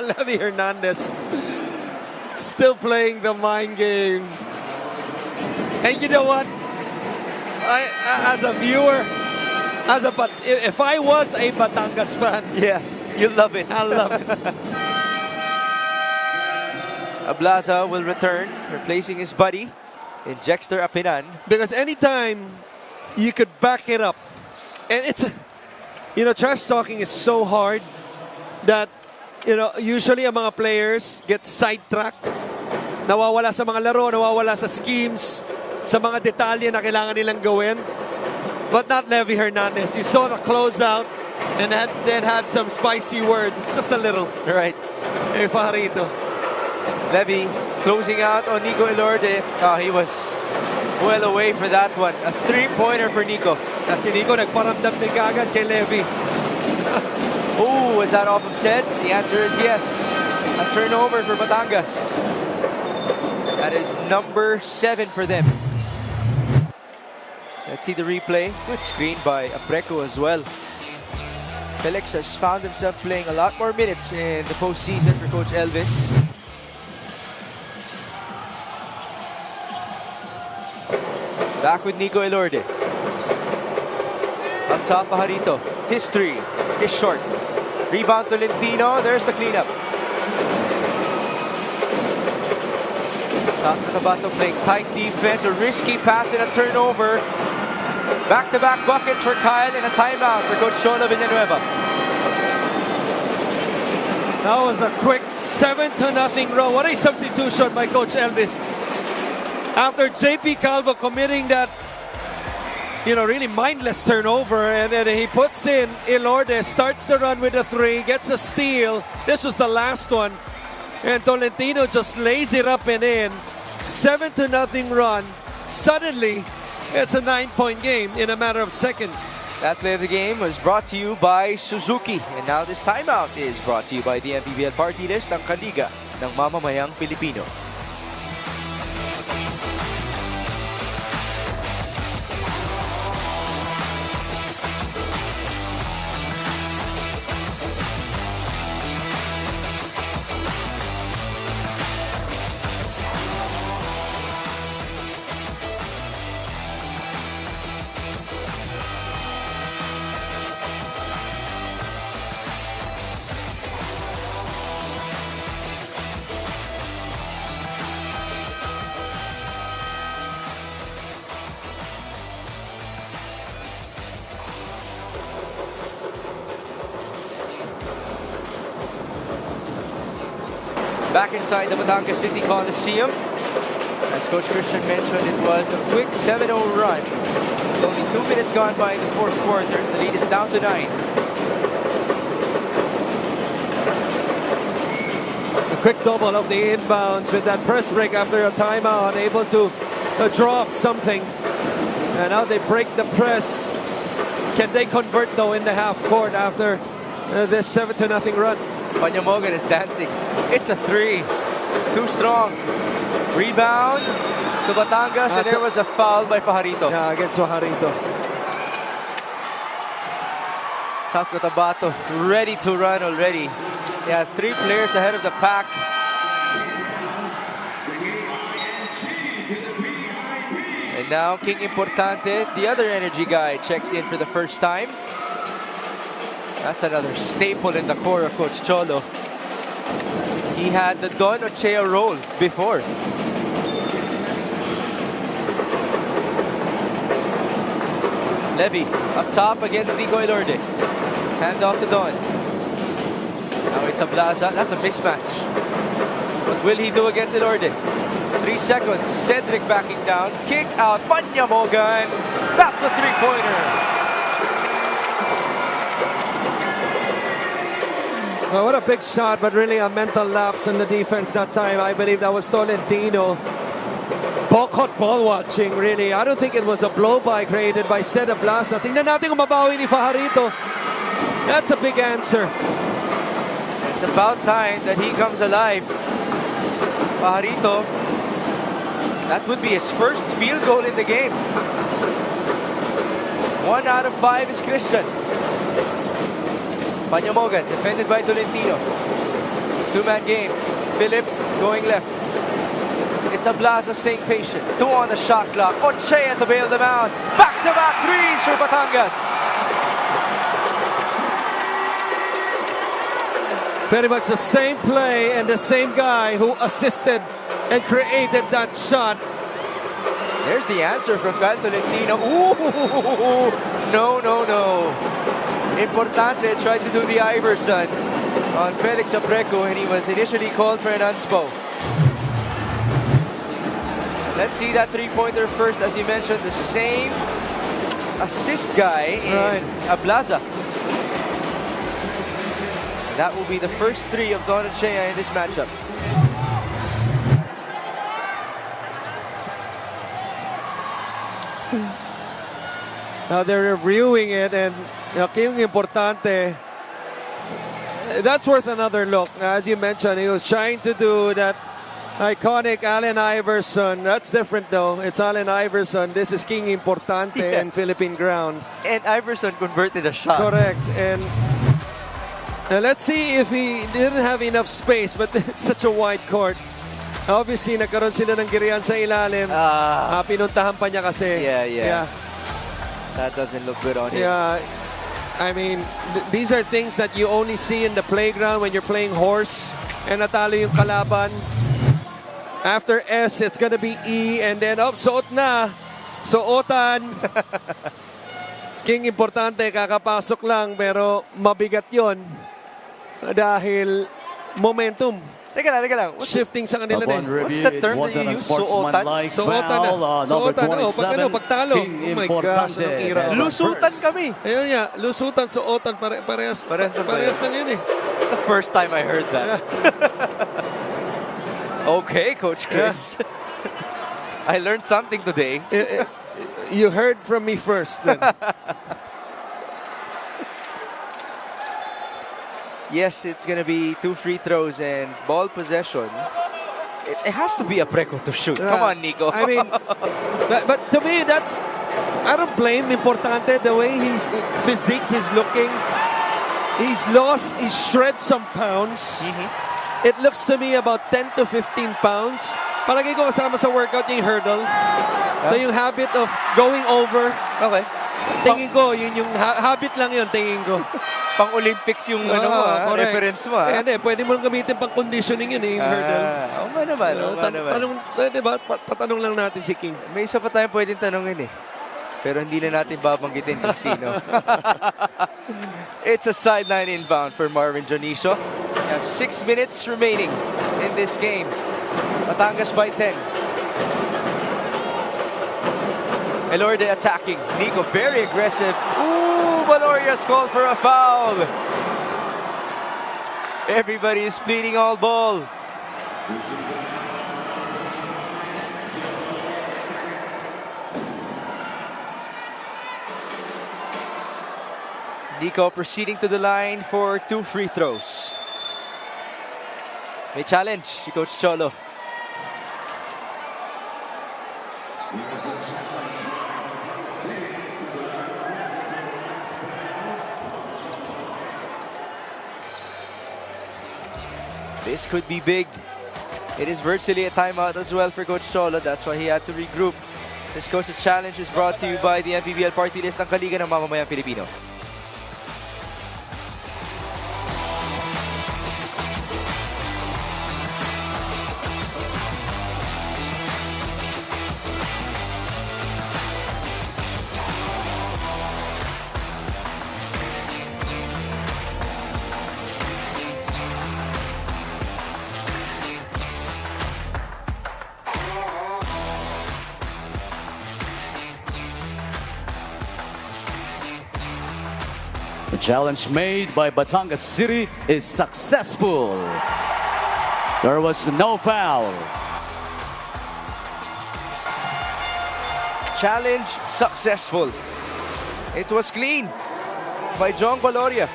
Levy Hernandez still playing the mind game. And you know what? As a viewer, if I was a Batangas fan, yeah, you love it. I love it. Ablaza will return, replacing his buddy in Jexter Apinan. Because anytime you could back it up, and it's, trash talking is so hard that, usually ang mga players get sidetracked. Nawawala sa mga laro, nawawala sa schemes, sa mga detalye na kailangan nilang gawin. But not Levy Hernandez. He saw the closeout and then had some spicy words, just a little. Right. Hey, Pajarito. Levy closing out on Nico Elorde. He was well away for that one. A 3-pointer for Nico. Si Nico nagparamdam din kagad kay Levy. Oh, was that off of set? The answer is yes. A turnover for Batangas. That is number 7 for them. Let's see the replay. Good screen by Apreco as well. Felix has found himself playing a lot more minutes in the postseason for Coach Elvis. Back with Nico Elorde. Up top, Pajarito. History is short. Rebound to Lentino. There's the cleanup. Cotabato playing tight defense. A risky pass and a turnover. Back-to-back buckets for Kyle and a timeout for Coach Cholo Villanueva. That was a quick 7-0 run. What a substitution by Coach Elvis. After JP Calvo committing that, really mindless turnover, and then he puts in Elorde, starts the run with a 3, gets a steal. This was the last one. And Tolentino just lays it up and in. 7-0 run. Suddenly, it's a 9-point game in a matter of seconds. That play of the game was brought to you by Suzuki. And now this timeout is brought to you by the MPBL Party List ng Kaliga ng Mamamayang Pilipino. Back inside the Batangas City Coliseum. As Coach Christian mentioned, it was a quick 7-0 run. With only 2 minutes gone by in the fourth quarter. The lead is down to 9. A quick double of the inbounds with that press break after a timeout, able to draw up something. And now they break the press. Can they convert though in the half court after this 7-0 run. �anyamōgan is dancing. It's a 3. Too strong. Rebound to Batangas, and there was a foul by Pajarito. Yeah, against Pajarito. South Cotabato ready to run already. Yeah, 3 players ahead of the pack. And now King Importante, the other energy guy, checks in for the first time. That's another staple in the core of Coach Cholo. He had the Don Ochea role before. Levy up top against Nico Elorde. Hand off to Don. Now it's Ablaza. That's a mismatch. What will he do against Elorde? 3 seconds. Cedric backing down. Kick out. �anyamōgan. That's a 3-pointer. Well, what a big shot, but really a mental lapse in the defense that time. I believe that was Tolentino. Bokot ball watching, really. I don't think it was a blow-by created by Ced Ablaza. Tingnan natin kung mabawi ni Pajarito. That's a big answer. It's about time that he comes alive. Pajarito, that would be his first field goal in the game. 1 out of 5 is Christian. �anyamōgan, defended by Tolentino. 2-man game. Philip going left. It's Ablaza staying patient. 2 on the shot clock. Ochea to bail them out. Back-to-back threes for Batangas. Very much the same play and the same guy who assisted and created that shot. There's the answer from Cal Tolentino. Ooh! No, no, no. Importante tried to do the Iverson on Felix Apreco, and he was initially called for an unspo. Let's see that 3-pointer first. As you mentioned, the same assist guy in Ablaza. That will be the first 3 of Don Ochea in this matchup. Now they're reviewing it, and King Importante, that's worth another look. As you mentioned, he was trying to do that iconic Allen Iverson. That's different though. It's Allen Iverson. This is King Importante in Philippine ground. And Iverson converted a shot. Correct. And let's see if he didn't have enough space, but it's such a wide court. Obviously, nagkaroon sila ng girian sa ilalim. Pinuntahan pa niya kasi. Yeah. That doesn't look good on him. Yeah. I mean, these are things that you only see in the playground when you're playing horse and natalo yung kalaban. After S, it's gonna be E, and then, suot na. Suotan. King Importante, kakapasok lang, pero mabigat yon dahil momentum. Teka lang. Shifting sa kanila Upon What's review, the term it that you wasn't use? unsportsmanlike Suotan na. foul. Number Suotan na. 27, Pagtalo. King Oh my gosh, anong Importante. ira. Lusutan kami. Ayun nga, lusutan, suotan, parehas lang yun eh. It's the first time I heard that. Okay, Coach Chris. I learned something today. You heard from me first then. Yes, it's going to be 2 free throws and ball possession. It has to be a Apreco to shoot. Come on, Nico. I mean, but to me, I don't blame Importante the way his physique is looking. He's shred some pounds. It looks to me about 10 to 15 pounds. Palagay ko kasama sa workout yung hurdle. So yung habit of going over. Okay. Tingin ko, yun yung habit lang yun, tingin ko. Pang Olympics yung reference mo. Hindi, pwede mo gamitin pang conditioning yun, yung hurdle. Oo nga naman. Tanong, diba, patanong lang natin si King. May isa pa tayong pwedeng tanongin eh. Pero hindi na natin babanggitin kung sino. It's a sideline inbound for Marvin Jonicio. We have 6 minutes remaining in this game. Batangas by 10. Elorde attacking. Nico very aggressive. Ooh, Valoria's called for a foul. Everybody is pleading all ball. Nico proceeding to the line for 2 free throws. May challenge si Coach Cholo. This could be big. It is virtually a timeout as well for Coach Cholo. That's why he had to regroup. This coach's challenge is brought to you by the MPBL Party List ng Kaliga ng Mamamayang Pilipino. The challenge made by Batangas City is successful. There was no foul. Challenge successful. It was clean by Jong Valoria.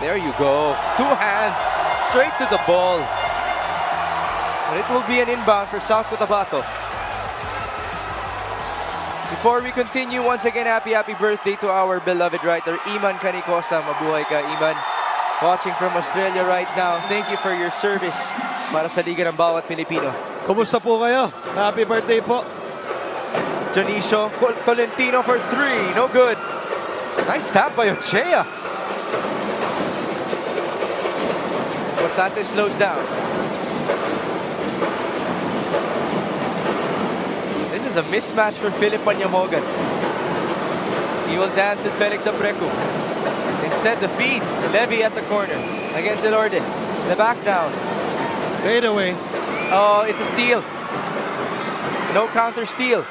There you go. 2 hands straight to the ball. And it will be an inbound for South Cotabato. Before we continue, once again, happy birthday to our beloved writer, 𝗦𝗢𝗏𝗏𝗏𝗏𝗏𝗏𝗏𝗏𝗏𝗏𝗏𝗏𝗏𝗏𝗏𝗏𝗏𝗏 Kanikosam. Mabuhay ka, Watching from Australia right now. Thank you for your service para sa Liga ng Bawat Pilipino. Kumusta po kayo? Happy birthday po. Jonicio Tolentino for 3. No good. Nice tap by Ochea. Importante slows down. This is a mismatch for Philip Panyamogan. He will dance with Felix Abrecu. Instead, the feed. Levy at the corner against 𝗦𝗦𝗦𝗏𝗏𝗏𝗏𝗏. The back down. Fade away. Oh, it's a steal. No counter steal.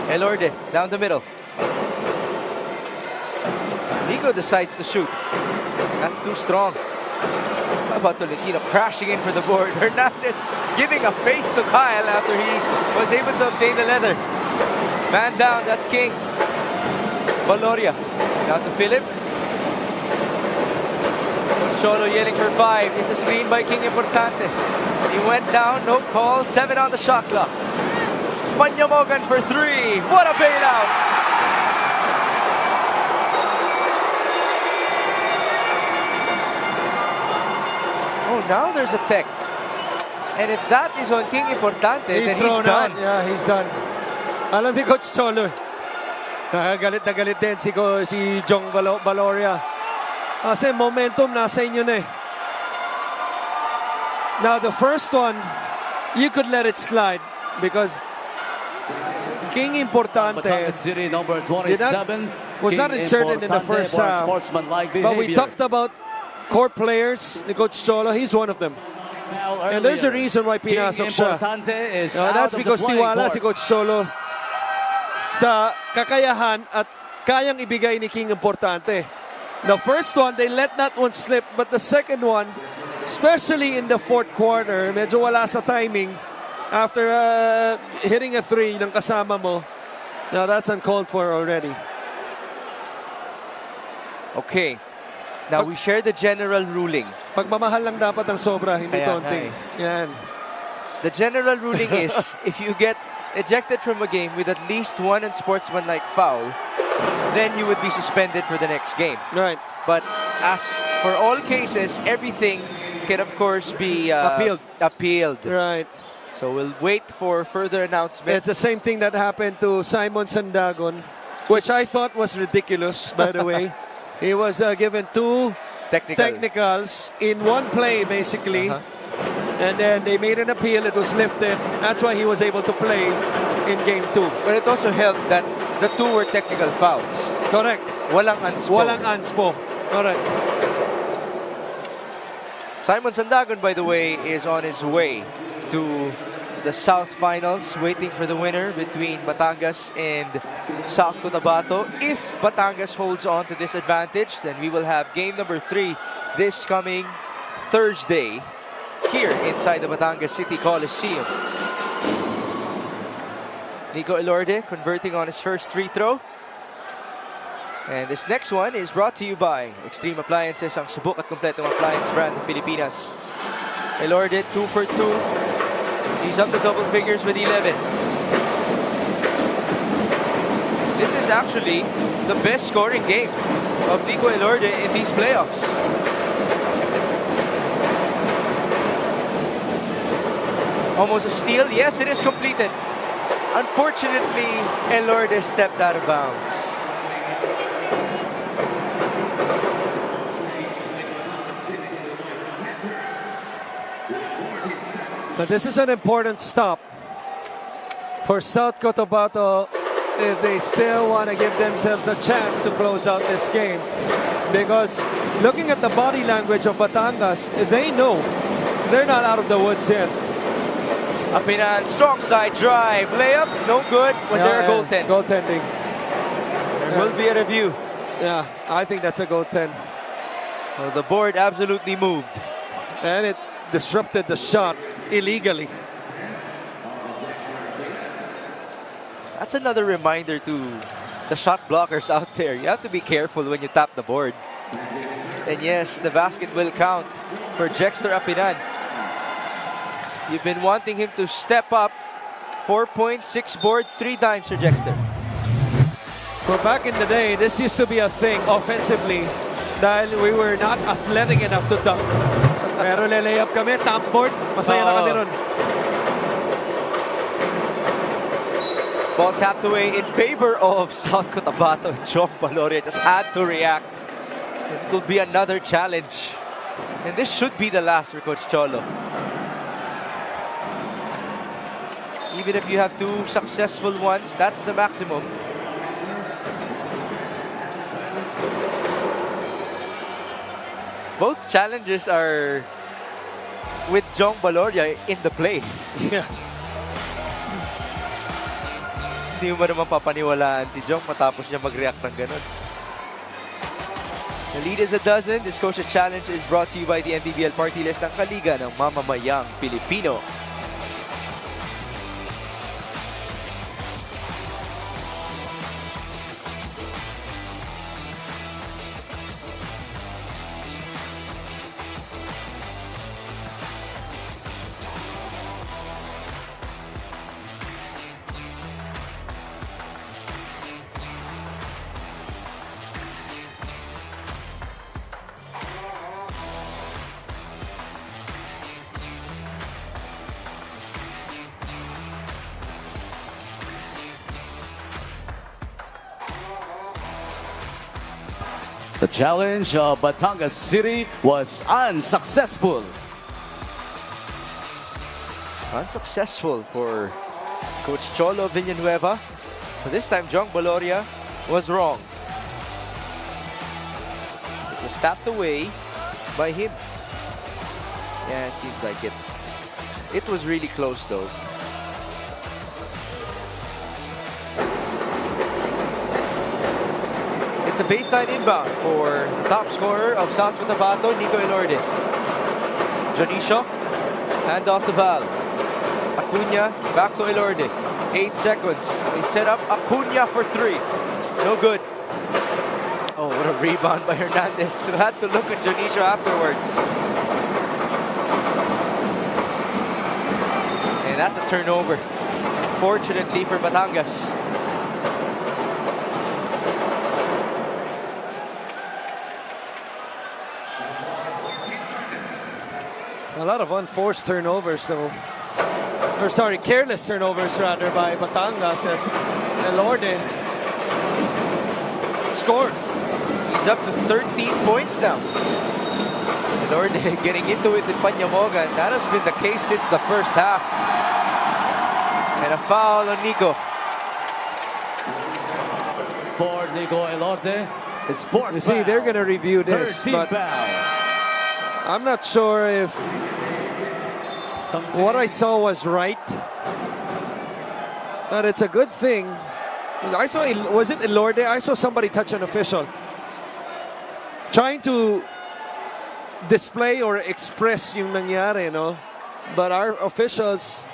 𝗦𝗦𝗦𝗏𝗏𝗏𝗏𝗏 down the middle. Nico decides to shoot. That's too strong. How about Tolentino crashing in for the board? Hernandez giving a face to Kyle after he was able to obtain the leather. Man down, that's King. Valoria down to Philip. Cholo yelling for 5. It's a screen by King Importante. He went down, no call. 7 on the shot clock. Panyamogan for 3. What a bailout! Oh, now there's a tech. And if that is on King Importante, then he's done. Yeah, he's done. Alam ni Coach Cholo, galit na galit din si Jong Valoria. Kasi momentum nasa inyo na eh. Now the first one, you could let it slide because King Importante City, number 27, was not inserted in the first half. But we talked about core players ni Coach Cholo. He's one of them. And there's a reason why pinasok siya. That's because tiwala si Coach Cholo sa kakayahan at kayang ibigay ni King Importante. The first one, they let that one slip. But the second one, especially in the fourth quarter, medyo wala sa timing. After hitting a 3 ng kasama mo, now that's uncalled for already. Okay. Now we share the general ruling. Pagmamahal lang dapat ang sobra, hindi konting. Yan. The general ruling is, if you get ejected from a game with at least 1 unsportsmanlike foul, then you would be suspended for the next game. Right. But as for all cases, everything can of course be appealed. Right. So we'll wait for further announcements. It's the same thing that happened to Simon Sandagon, which I thought was ridiculous, by the way. He was given 2 technicals in one play, basically. And then they made an appeal. It was lifted. That's why he was able to play in game 2. But it also helped that the 2 were technical fouls. Correct. Walang anspo. Walang anspo. Correct. Simon Sandagon, by the way, is on his way to the South Finals, waiting for the winner between Batangas and South Cotabato. If Batangas holds on to this advantage, then we will have game number 3 this coming Thursday here inside the Batangas City Coliseum. Nico 𝗦𝗦𝗏𝗏𝗏𝗏𝗏𝗏𝗏𝗏𝗏𝗏𝗏𝗏𝗏 converting on his first free throw. And this next one is brought to you by Extreme Appliances, ang subok at kompletong appliance brand ng Pilipinas. 𝗦𝗦𝗑 2 for 2. He's up to double figures with 11. This is actually the best scoring game of Nico 𝗦𝗦𝗑 in these playoffs. Almost a steal. Yes, it is completed. Unfortunately, 𝗦𝗦𝗑 stepped out of bounds. But this is an important stop for South Cotabato if they still want to give themselves a chance to close out this game. Because looking at the body language of Batangas, they know they're not out of the woods yet. 𝗦𝗡𝗓, strong side drive, layup, no good. Was there a goaltend? Goaltending. There will be a review. Yeah, I think that's a goaltend. So the board absolutely moved. And it disrupted the shot illegally. That's another reminder to the shot blockers out there. You have to be careful when you tap the board. And yes, the basket will count for Jexter 𝗦𝗡𝗓. You've been wanting him to step up. 4 points, 6 boards, 3 times for Jexter. Well, back in the day, this used to be a thing offensively dahil we were not athletic enough to dunk. Pero layup kami, top board, masaya na kami ron. Ball tapped away in favor of South Cotabato. 𝗏𝗏𝗏𝗏𝗏𝗏𝗏𝗏𝗏𝗏𝗏𝗏𝗏𝗏𝗏𝗏𝗏𝗏 just had to react. It will be another challenge. And this should be the last for Coach Cholo. Even if you have 2 successful ones, that's the maximum. Both challenges are with 𝗏𝗏𝗏𝗏𝗏𝗏𝗏 in the play. Yeah. Hindi mo naman papaniwalaan si 𝗏 matapos niya mag-react ng ganun. The lead is a dozen. This Coach Challenge is brought to you by the MPBL Party List ng Kaliga ng Mamamayang Pilipino. The challenge of Batangas City was unsuccessful. Unsuccessful for Coach Cholo Villanueva. But this time, 𝗏𝗏𝗏𝗏𝗏 was wrong. It was tapped away by him. Yeah, it seems like it. It was really close though. It's a baseline inbound for the top scorer of South Cotabato, Nico 𝗦𝗦𝗑𝗓. Jonicio, hand off to Val. Acuña, back to 𝗦𝗦𝗓𝗓. 8 seconds. They set up Acuña for 3. No good. Oh, what a rebound by Hernandez, who had to look at Jonicio afterwards. And that's a turnover. Fortunately for Batangas. A lot of unforced turnovers, though. Or sorry, careless turnovers rather by Batangas as 𝗦𝗏𝗏𝗏𝗏 scores. He's up to 13 points now. 𝗦𝗏𝗏𝗏𝗏𝗏 getting into it with Panyamogan. That has been the case since the first half. And a foul on Nico. For Nico 𝗦𝗏𝗏𝗏𝗏𝗏, his fourth You see, foul. they're going to review this, 13th but foul. I'm not sure if what I saw was right. But it's a good thing. I saw, was it 𝗏𝗏𝗏𝗏𝗏𝗏? I saw somebody touch an official trying to display or express yung nangyari, no? But our officials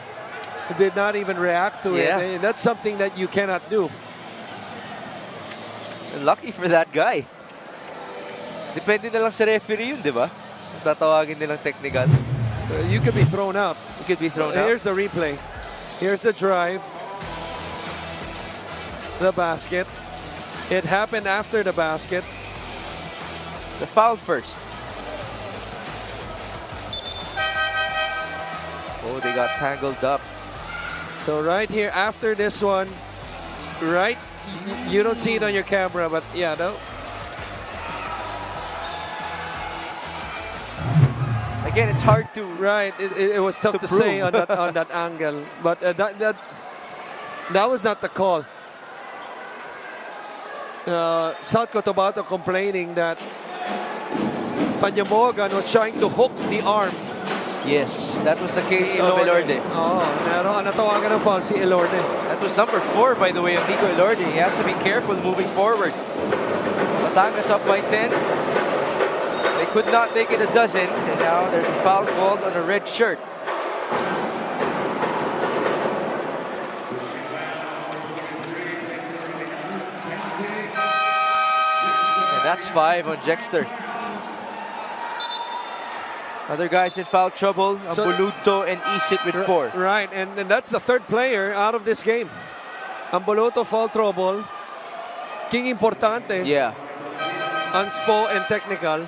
did not even react to it. And that's something that you cannot do. Lucky for that guy. Depende na lang sa referee yun, di ba? Tatawagin nilang technical. You could be thrown out. You could be thrown out. Here's the replay. Here's the drive. The basket. It happened after the basket. The foul first. Oh, they got tangled up. So right here after this one, right, you don't see it on your camera, but yeah, no. Again, it's hard to right. It was tough to say on that angle, but that was not the call. South Cotabato complaining that Panyamogan was trying to hook the arm. Yes, that was the case of 𝗦𝗢𝗏𝗧𝗛. Oh, meron natawagan ng foul si 𝗦𝗢𝗏𝗏𝗜𝗏. That was number 4, by the way, of Nico 𝗦𝗢𝗏𝗏𝗜𝗏. He has to be careful moving forward. Batangas up by 10. They could not make it a dozen, and now there's a foul called on a red shirt. And that's 5 on Jexter. Other guys in foul trouble, Ambuluto and Isit with 4. Right, and that's the third player out of this game. Ambuluto foul trouble. King importante. Yeah. Unspo and technical.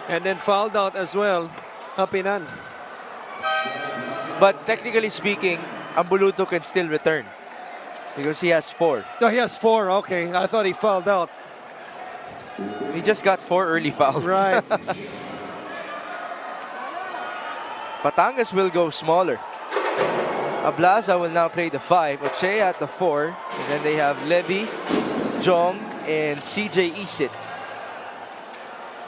And then fouled out as well, Hapinan. But technically speaking, Ambuluto can still return because he has 4. No, he has 4. Okay, I thought he fouled out. He just got 4 early fouls. Right. Batangas will go smaller. Ablaza will now play the 5. Ochea at the 4. And then they have Levy, Jong, and CJ Isit.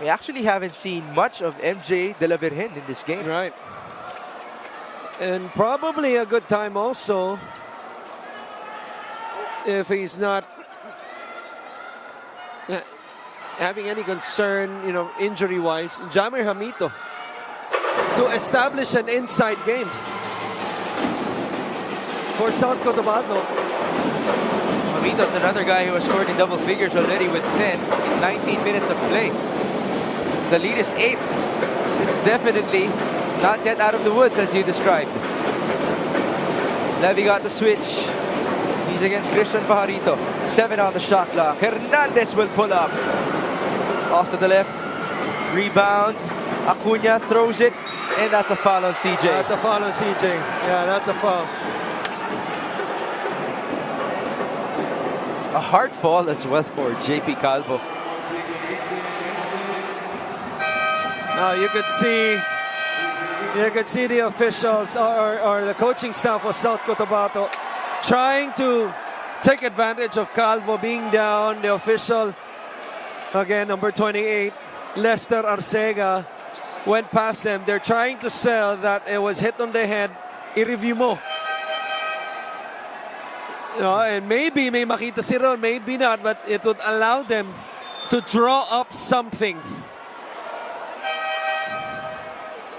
We actually haven't seen much of MJ de la Virgen in this game. Right. And probably a good time also if he's not having any concern, injury-wise. Jamer Hamito to establish an inside game for South Cotabato. Hamito's another guy who has scored in double figures already with 10 in 19 minutes of play. The lead is 8. This is definitely not yet out of the woods, as you described. Levy got the switch. He's against Christian Pajarito. 7 on the shot clock. Hernandez will pull up. Off to the left. Rebound. Acuna throws it. And that's a foul on CJ. That's a foul on CJ. Yeah, that's a foul. A hard fall as well for JP Calvo. Now you could see the officials or the coaching staff of South Cotabato trying to take advantage of Calvo being down. The official, again, number 28, Lester Arcega, went past them. They're trying to sell that it was hit on the head. I-review mo. And maybe may makita si Ron, maybe not, but it would allow them to draw up something.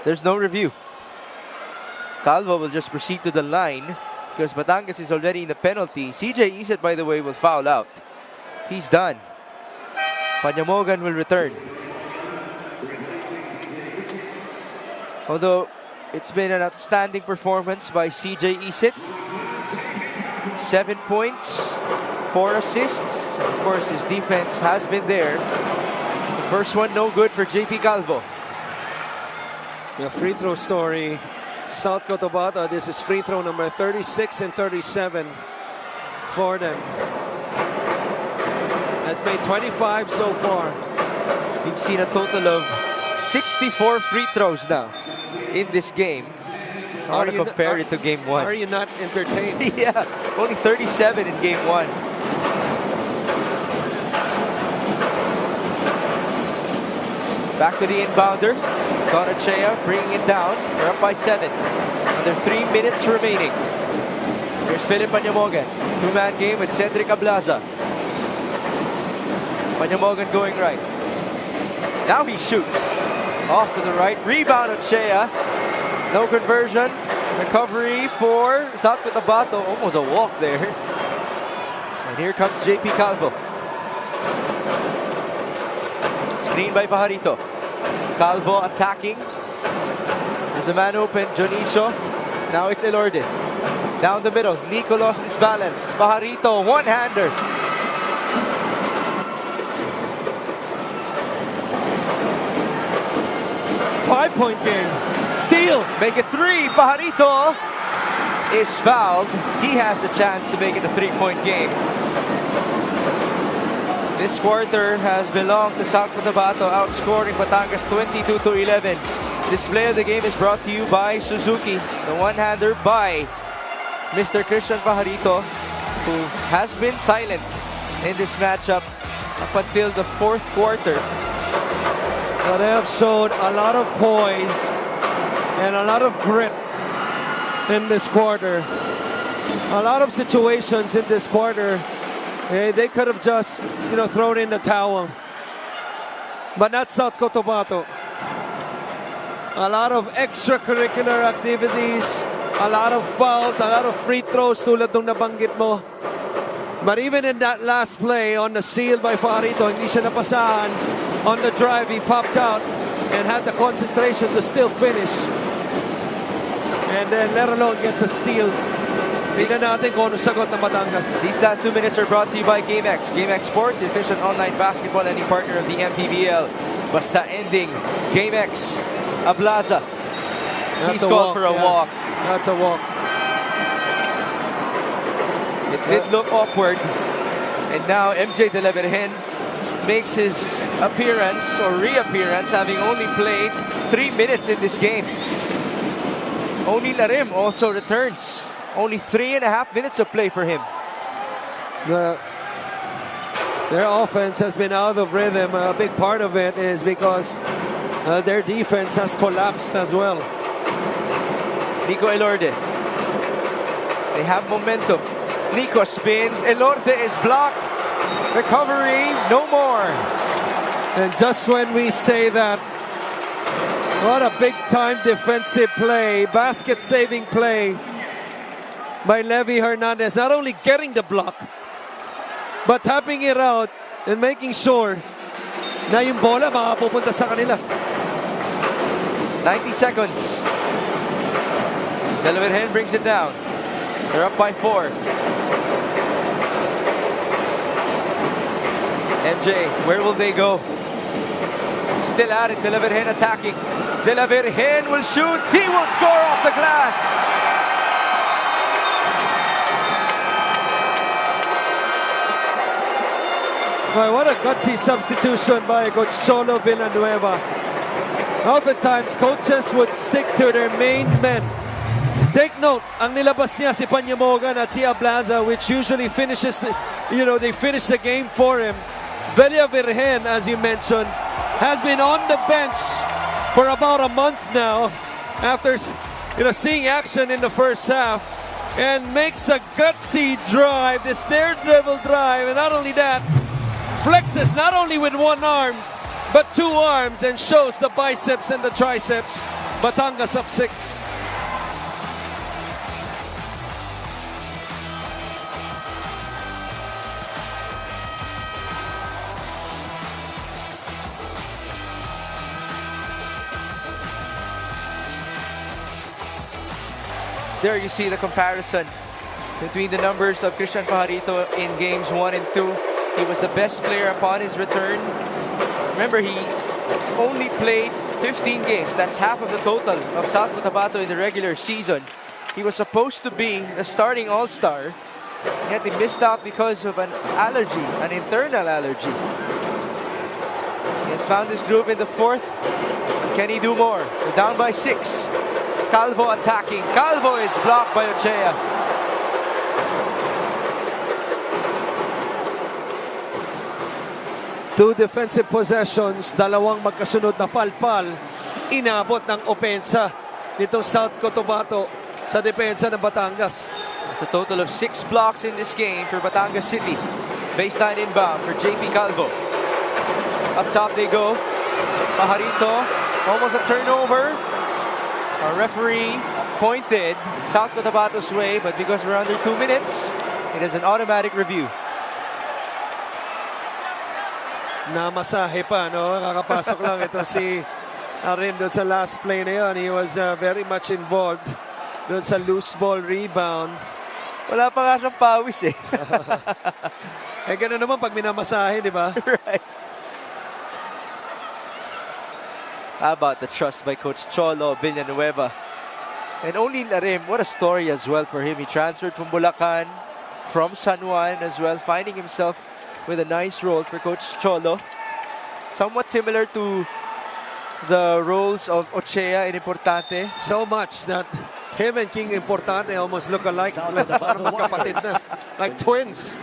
There's no review. Calvo will just proceed to the line because Batangas is already in the penalty. CJ Isit, by the way, will foul out. He's done. Panyamogan will return. Although it's been an outstanding performance by CJ Isit. 7 points, 4 assists. Of course, his defense has been there. The first one no good for JP Calvo. The free throw story, South Cotabato, this is free throw number 36 and 37 for them. Has made 25 so far. We've seen a total of 64 free throws now in this game. I want to compare it to game 1. Are you not entertained? Yeah, only 37 in game 1. Back to the inbounder. Conachea bringing it down. We're up by 7. Under 3 minutes remaining. Here's Philip Panyamogan. 2-man game with Cedric Ablaza. Panyamogan going right. Now he shoots. Off to the right. Rebound Ochea. No conversion. Recovery for South Cotabato. Almost a walk there. And here comes JP Calvo. Screen by Pajarito. Calvo attacking. There's a man open, Jonicio. Now it's Elorde. Down the middle, Nico lost his balance. Pajarito, one-hander. Five-point game. Steal. Make it three. Pajarito is fouled. He has the chance to make it a three-point game. This quarter has belonged to South Cotabato, outscoring Batangas 22-11. Display of the game is brought to you by Suzuki. The one-hander by Mr. Christian Pajarito, who has been silent in this matchup up until the fourth quarter. But they have shown a lot of poise and a lot of grit in this quarter. A lot of situations in this quarter, they could have just, thrown in the towel. But not South Cotabato. A lot of extracurricular activities, a lot of fouls, a lot of free throws tulad nung nabanggit mo. But even in that last play on the seal by Pajarito, hindi siya napasahan. On the drive, he popped out and had the concentration to still finish. And then let alone gets a steal. Tingnan natin kung ano sagot ng Batangas. These last 2 minutes are brought to you by GameX. GameX Sports, the efficient online basketball and partner of the MPBL. Basta ending, GameX, Ablaza. He's called for a walk. That's a walk. It did look awkward. And now MJ de la Virgen makes his appearance or reappearance, having only played 3 minutes in this game. Oni Larim also returns. Only 3.5 minutes of play for him. Their offense has been out of rhythm. A big part of it is because their defense has collapsed as well. Nico Elorde. They have momentum. Nico spins. Elorde is blocked. Recovery, no more. And just when we say that, what a big-time defensive play, basket-saving play by Levy Hernandez. Not only getting the block, but tapping it out and making sure na yung bola makapupunta sa kanila. 90 seconds. De la Virgen brings it down. They're up by 4. MJ, where will they go? Still at it, De la Virgen attacking. De la Virgen will shoot. He will score off the glass. Boy, what a gutsy substitution by Coach Cholo Villanueva. Oftentimes, coaches would stick to their main men. Take note, ang nilabas niya si Panyamogan at si Ablaza, which usually finishes they finish the game for him. De la Virgen, as you mentioned, has been on the bench for about a month now after seeing action in the first half, and makes a gutsy drive, this daredevil drive, and not only that, flexes not only with one arm but 2 arms and shows the biceps and the triceps. Batangas up 6. There you see the comparison between the numbers of Christian Pajarito in games 1 and 2. He was the best player upon his return. Remember, he only played 15 games. That's half of the total of South Cotabato in the regular season. He was supposed to be the starting all-star, yet he missed out because of an allergy, an internal allergy. He has found his groove in the fourth. Can he do more? They're down by 6. Calvo attacking. Calvo is blocked by Ochea. Two defensive possessions, dalawang magkasunod na palpal, inabot ng opensa nitong South Cotabato sa depensa ng Batangas. It's a total of 6 blocks in this game for Batangas City. Baseline inbound for JP Calvo. Up top they go. Pajarito, almost a turnover. Our referee pointed South Cotabato's way, but because we're under 2 minutes, it is an automatic review. Namasahe pa, no? Kakapasok lang ito si Arim doon sa last play na yun. He was very much involved doon sa loose ball rebound. Wala pa nga siyang pawis eh. Eh, gano'n naman pag minamasahe, di ba? Right. How about the trust by Coach Cholo Villanueva? And only Arim, what a story as well for him. He transferred from Bulacan, from San Juan as well, finding himself with a nice role for Coach Cholo. Somewhat similar to the roles of Ochea in Importante. So much that him and King Importante almost look alike. Parang magkapatid na. Like twins.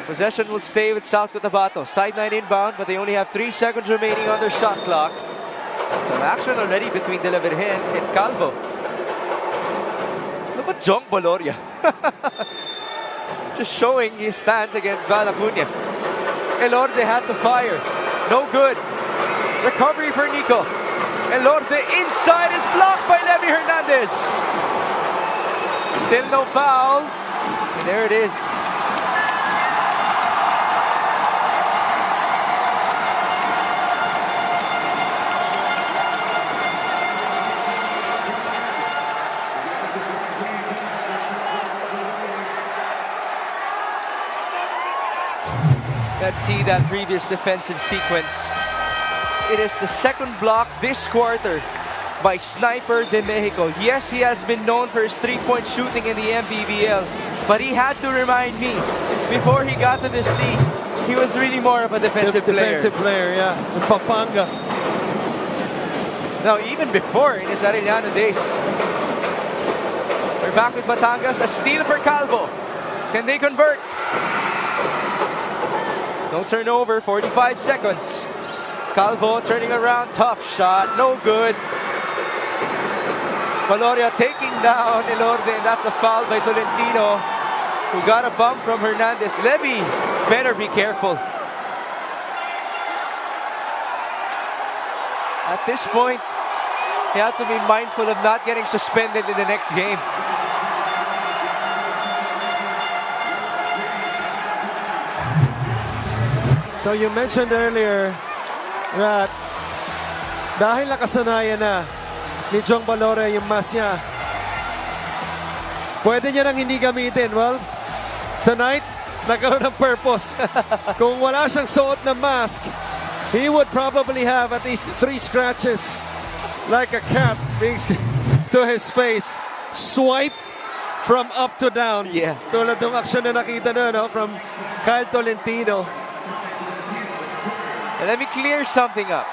Possession will stay with South Cotabato. Sideline inbound, but they only have 3 seconds remaining on their shot clock. Some action already between De La Virgen and Calvo. Look at Jong Baloria. Just showing his stance against Val Acuña. Elorde had to fire. No good. Recovery for Nico. Elorde inside is blocked by Levy Hernandez. Still no foul. And there it is. Let's see that previous defensive sequence. It is the second block this quarter by Sniper de Mexico. Yes, he has been known for his three-point shooting in the MPBL, but he had to remind me, before he got to this league, he was really more of a defensive player. Defensive player, yeah. In Pampanga. Now, even before, in his Arellano days. We're back with Batangas. A steal for Calvo. Can they convert? No turnover, 45 seconds. Calvo turning around, tough shot, no good. Valoria taking down Elorde, and that's a foul by Tolentino, who got a bump from Hernandez. Levy better be careful. At this point, he had to be mindful of not getting suspended in the next game. So you mentioned earlier that dahil nakasanayan na ni Jong Baloria yung mask niya, pwede niya nang hindi gamitin. Well, tonight, nagkaroon ng purpose. Kung wala siyang suot na mask, he would probably have at least 3 scratches like a cat being to his face. Swipe from up to down. Yeah. Tulad ng action na nakita na, no, from Kyle Tolentino. And let me clear something up.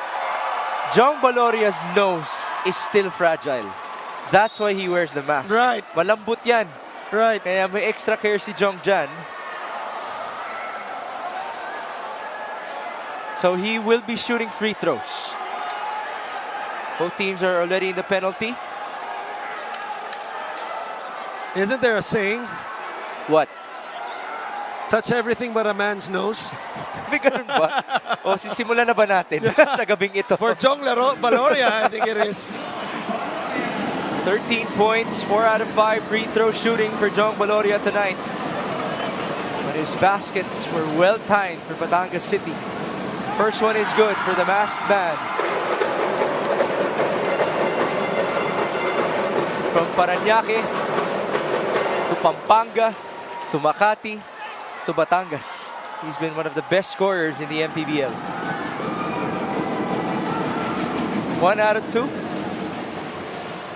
Jong Baloria's nose is still fragile. That's why he wears the mask. Right. Malambot yan. Right. Kaya may extra care si Jong dyan. So he will be shooting free throws. Both teams are already in the penalty. Isn't there a saying? What? Touch everything but a man's nose. May ganun ba? O sisimulan na ba natin sa gabing ito? For Jong Baloria, I think it is. 13 points, 4 out of 5 free throw shooting for Jong Baloria tonight. But his baskets were well timed for Batangas City. First one is good for the masked man. From Parañaque to Pampanga to Makati to Batangas. He's been one of the best scorers in the MPBL. 1 out of 2.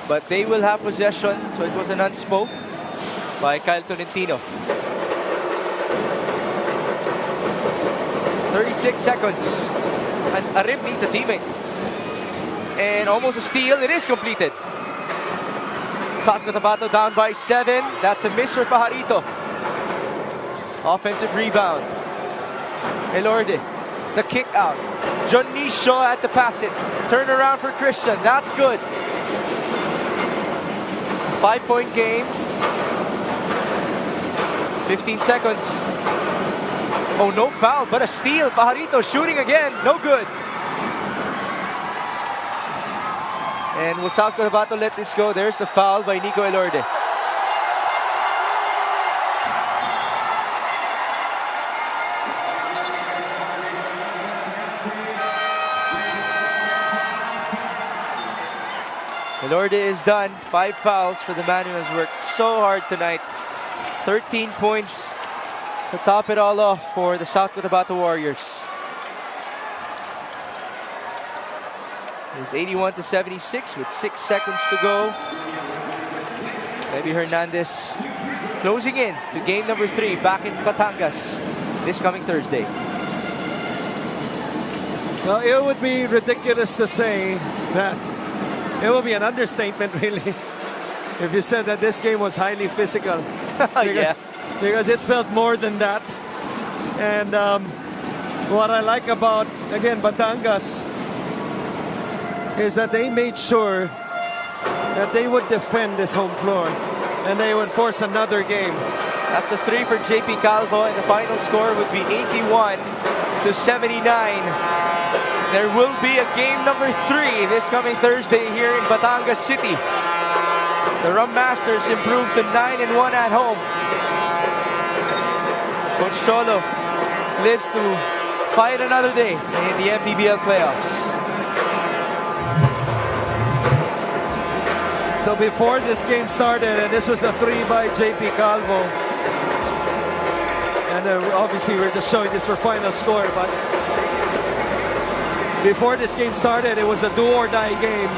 But they will have possession, so it was an unspoke by Kyle Tolentino. 36 seconds. And Arim needs a teammate. And almost a steal. It is completed. South Cotabato down by 7. That's a miss for Pajarito. Offensive rebound. Elorde, the kick out. Jonicio had to pass it. Turn around for Christian. That's good. 5-point game. 15 seconds. Oh, no foul, but a steal. Pajarito shooting again. No good. And will South Cotabato let this go? There's the foul by Nico Elorde. Elorde is done. 5 fouls for the man who has worked so hard tonight. 13 points to top it all off for the South Cotabato Warriors. It's 81-76 with 6 seconds to go. 𝗦𝗢𝗓𝗏𝗛𝗏 closing in to game number 3 back in Batangas this coming Thursday. Well, it would be ridiculous to say that. It would be an understatement, really, if you said that this game was highly physical. Because it felt more than that. And what I like about, again, Batangas is that they made sure that they would defend this home floor and they would force another game. That's a 3 for 𝗦𝗢𝗨𝗧𝗛, and the final score would be 81-79. There will be a game number 3 this coming Thursday here in Batangas City. The Rum Masters improved to 9-1 at home. Coach Cholo lives to fight another day in the MPBL playoffs. So before this game started, and this was the 3 by 𝗦𝗢𝗨𝗪𝗏. And obviously we're just showing this for final score, but before this game started, it was a do-or-die game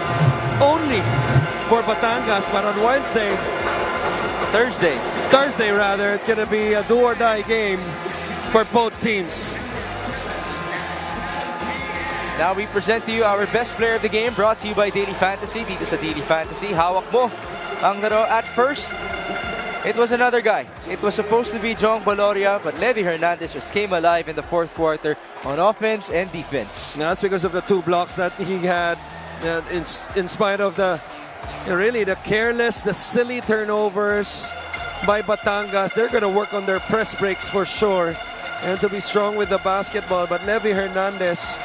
only for Batangas. But on Thursday rather, it's going to be a do-or-die game for both teams. Now we present to you our best player of the game, brought to you by Daily Fantasy. Dito sa Daily Fantasy, hawak mo ang laro. At first, it was another guy. It was supposed to be Jong Baloria, but 𝗦𝗢𝗓𝗏𝗏 just came alive in the 4th quarter on offense and defense. Now that's because of the 2 blocks that he had, in spite of the careless, the silly turnovers by Batangas. They're going to work on their press breaks for sure, and to be strong with the basketball. But 𝗦𝗢𝗓𝗏𝗏𝗏,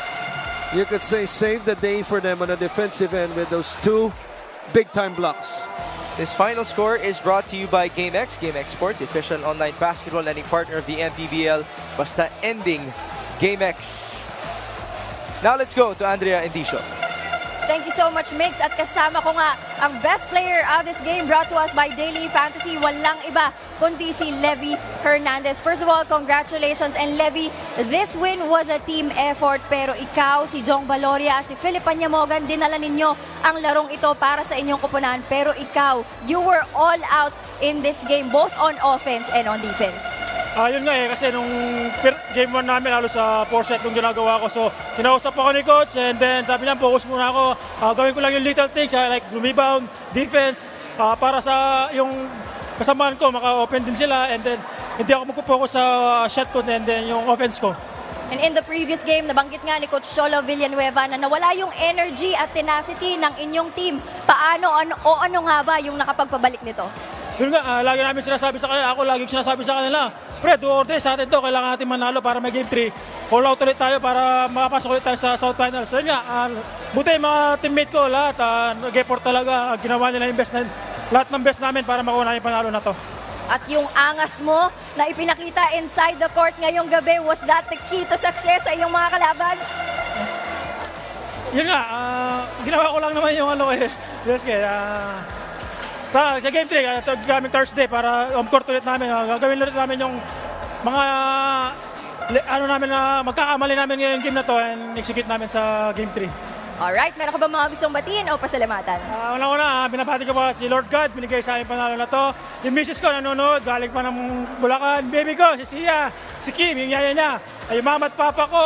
you could say, saved the day for them on the defensive end with those 2 big-time blocks. This final score is brought to you by GameX. GameX Sports, the official online basketball lending partner of the MPBL. Basta ending GameX. Now let's go to Andrea Endicio. Thank you so much, Mix. At kasama ko nga ang best player of this game, brought to us by Daily Fantasy. Walang iba kundi si 𝗦𝗢𝗓𝗏𝗏𝗏. First of all, congratulations. And 𝗦𝗢, this win was a team effort. Pero ikaw, si Jong Baloria, si Philip Panyamogan, dinala ninyo ang larong ito para sa inyong kupunan. Pero ikaw, you were all out in this game, both on offense and on defense. Yun nga kasi nung game 1 namin, halos sa 4 set yung ginagawa ko. So, kinausap ako ni coach, and then sabi niya, focus muna ako. Gawin ko lang yung little things, like rebound, defense, para sa yung kasamaan ko, maka-open din sila, and then hindi ako magpo-focus sa shot ko and then yung offense ko. And in the previous game, nabanggit nga ni Coach Cholo Villanueva na nawala yung energy at tenacity ng inyong team. Paano ano nga ba yung nakapagpabalik nito? Yun nga, lagi namin sinasabi sa kanila, ako lagi sinasabi sa kanila, pre, do or die sa atin to, kailangan natin manalo para may game 3. All out ulit tayo para makapasok ulit tayo sa South Finals. So yun nga, buti yung mga teammate ko, lahat, nag-effort talaga, ginawa nila yung best, lahat ng best namin para makuha namin panalo na to. At yung angas mo na ipinakita inside the court ngayong gabi, was that the key to success sa iyong mga kalaban? Yun nga, ginawa ko lang naman yung sa game 3, gaming Thursday para on-court ulit namin. Gagawin ulit namin yung mga namin na magkakamali namin ngayong game na to and execute namin sa game 3. Alright, meron ka ba mga gustong batiin o pasalamatan? Una-una, binabati ko pa si Lord God, binigay sa akin panalo na to. Yung misis ko nanonood, galing pa ng Bulacan. Baby ko, si Sia, si Kim, yung yaya niya. Yung mama at papa ko,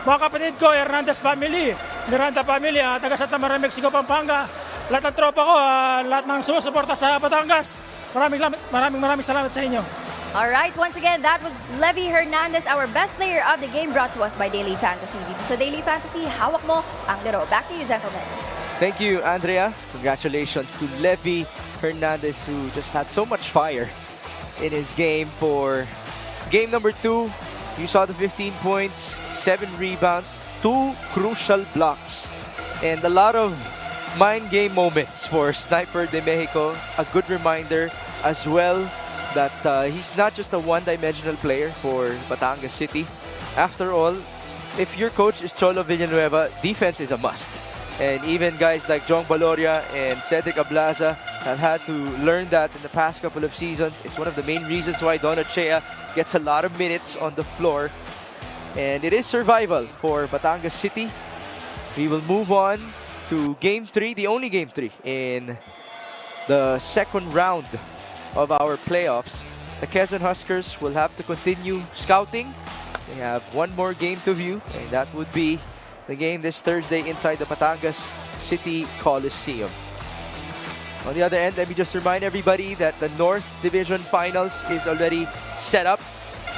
mga kapatid ko, Hernandez family, Miranda family, taga Santa Maria, Mexico, Pampanga. Lahat ng tropa ko, lahat ng sumusuporta sa Batangas. Maraming salamat sa inyo. Alright, once again, that was 𝗦𝗢𝗓𝗏𝗏𝗏𝗏, our best player of the game, brought to us by Daily Fantasy. Dito sa Daily Fantasy, hawak mo ang laro. Back to you, gentlemen. Thank you, Andrea. Congratulations to 𝗦𝗢𝗓𝗏𝗏𝗏𝗏, who just had so much fire in his game for game number 2. You saw the 15 points, 7 rebounds, 2 crucial blocks, and a lot of mind game moments for Sniper de Mexico. A good reminder as well that he's not just a one-dimensional player for Batangas City. After all, if your coach is Cholo Villanueva, defense is a must. And even guys like Jong Baloria and Cedric Ablaza have had to learn that in the past couple of seasons. It's one of the main reasons why 𝗏𝗏𝗡𝗏 gets a lot of minutes on the floor. And it is survival for Batangas City. We will move on to Game 3, the only Game 3 in the second round of our playoffs. The Quezon Huskers will have to continue scouting. They have one more game to view, and that would be the game this Thursday inside the Batangas City Coliseum. On the other end, let me just remind everybody that the North Division Finals is already set up.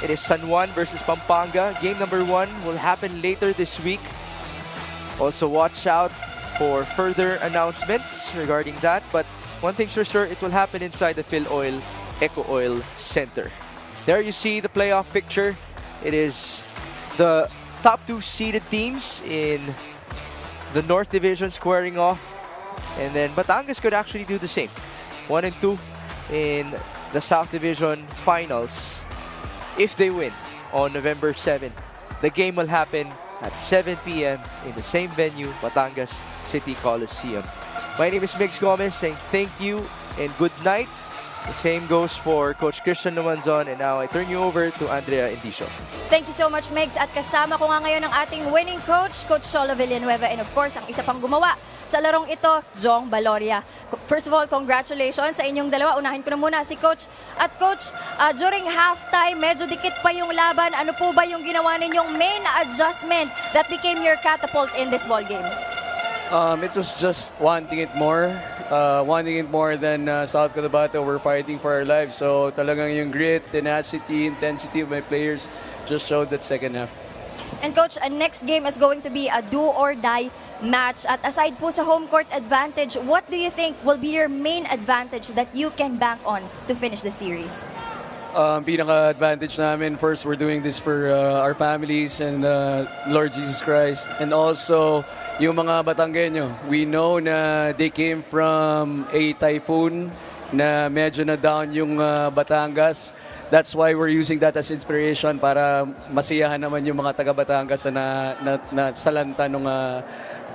It is San Juan versus Pampanga. Game number 1 will happen later this week. Also watch out for further announcements regarding that. But one thing's for sure, it will happen inside the PhilOil Eco Oil Center. There you see the playoff picture. It is the top 2 seeded teams in the North Division squaring off. And then Batangas could actually do the same. 1 and 2 in the South Division Finals. If they win on November 7, the game will happen at 7 p.m. in the same venue, Batangas City Coliseum. My name is Migs Gomez saying thank you and good night. The same goes for Coach Christian Lumanzon, and now I turn you over to Andrea Indicio. Thank you so much, Migs. At kasama ko nga ngayon ang ating winning coach, Coach Cholo Villanueva, and of course, ang isa pang gumawa sa larong ito, Jong Baloria. First of all, congratulations sa inyong dalawa. Unahin ko na muna si Coach. At Coach, during halftime, medyo dikit pa yung laban. Ano po ba yung ginawa ninyong main adjustment that became your catapult in this ball game? It was just wanting it more than South Cotabato. We're fighting for our lives. So talagang yung grit, tenacity, intensity of my players just showed that second half. And Coach, next game is going to be a do-or-die match. At aside po sa home court advantage, what do you think will be your main advantage that you can bank on to finish the series? Pinaka-advantage namin, first, we're doing this for our families and Lord Jesus Christ. And also, yung mga Batanggenyo, we know na they came from a typhoon na medyo na down yung Batangas. That's why we're using that as inspiration para masiyahan naman yung mga taga-Batangas na salanta ng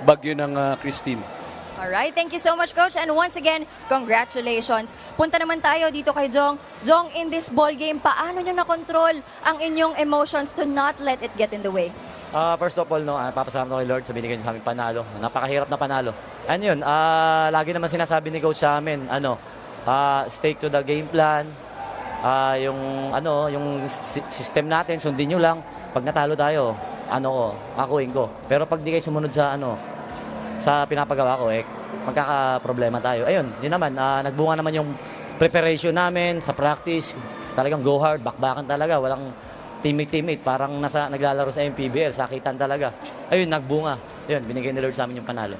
bagyo ng Christine. Alright, thank you so much, Coach. And once again, congratulations. Punta naman tayo dito kay Jong. Jong, in this ball game, paano nyo na-control ang inyong emotions to not let it get in the way? First of all, papasalamat ko kay Lord sa binigay niyo sa aming panalo. Napakahirap na panalo. And yun, lagi naman sinasabi ni Coach sa amin, stick to the game plan. Yung system natin, sundin nyo lang. Pag natalo tayo, akuin ko. Pero pag di kayo sumunod sa pinapagawa ko, magkakaproblema tayo. Ayun, yun naman, nagbunga naman yung preparation namin sa practice. Talagang go hard, bakbakan talaga. Walang teammate. Parang naglalaro sa MPBL, sakitan talaga. Ayun, nagbunga. Ayun, binigay ni Lord sa amin yung panalo.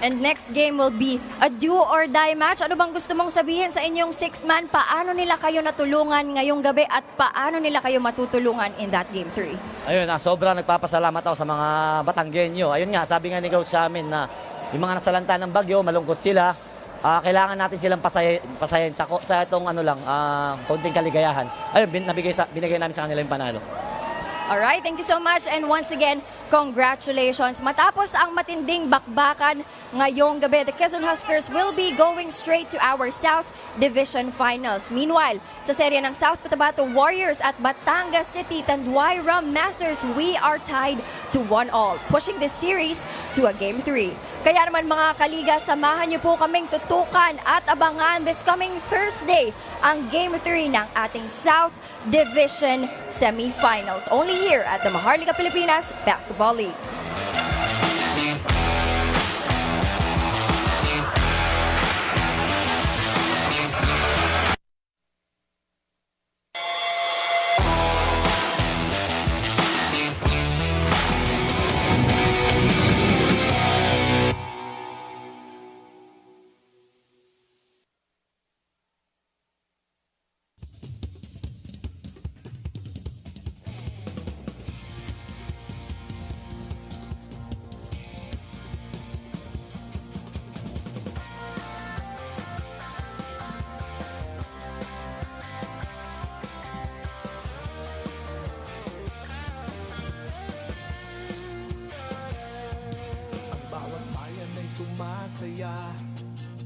And next game will be a do-or-die match. Ano bang gusto mong sabihin sa inyong sixth man? Paano nila kayo natulungan ngayong gabi at paano nila kayo matutulungan in that game 3? Ayun, sobrang nagpapasalamat ako sa mga Batanggenyo. Ayun nga, sabi nga ni Coach sa amin na yung mga nasalanta ng bagyo, malungkot sila. Kailangan natin silang pasayahin sa itong konting kaligayahan. Ayun, binigay namin sa kanila yung panalo. Alright, thank you so much. And once again, congratulations. Matapos ang matinding bakbakan ngayong gabi, the Quezon Huskers will be going straight to our South Division Finals. Meanwhile, sa serye ng South Cotabato Warriors at Batangas City Tanduay Rum Masters, we are tied to 1-1, pushing this series to a Game 3. Kaya naman mga kaliga, samahan niyo po kaming tutukan at abangan this coming Thursday ang Game 3 ng ating South Division Semifinals. Only here at the Maharlika Pilipinas Basketball League.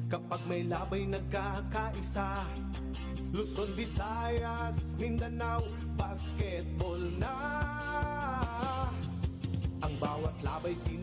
kapag may labay nagkakaisa. Luzon, Visayas, Mindanao, basketball na. Ang bawat labay